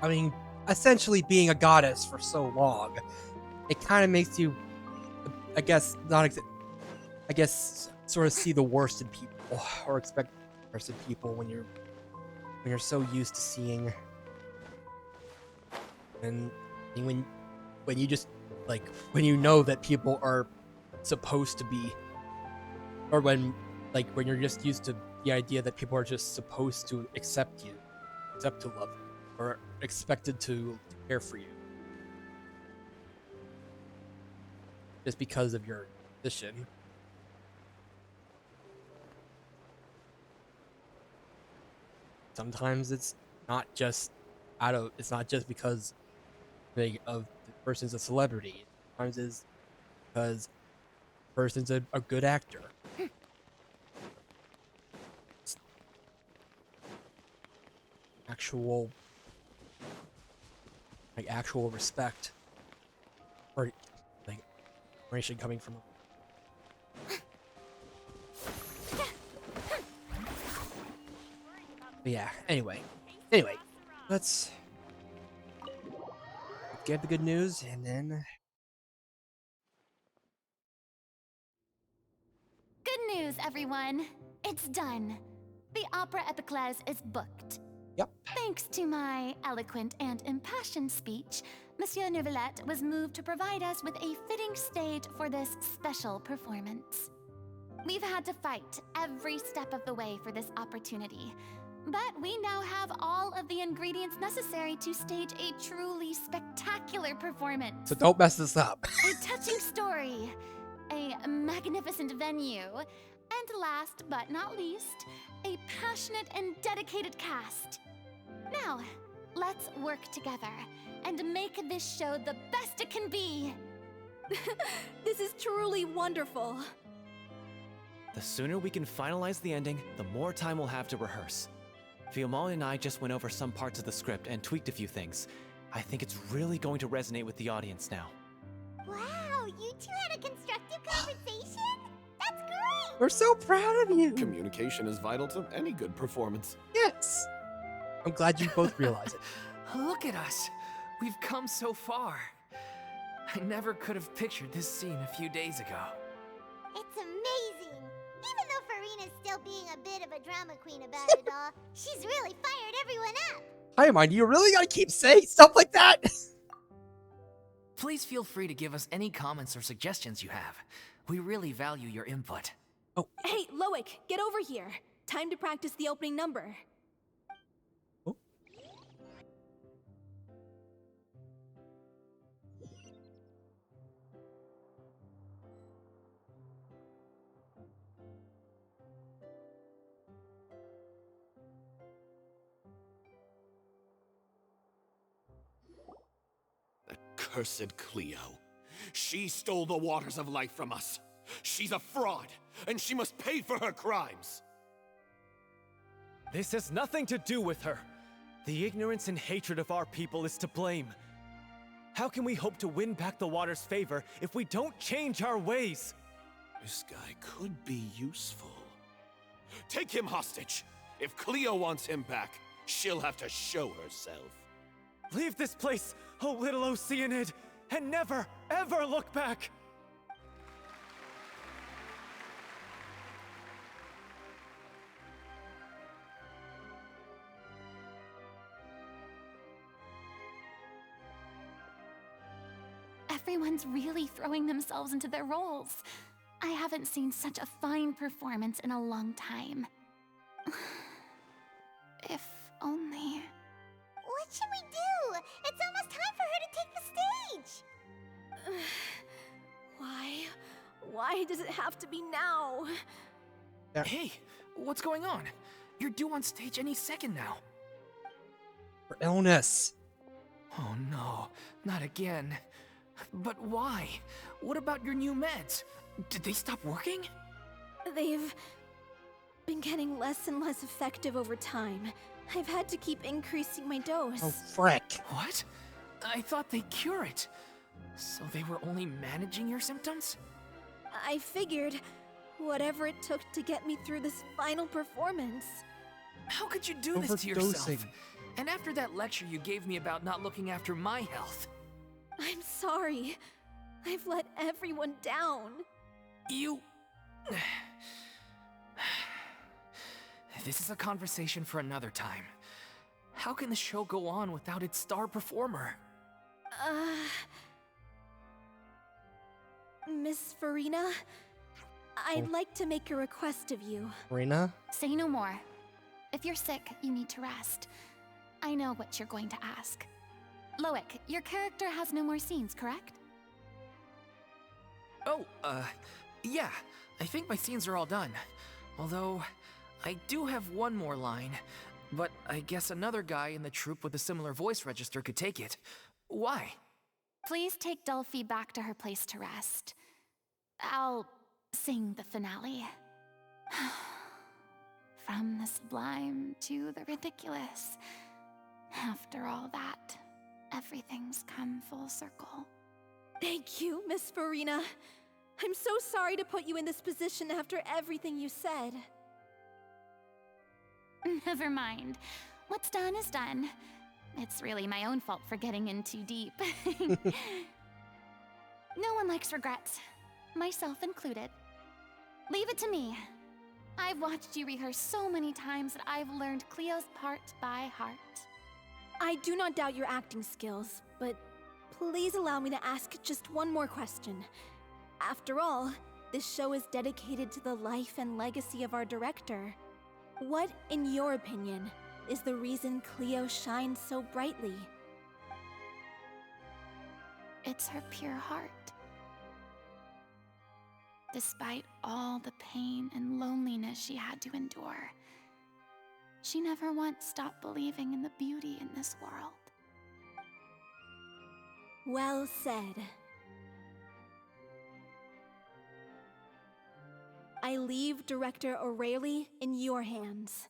I mean, essentially being a goddess for so long, it kind of makes you, I guess, sort of see the worst in people, or expect the worst in people when you're so used to seeing, and when you just, like, when you know that people are supposed to be, or when you're just used to the idea that people are just supposed to accept you, accept to love you, or expected to care for you, just because of your position. Sometimes it's not just because of the person's a celebrity. Sometimes it's because the person's a good actor. Actual respect, or like admiration coming from. But yeah. Anyway, let's get the good news and then. Good news, everyone. It's done. The Opera Epiclese is booked. Yep. Thanks to my eloquent and impassioned speech, Monsieur Neuvillette was moved to provide us with a fitting stage for this special performance. We've had to fight every step of the way for this opportunity, but we now have all of the ingredients necessary to stage a truly spectacular performance. So don't mess this up. A touching story, a magnificent venue, and last but not least, a passionate and dedicated cast. Now, let's work together and make this show the best it can be. This is truly wonderful. The sooner we can finalize the ending, the more time we'll have to rehearse. Fiamma and I just went over some parts of the script and tweaked a few things. I think it's really going to resonate with the audience now. Wow, you two had a constructive conversation? That's great! We're so proud of you. Communication is vital to any good performance. Yes. I'm glad you both realize it. Look at us. We've come so far. I never could have pictured this scene a few days ago. It's amazing. Even though Furina's still being a bit of a drama queen about it all, she's really fired everyone up. Hi, mind, you really gotta keep saying stuff like that? Please feel free to give us any comments or suggestions you have. We really value your input. Oh. Hey, Loic, get over here. Time to practice the opening number. Oh. accursed Cleo. She stole the waters of life from us. She's a fraud, and she must pay for her crimes. This has nothing to do with her. The ignorance and hatred of our people is to blame. How can we hope to win back the water's favor if we don't change our ways? This guy could be useful. Take him hostage. If Cleo wants him back, she'll have to show herself. Leave this place, O little Oceanid, and never, ever look back! Everyone's really throwing themselves into their roles. I haven't seen such a fine performance in a long time. If only... What should we do? It's almost time for her to take the stage! Why? Why does it have to be now? Hey, what's going on? You're due on stage any second now. For illness. Oh no, not again. But why? What about your new meds? Did they stop working? They've been getting less and less effective over time. I've had to keep increasing my dose. Oh, frick. What? I thought they'd cure it. So they were only managing your symptoms? I figured whatever it took to get me through this final performance. How could you do this to yourself? And after that lecture you gave me about not looking after my health. I'm sorry. I've let everyone down. You... This is a conversation for another time. How can the show go on without its star performer? Miss Furina, I'd like to make a request of you. Furina? Say no more. If you're sick, you need to rest. I know what you're going to ask. Loic, your character has no more scenes, correct? Oh, yeah. I think my scenes are all done. Although, I do have one more line. But I guess another guy in the troupe with a similar voice register could take it. Why? Please take Delphi back to her place to rest. I'll sing the finale. From the sublime to the ridiculous. After all that, everything's come full circle. Thank you, Miss Furina. I'm so sorry to put you in this position after everything you said. Never mind. What's done is done. It's really my own fault for getting in too deep. No one likes regrets, myself included. Leave it to me. I've watched you rehearse so many times that I've learned Cleo's part by heart. I do not doubt your acting skills, but please allow me to ask just one more question. After all, this show is dedicated to the life and legacy of our director. What, in your opinion, is the reason Cleo shines so brightly? It's her pure heart. Despite all the pain and loneliness she had to endure, she never once stopped believing in the beauty in this world. Well said. I leave Director O'Reilly in your hands.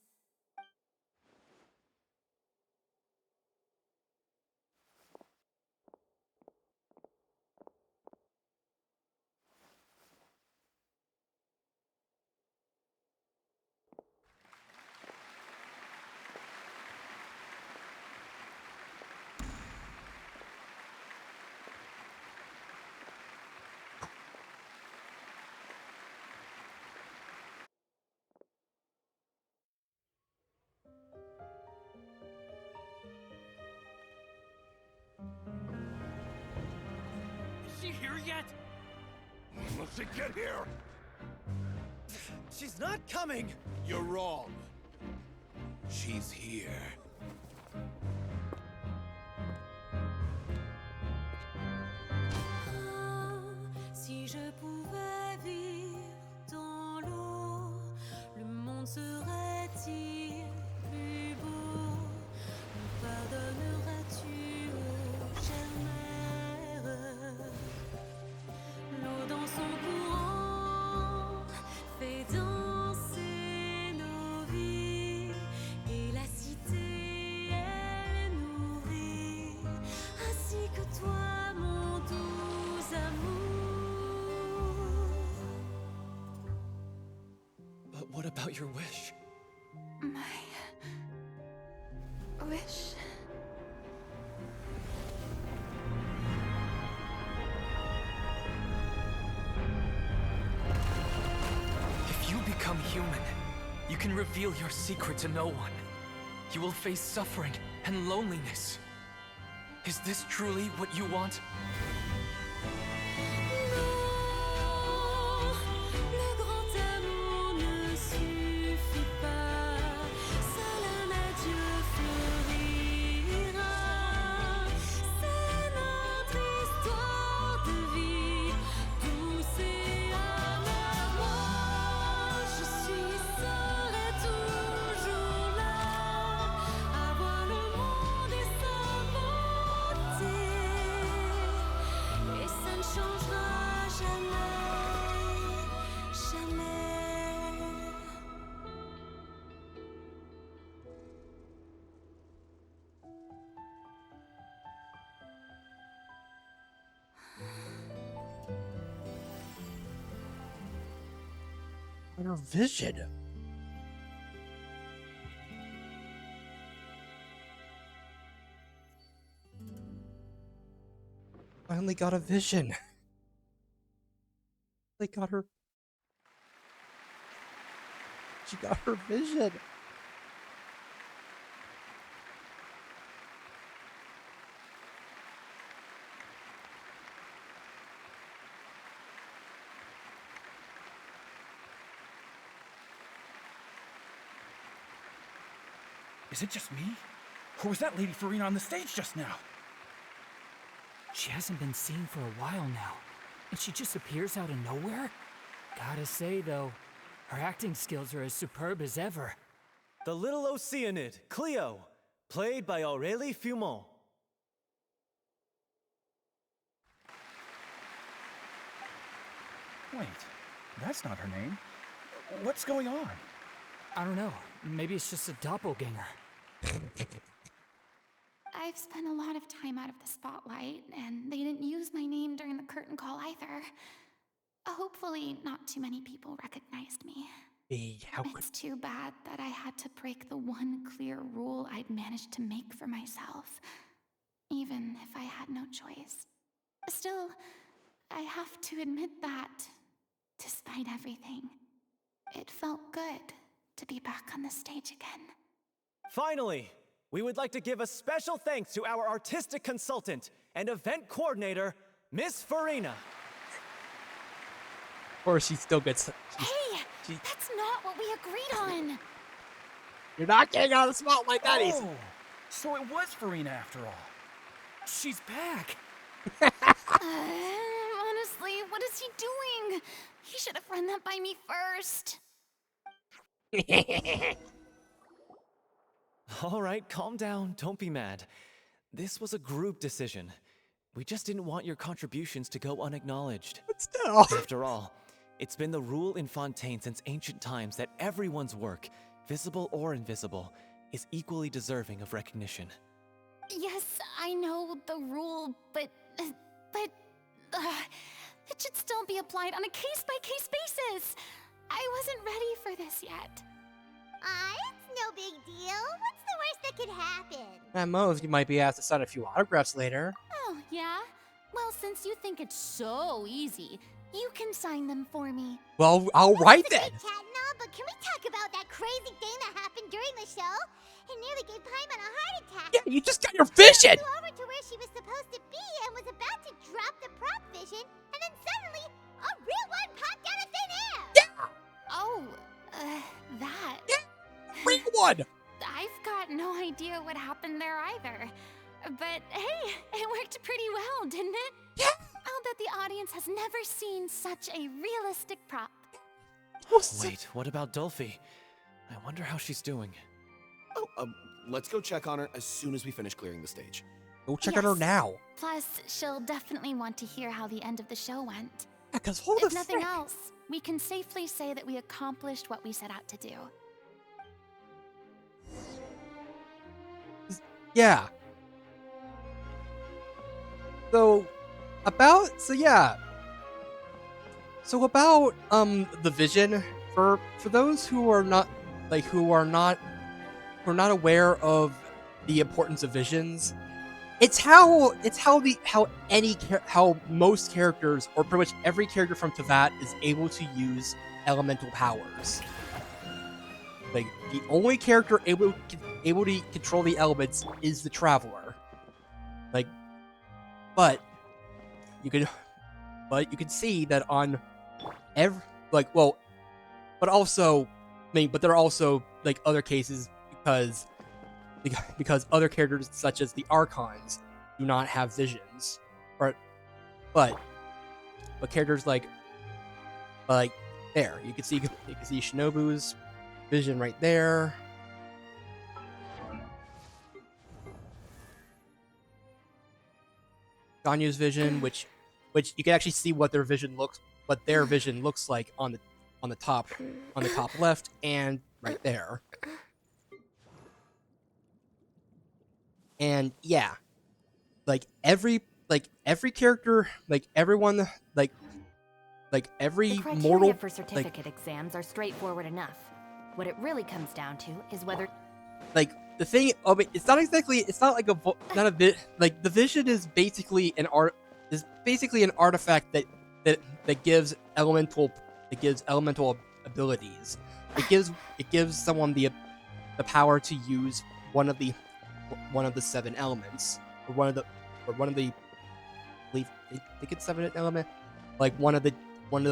Is she here yet? Will she get here? She's not coming! You're wrong. She's here. Si je pouvais vivre dans l'eau, le monde serait-il plus beau? Me pardonneras-tu, ô chère mère? about your wish? My wish. If you become human, you can reveal your secret to no one. You will face suffering and loneliness. Is this truly what you want? Le grand amour ne suffit pas, seul un adieu fleurira. C'est notre histoire de vie, douce et amère. Moi, je suis seule et toujours là, à voir le monde et sa beauté. Et ça ne changera jamais, jamais. Her vision. Finally got a vision. They got her. She got her vision. Is it just me? Or was that Lady Furina on the stage just now? She hasn't been seen for a while now, and she just appears out of nowhere? Gotta say, though, her acting skills are as superb as ever. The little Oceanid, Cleo, played by Aurélie Fumont. Wait, that's not her name. What's going on? I don't know. Maybe it's just a doppelganger. I've spent a lot of time out of the spotlight, and they didn't use my name during the curtain call either. Hopefully, not too many people recognized me. Hey, how could... It's too bad that I had to break the one clear rule I'd managed to make for myself, even if I had no choice. Still, I have to admit that, despite everything, it felt good to be back on the stage again. Finally, we would like to give a special thanks to our artistic consultant and event coordinator, Miss Furina. Of course, she still gets... That's not what we agreed on! You're not getting out of the spotlight that easy. Oh, so it was Furina after all. She's back! Honestly, what is he doing? He should have run that by me first. All right, calm down. Don't be mad. This was a group decision. We just didn't want your contributions to go unacknowledged. But still. After all, it's been the rule in Fontaine since ancient times that everyone's work, visible or invisible, is equally deserving of recognition. Yes, I know the rule, but it should still be applied on a case-by-case basis. I wasn't ready for this yet. It's no big deal. What's the worst that could happen? At most, you might be asked to sign a few autographs later. Oh, yeah? Well, since you think it's so easy, you can sign them for me. Well, all right then. Chat and all, but can we talk about that crazy thing that happened during the show? It nearly gave Paimon a heart attack. Yeah, you just got your vision. Flew over to where she was supposed to be and was about to drop the prop vision, and then suddenly a real one popped out of thin air. Yeah. Oh, that. Yeah, real one. I've got no idea what happened there either. But hey, it worked pretty well, didn't it? Yeah. I'll bet the audience has never seen such a realistic prop. Wait, what about Dolphy? I wonder how she's doing. Oh, let's go check on her as soon as we finish clearing the stage. Go check on her now. Plus, she'll definitely want to hear how the end of the show went. Yeah, because hold If nothing else, we can safely say that we accomplished what we set out to do. Yeah. So about the vision, for those who are not aware of the importance of visions, how most characters, or pretty much every character from Tevat, is able to use elemental powers. Like, the only character able to control the elements is the Traveler. Like, but you can see that on every, like, well, but also, but there are also, like, other cases because other characters such as the Archons do not have visions, but characters like there, you can see Shinobu's vision right there. Ganyu's vision, which you can actually see what their vision looks like on the top left and right there. And yeah, like every character, like everyone, like every The criteria mortal for certificate exams are straightforward enough. What it really comes down to is whether the thing. I mean, it's not like not a bit like the vision is basically an artifact that gives elemental abilities. It gives someone the power to use one of the 7 elements, or one of the I think it's 7 element, like one of the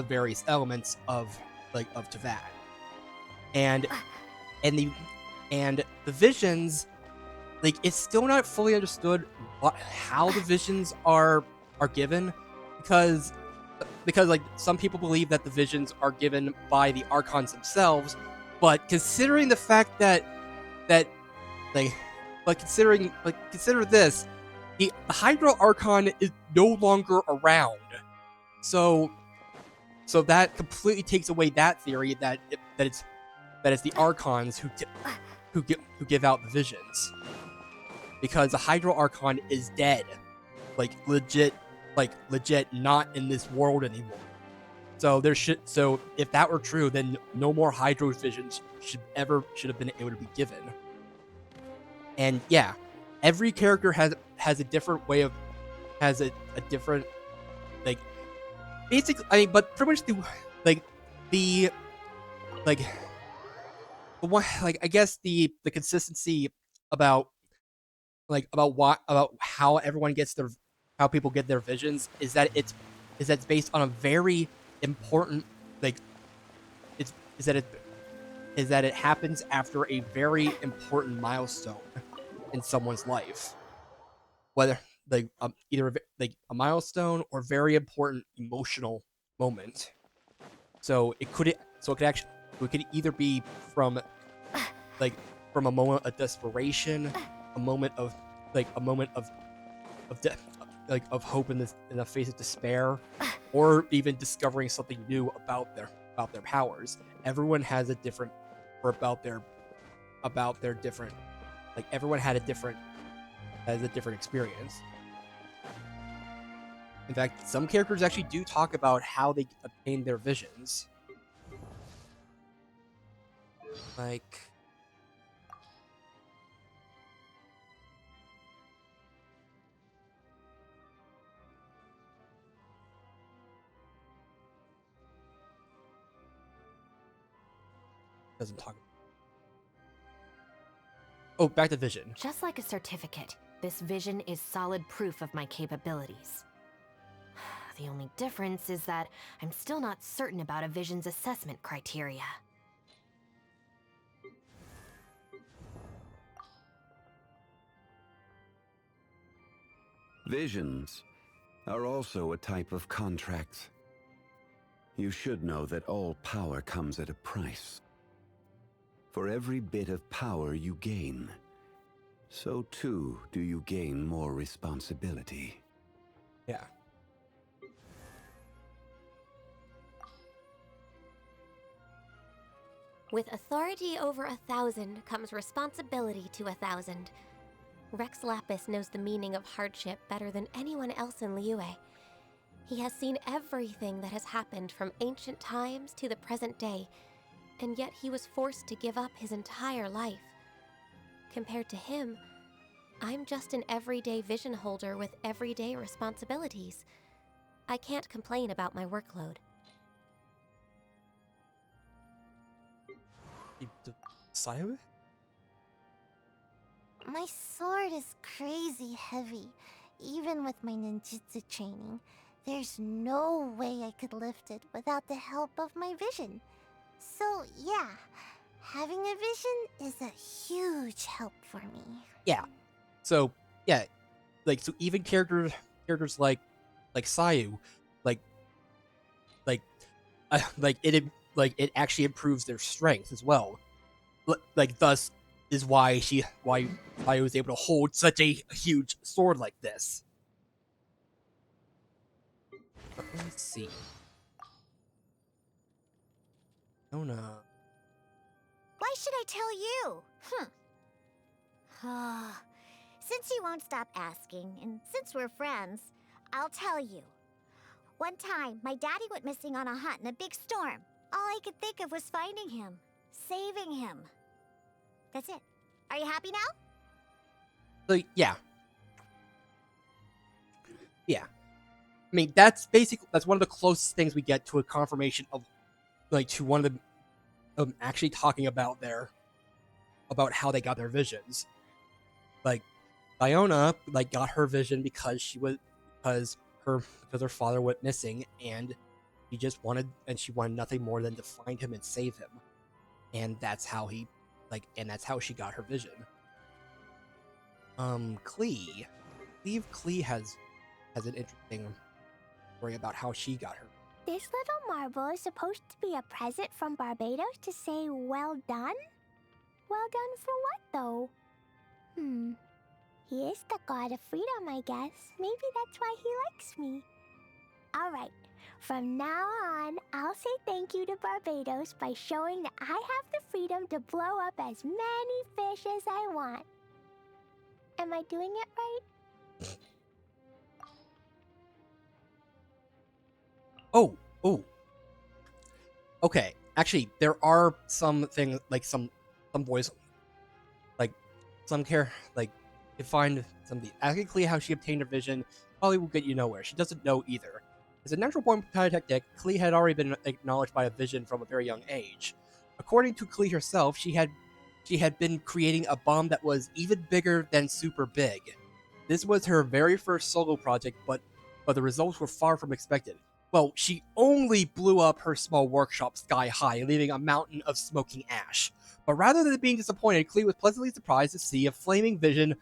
various elements of Tevat. And the visions, like, it's still not fully understood how the visions are given, because like some people believe that the visions are given by the Archons themselves, but considering the fact that consider this, the Hydro Archon is no longer around, so that completely takes away that theory that it's the Archons who give out the visions, because the Hydro Archon is dead, like legit not in this world anymore. So if that were true, then no more Hydro visions should have been able to be given. And yeah, every character has a different way of a different, like, basically, I mean, but pretty much the one, like, I guess the consistency about how everyone gets how people get their visions is that it's based on a very important, like, is that it happens after a very important milestone in someone's life, whether either a milestone or very important emotional moment. So it could either be from a moment of desperation, a moment of of hope in the face of despair, or even discovering something new about their powers. Everyone has a different, or about their different, like, everyone has a different experience. In fact, some characters actually do talk about how they obtain their visions. Like, doesn't talk. Oh, back to vision. just like a certificate, this vision is solid proof of my capabilities. The only difference is that I'm still not certain about a vision's assessment criteria. Visions are also a type of contract. You should know that all power comes at a price. For every bit of power you gain, so too do you gain more responsibility. Yeah. With authority over 1,000 comes responsibility to 1,000. Rex Lapis knows the meaning of hardship better than anyone else in Liyue. He has seen everything that has happened from ancient times to the present day, and yet he was forced to give up his entire life. Compared to him, I'm just an everyday vision holder with everyday responsibilities. I can't complain about my workload. Sayo? My sword is crazy heavy. Even with my ninjutsu training, there's no way I could lift it without the help of my vision. So yeah, having a vision is a huge help for me. Yeah. So yeah, like so even characters like Sayu, like like it actually improves their strength as well. Like thus is why Sayu was able to hold such a huge sword like this. But let's see. Oh no. Why should I tell you? Since you won't stop asking, and since we're friends, I'll tell you. One time, my daddy went missing on a hunt in a big storm. All I could think of was finding him, saving him. That's it. Are you happy now? So yeah. Yeah. I mean, that's one of the closest things we get to a confirmation of, like, to one of the, actually talking about how they got their visions. Like, Iona, like, got her vision because her father went missing, and she wanted nothing more than to find him and save him. And that's how she got her vision. Klee. I believe Klee has an interesting story about how she got her. This little marble is supposed to be a present from Barbados to say well done? Well done for what, though? He is the god of freedom, I guess. Maybe that's why he likes me. Alright, from now on, I'll say thank you to Barbados by showing that I have the freedom to blow up as many fish as I want. Am I doing it right? Oh. Okay, actually, there are some things, like some boys, like some care, like you find something. Asking Klee how she obtained her vision probably will get you nowhere. She doesn't know either. As a natural born pyrotechnic, Klee had already been acknowledged by a vision from a very young age. According to Klee herself, she had been creating a bomb that was even bigger than super big. This was her very first solo project, but the results were far from expected. Well, she only blew up her small workshop sky high, leaving a mountain of smoking ash. But rather than being disappointed, Klee was pleasantly surprised to see a flaming vision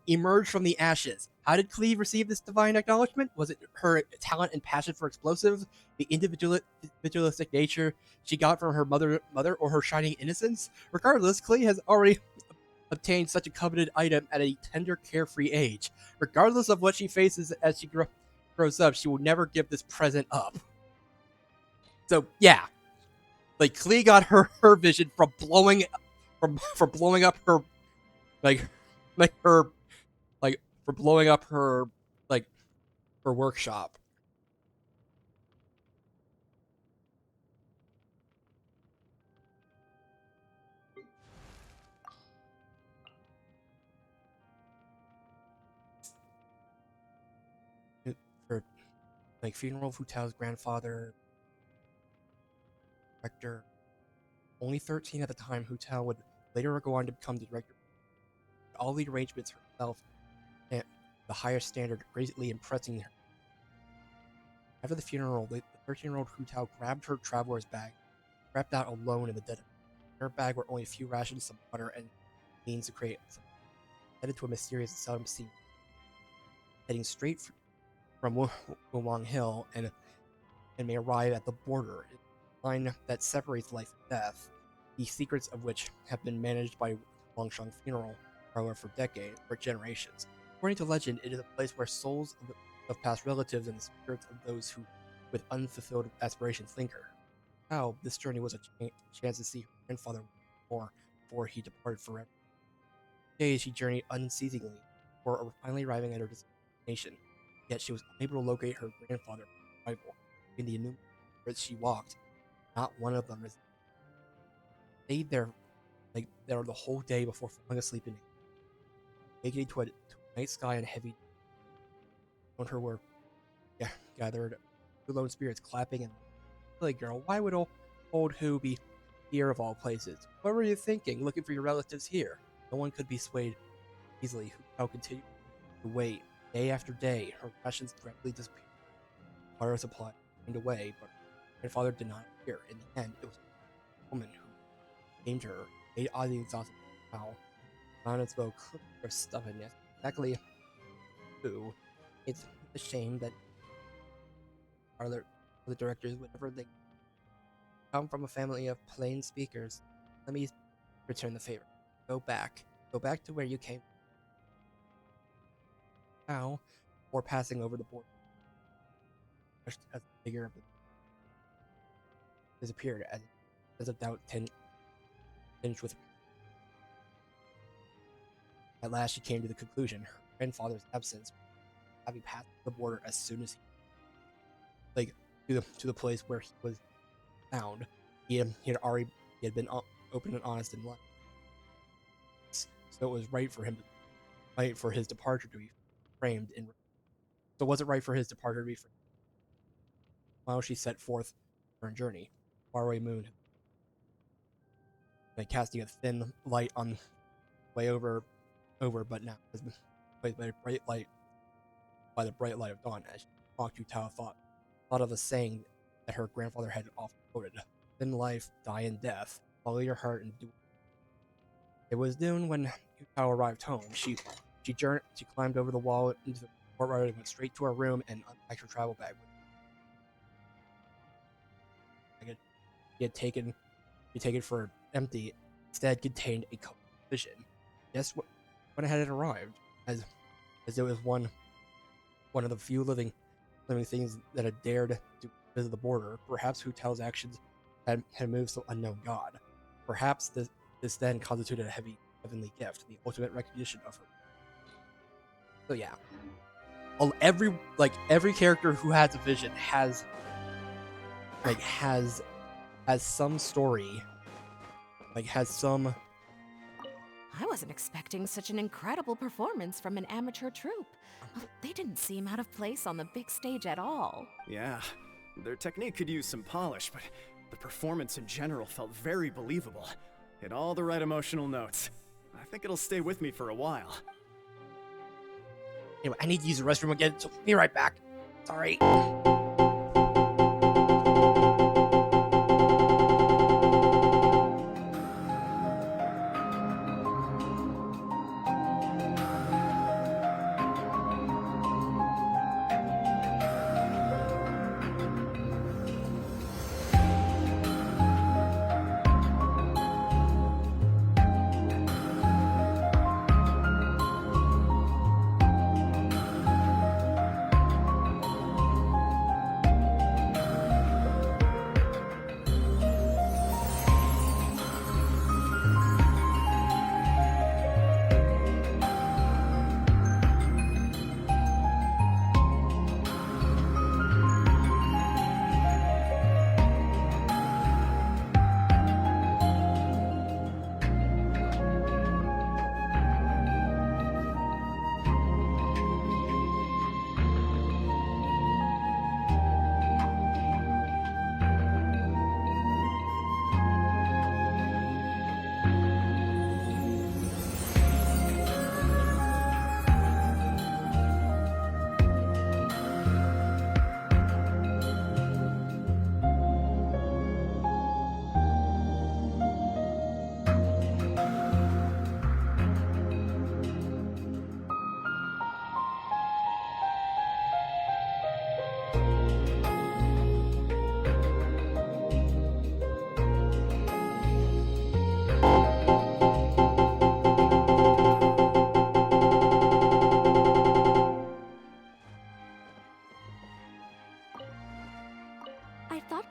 emerge from the ashes. How did Klee receive this divine acknowledgement? Was it her talent and passion for explosives, the individualistic nature she got from her mother, or her shining innocence? Regardless, Klee has already obtained such a coveted item at a tender, carefree age. Regardless of what she faces as she grows up, she will never give this present up. So yeah, like Klee got her vision from blowing up her her workshop. Her funeral of Hu Tao's grandfather, director. Only 13 at the time, Hu Tao would later go on to become the director. All the arrangements herself, and the highest standard, greatly impressing her. After the funeral, the 13-year-old Hu Tao grabbed her traveler's bag, crept out alone in the dead. In her bag were only a few rations, some water, and means to create. Headed to a mysterious and seldom seen, heading straight from Wulong Hill, and may arrive at the border, a line that separates life and death, the secrets of which have been managed by Longsheng Funeral Parlor for generations. According to legend, it is a place where souls of past relatives and the spirits of those who, with unfulfilled aspirations, linger. Now, this journey was a chance to see her grandfather more before he departed forever. Days she journeyed unceasingly before finally arriving at her destination. Yet she was unable to locate her grandfather rival. In the innumerable streets she walked, not one of them is. stayed there the whole day before falling asleep in making to a night sky and heavy around her were gathered two lone spirits clapping and silly girl, why would old Who be here of all places? What were you thinking, looking for your relatives here? No one could be swayed easily. Who continued to wait day after day. Her rations gradually disappeared. Water supply went away, but her grandfather did not appear. In the end, it was a woman who came to her, made oddly exhausted. How Mountain spoke her stubbornness. Exactly who? It's a shame that the directors, whenever they come from a family of plain speakers, let me return the favor. Go back to where you came. Now, before passing over the border, as the figure of the disappeared as of doubt tinged with. At last, she came to the conclusion her grandfather's absence, having passed the border as soon as he, to the place where he was found. He had been open and honest in life, so it was right for his departure to be framed in. So was it right for his departure to be framed? While she set forth her journey, faraway moon, casting a thin light on the way over, but now has been replaced by the bright light of dawn. As she walked, Yu Tao thought of a saying that her grandfather had often quoted: "In life, die in death. Follow your heart and do." It was noon when Yu Tao arrived home. She climbed over the wall into the courtyard and went straight to her room and unpacked her travel bag. He had taken for empty, instead contained a cup of vision. Just when it had arrived, as it was one of the few living things that had dared to visit the border. Perhaps Hu Tao's actions had moved some unknown god. Perhaps this then constituted a heavenly gift, the ultimate recognition of her. So yeah, every character who has a vision has some story, has some. I wasn't expecting such an incredible performance from an amateur troupe. They didn't seem out of place on the big stage at all. Yeah, their technique could use some polish, but the performance in general felt very believable. Hit all the right emotional notes. I think it'll stay with me for a while. Anyway, I need to use the restroom again, so be right back. Sorry.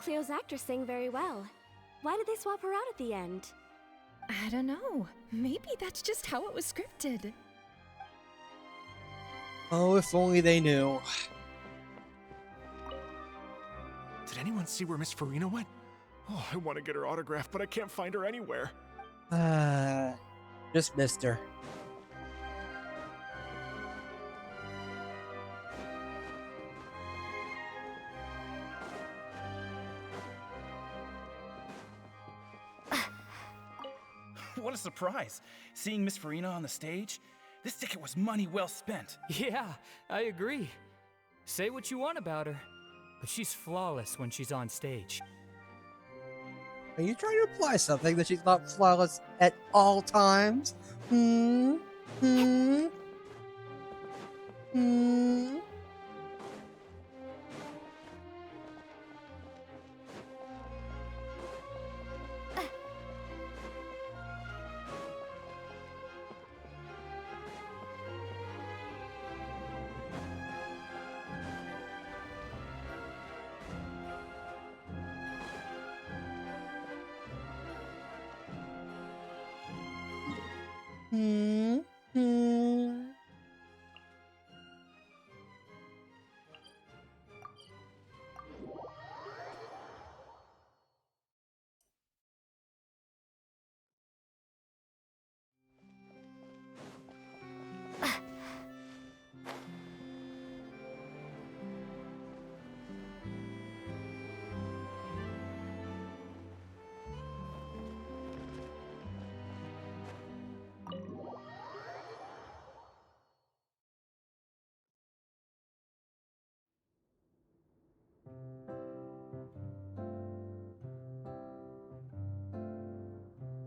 Cleo's actor sang very well. Why did they swap her out at the end? I don't know. Maybe that's just how it was scripted. Oh, if only they knew. Did anyone see where Miss Furina went? Oh, I want to get her autograph, but I can't find her anywhere. Just missed her. What a surprise! Seeing Miss Furina on the stage? This ticket was money well spent. Yeah, I agree. Say what you want about her, but she's flawless when she's on stage. Are you trying to imply something that she's not flawless at all times? Hmm? Hmm? Hmm? Hmm? Hmm?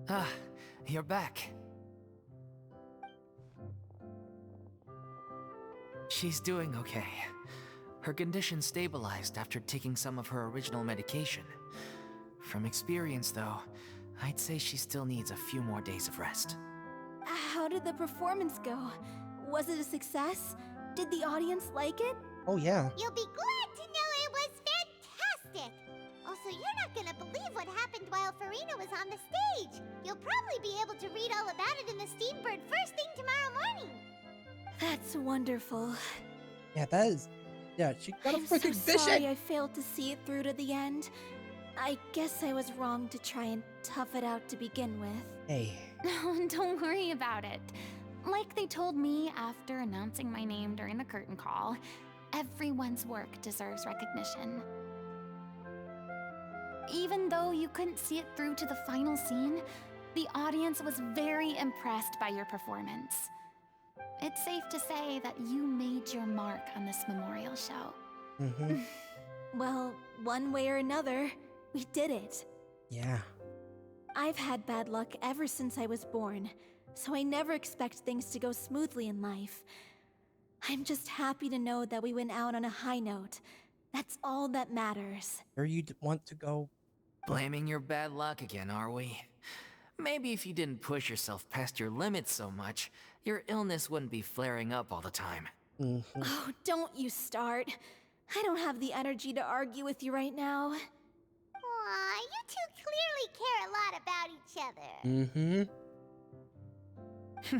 Ah, you're back. She's doing okay. Her condition stabilized after taking some of her original medication. From experience, though, I'd say she still needs a few more days of rest. How did the performance go? Was it a success? Did the audience like it? Oh, yeah. You'll be glad to know it was fantastic! Also, you're not gonna believe what happened while Furina was on the stage. You'll probably be able to read all about it in the Steambird first thing tomorrow morning. That's wonderful. Yeah, that is. Yeah, she got a I'm so freaking sorry vision. I failed to see it through to the end. I guess I was wrong to try and tough it out to begin with. Hey. Don't worry about it. Like they told me after announcing my name during the curtain call, everyone's work deserves recognition. Even though you couldn't see it through to the final scene, the audience was very impressed by your performance. It's safe to say that you made your mark on this memorial show. Mm-hmm. Well, one way or another, we did it. Yeah. I've had bad luck ever since I was born, so I never expect things to go smoothly in life. I'm just happy to know that we went out on a high note. That's all that matters. Sure you want to go? Blaming your bad luck again, are we? Maybe if you didn't push yourself past your limits so much, your illness wouldn't be flaring up all the time. Mm-hmm. Oh, don't you start. I don't have the energy to argue with you right now. Aw, you two clearly care a lot about each other. Mm-hmm.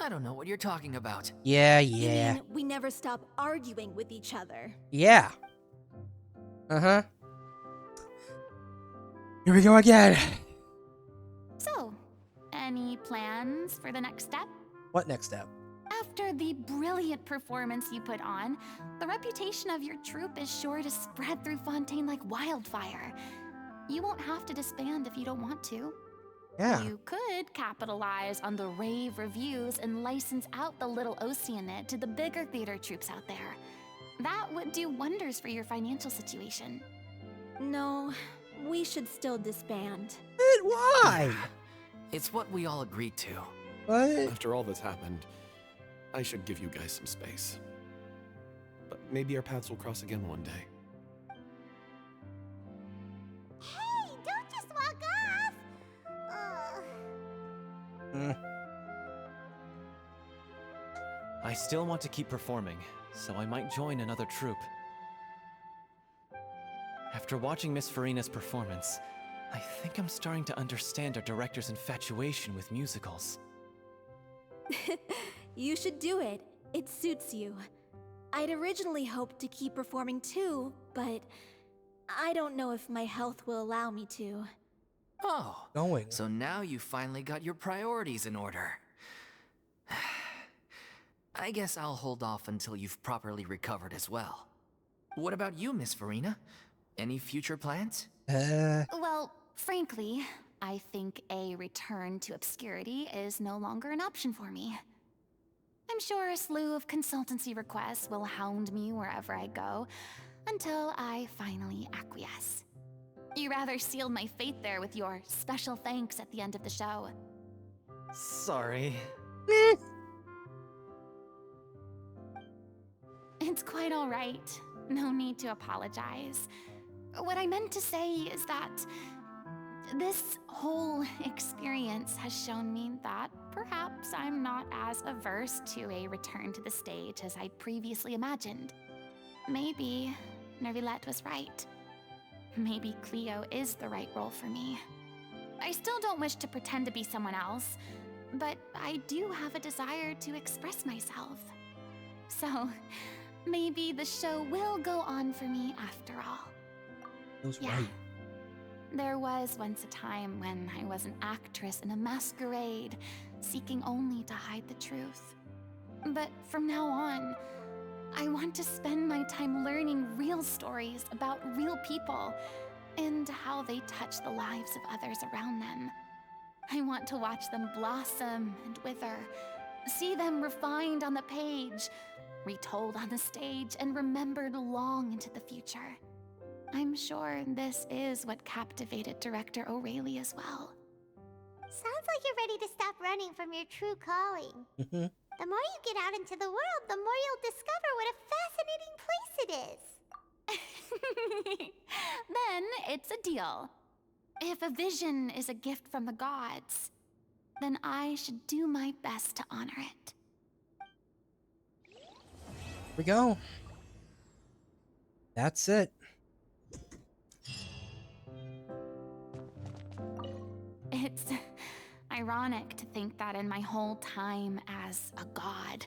I don't know what you're talking about. Yeah, You yeah. mean we never stop arguing with each other? Yeah. Uh-huh. Here we go again. So, any plans for the next step? What next step? After the brilliant performance you put on, the reputation of your troupe is sure to spread through Fontaine like wildfire. You won't have to disband if you don't want to. Yeah. You could capitalize on the rave reviews and license out the little Oceanid to the bigger theater troupes out there. That would do wonders for your financial situation. No, we should still disband. Why? It's what we all agreed to. What? After all that's happened, I should give you guys some space. But maybe our paths will cross again one day. Hey, don't just walk off! I still want to keep performing, so I might join another troupe. After watching Miss Furina's performance, I think I'm starting to understand our director's infatuation with musicals. You should do it. It suits you. I'd originally hoped to keep performing too, but I don't know if my health will allow me to. Oh, Going. so now you finally got your priorities in order. I guess I'll hold off until you've properly recovered as well. What about you, Miss Furina? Any future plans? Well, frankly, I think a return to obscurity is no longer an option for me. I'm sure a slew of consultancy requests will hound me wherever I go, until I finally acquiesce. You rather sealed my fate there with your special thanks at the end of the show. Sorry. It's quite all right. No need to apologize. What I meant to say is that this whole experience has shown me that perhaps I'm not as averse to a return to the stage as I'd previously imagined. Maybe Nervilette was right. Maybe Cleo is the right role for me. I still don't wish to pretend to be someone else, but I do have a desire to express myself. So, maybe the show will go on for me after all. That was right. There was once a time when I was an actress in a masquerade, seeking only to hide the truth. But from now on, I want to spend my time learning real stories about real people and how they touch the lives of others around them. I want to watch them blossom and wither, see them refined on the page, retold on the stage, and remembered long into the future. I'm sure this is what captivated director O'Reilly as well. Sounds like you're ready to stop running from your true calling. The more you get out into the world, the more you'll discover what a fascinating place it is. Then it's a deal. If a vision is a gift from the gods, then I should do my best to honor it. Here we go. That's it. It's ironic to think that in my whole time as a god,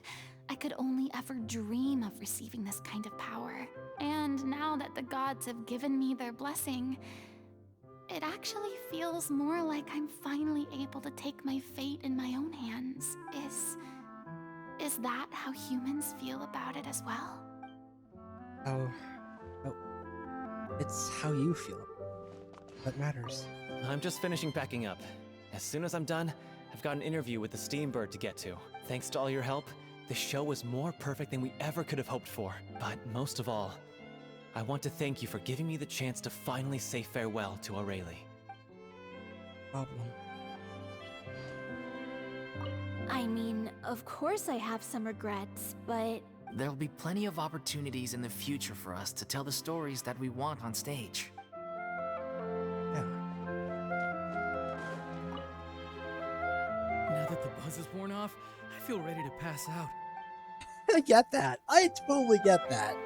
I could only ever dream of receiving this kind of power. And now that the gods have given me their blessing, it actually feels more like I'm finally able to take my fate in my own hands. Is that how humans feel about it as well? Oh, it's how you feel. That matters. I'm just finishing packing up. As soon as I'm done, I've got an interview with the Steambird to get to. Thanks to all your help, the show was more perfect than we ever could have hoped for. But most of all, I want to thank you for giving me the chance to finally say farewell to O'Reilly. Problem. I mean, of course I have some regrets, but... There'll be plenty of opportunities in the future for us to tell the stories that we want on stage. Now that the buzz is worn off, I feel ready to pass out. I get that. I totally get that.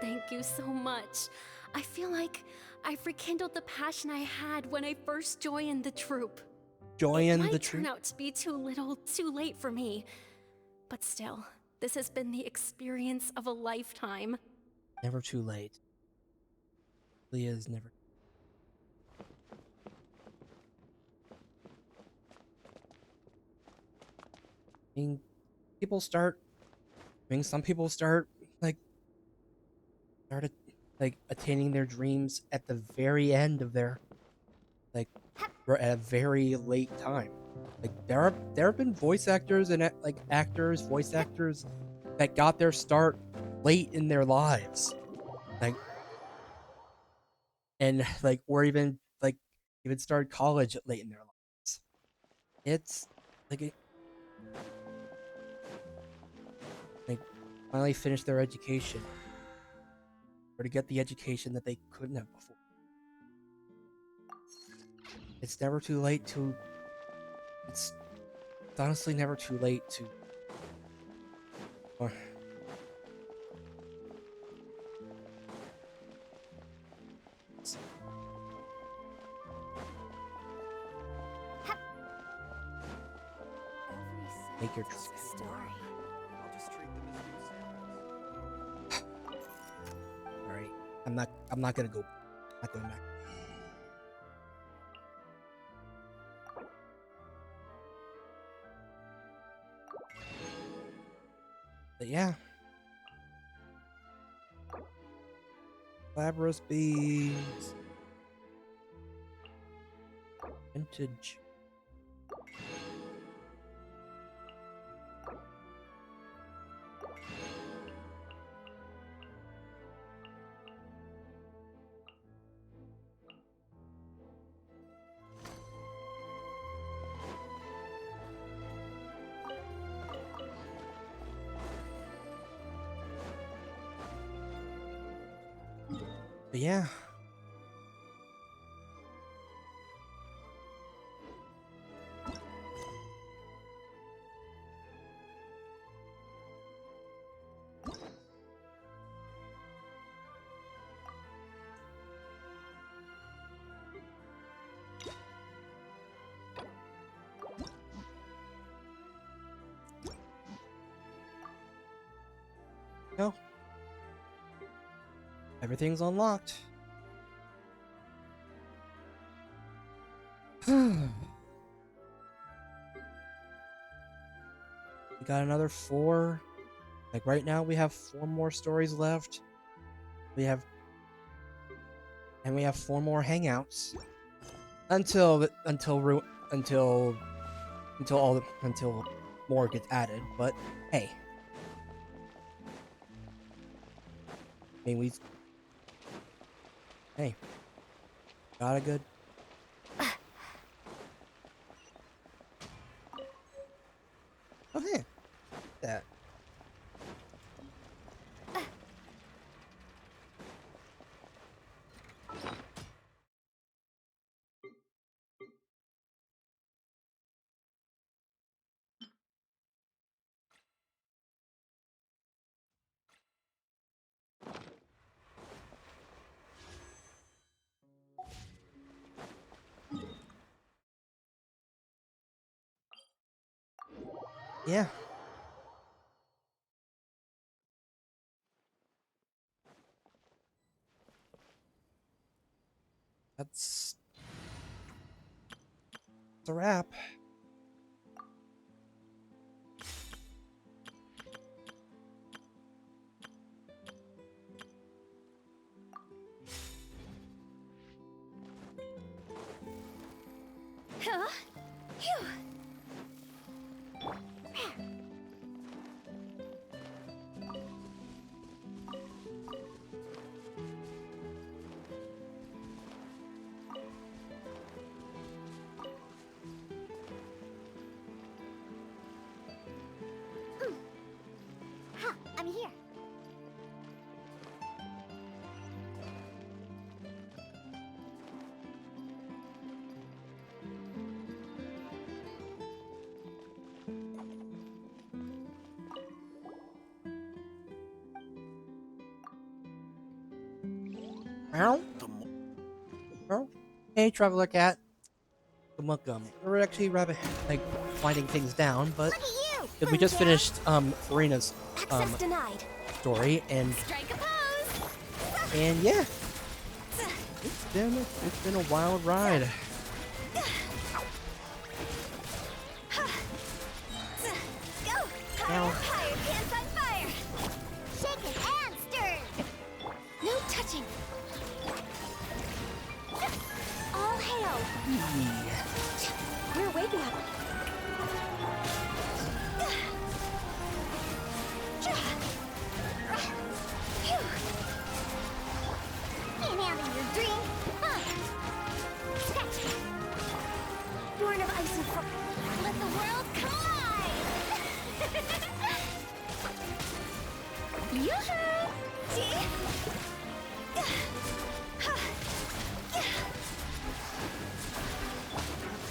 Thank you so much. I feel like I've rekindled the passion I had when I first joined the troupe. Join It the might turn troupe. out to be too little, too late for me. But still, this has been the experience of a lifetime. Never too late. Leah's never. I mean, people start. I mean, some people start attaining their dreams at the very end of their, at a very late time. Like there have been voice actors and voice actors that got their start late in their lives, or even started college late in their lives. It's finally finished their education, or to get the education that they couldn't have before. It's never too late to. It's honestly never too late to. Make your story. I'll just treat them as new samples. I'm not gonna go. Not going back. But yeah. Glabrous bees. Vintage. But yeah. No. Everything's unlocked. We got another 4. Like right now we have 4 more stories left. We have 4 more hangouts until more gets added. But hey, I mean hey, got a good. Oh hey, that. Yeah. That's a wrap. Huh? Phew. Ha! I'm here. Meow. Meow. Hey, Traveler Cat. Welcome. We're actually like winding things down, but we just finished Furina's Access denied. story, and yeah, it's been a wild ride. Now, Higher, pants on fire! Shaken and stirred! No touching! All hail! We're waking up. Ain't having your drink! Huh. Sketch! Born of ice and fire! Let the world collide! Yoo-hoo!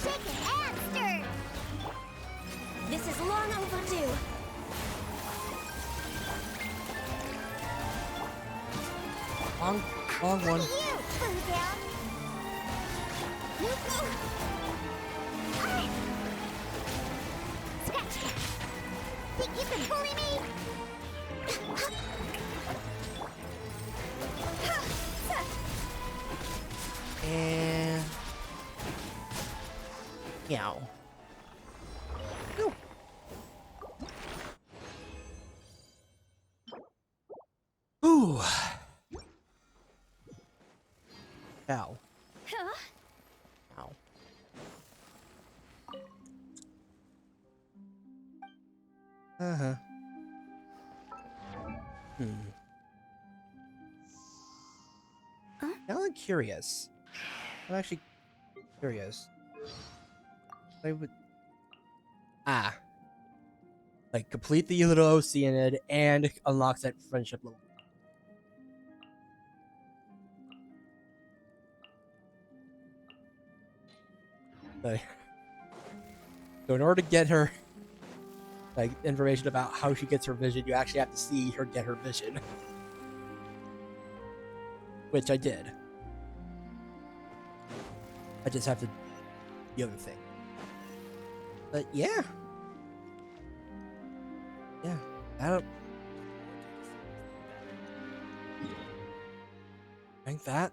Shaken and stirred! This is long overdue. long one. You, burn down! Sketch! Think you can bully me? And meow. Ooh. Ooh. Ow. Ow. Uh-huh. Now I'm curious. I'm actually curious. I would... Like, complete the little Oceanid and unlocks that friendship level. Like, so in order to get her, like, information about how she gets her vision, you actually have to see her get her vision. Which I did. I just have to do the other thing. But yeah. Yeah. I think that,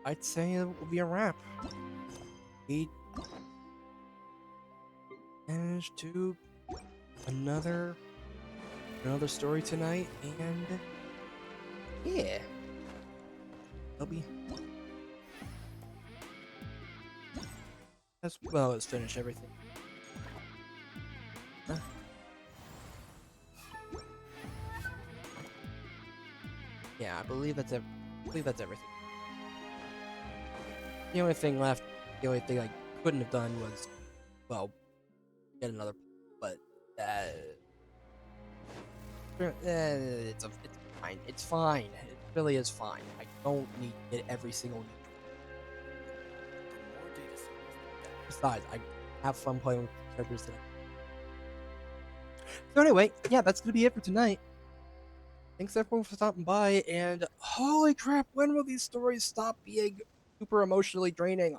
I'd say it will be a wrap. We managed to another story tonight, and yeah, it'll be as well as finish everything. Huh? Yeah, I believe that's everything. The only thing left, the only thing I couldn't have done was, well, get another, but it's fine. It's fine. It really is fine. I don't need to get every single. Besides, I have fun playing with characters today. So anyway, yeah, that's gonna be it for tonight. Thanks everyone for stopping by, and holy crap, when will these stories stop being super emotionally draining?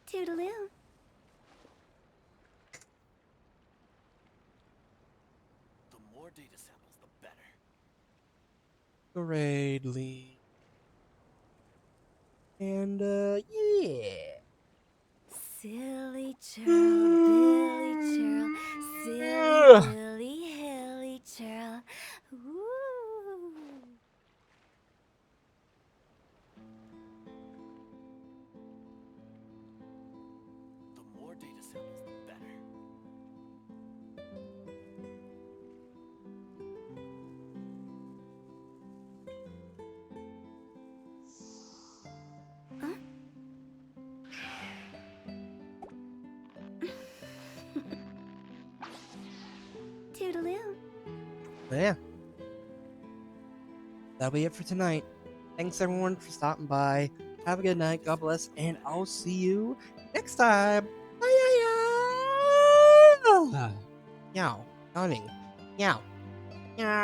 Toodaloo. The more data samples, the better. Greatly. And yeah. Silly churl, Billy churl, silly Billy hilly churl. Ooh. The more data samples, the better. Toodaloo. But yeah. That'll be it for tonight. Thanks everyone for stopping by. Have a good night. God bless. And I'll see you next time. Meow. Yawning. Meow. Meow.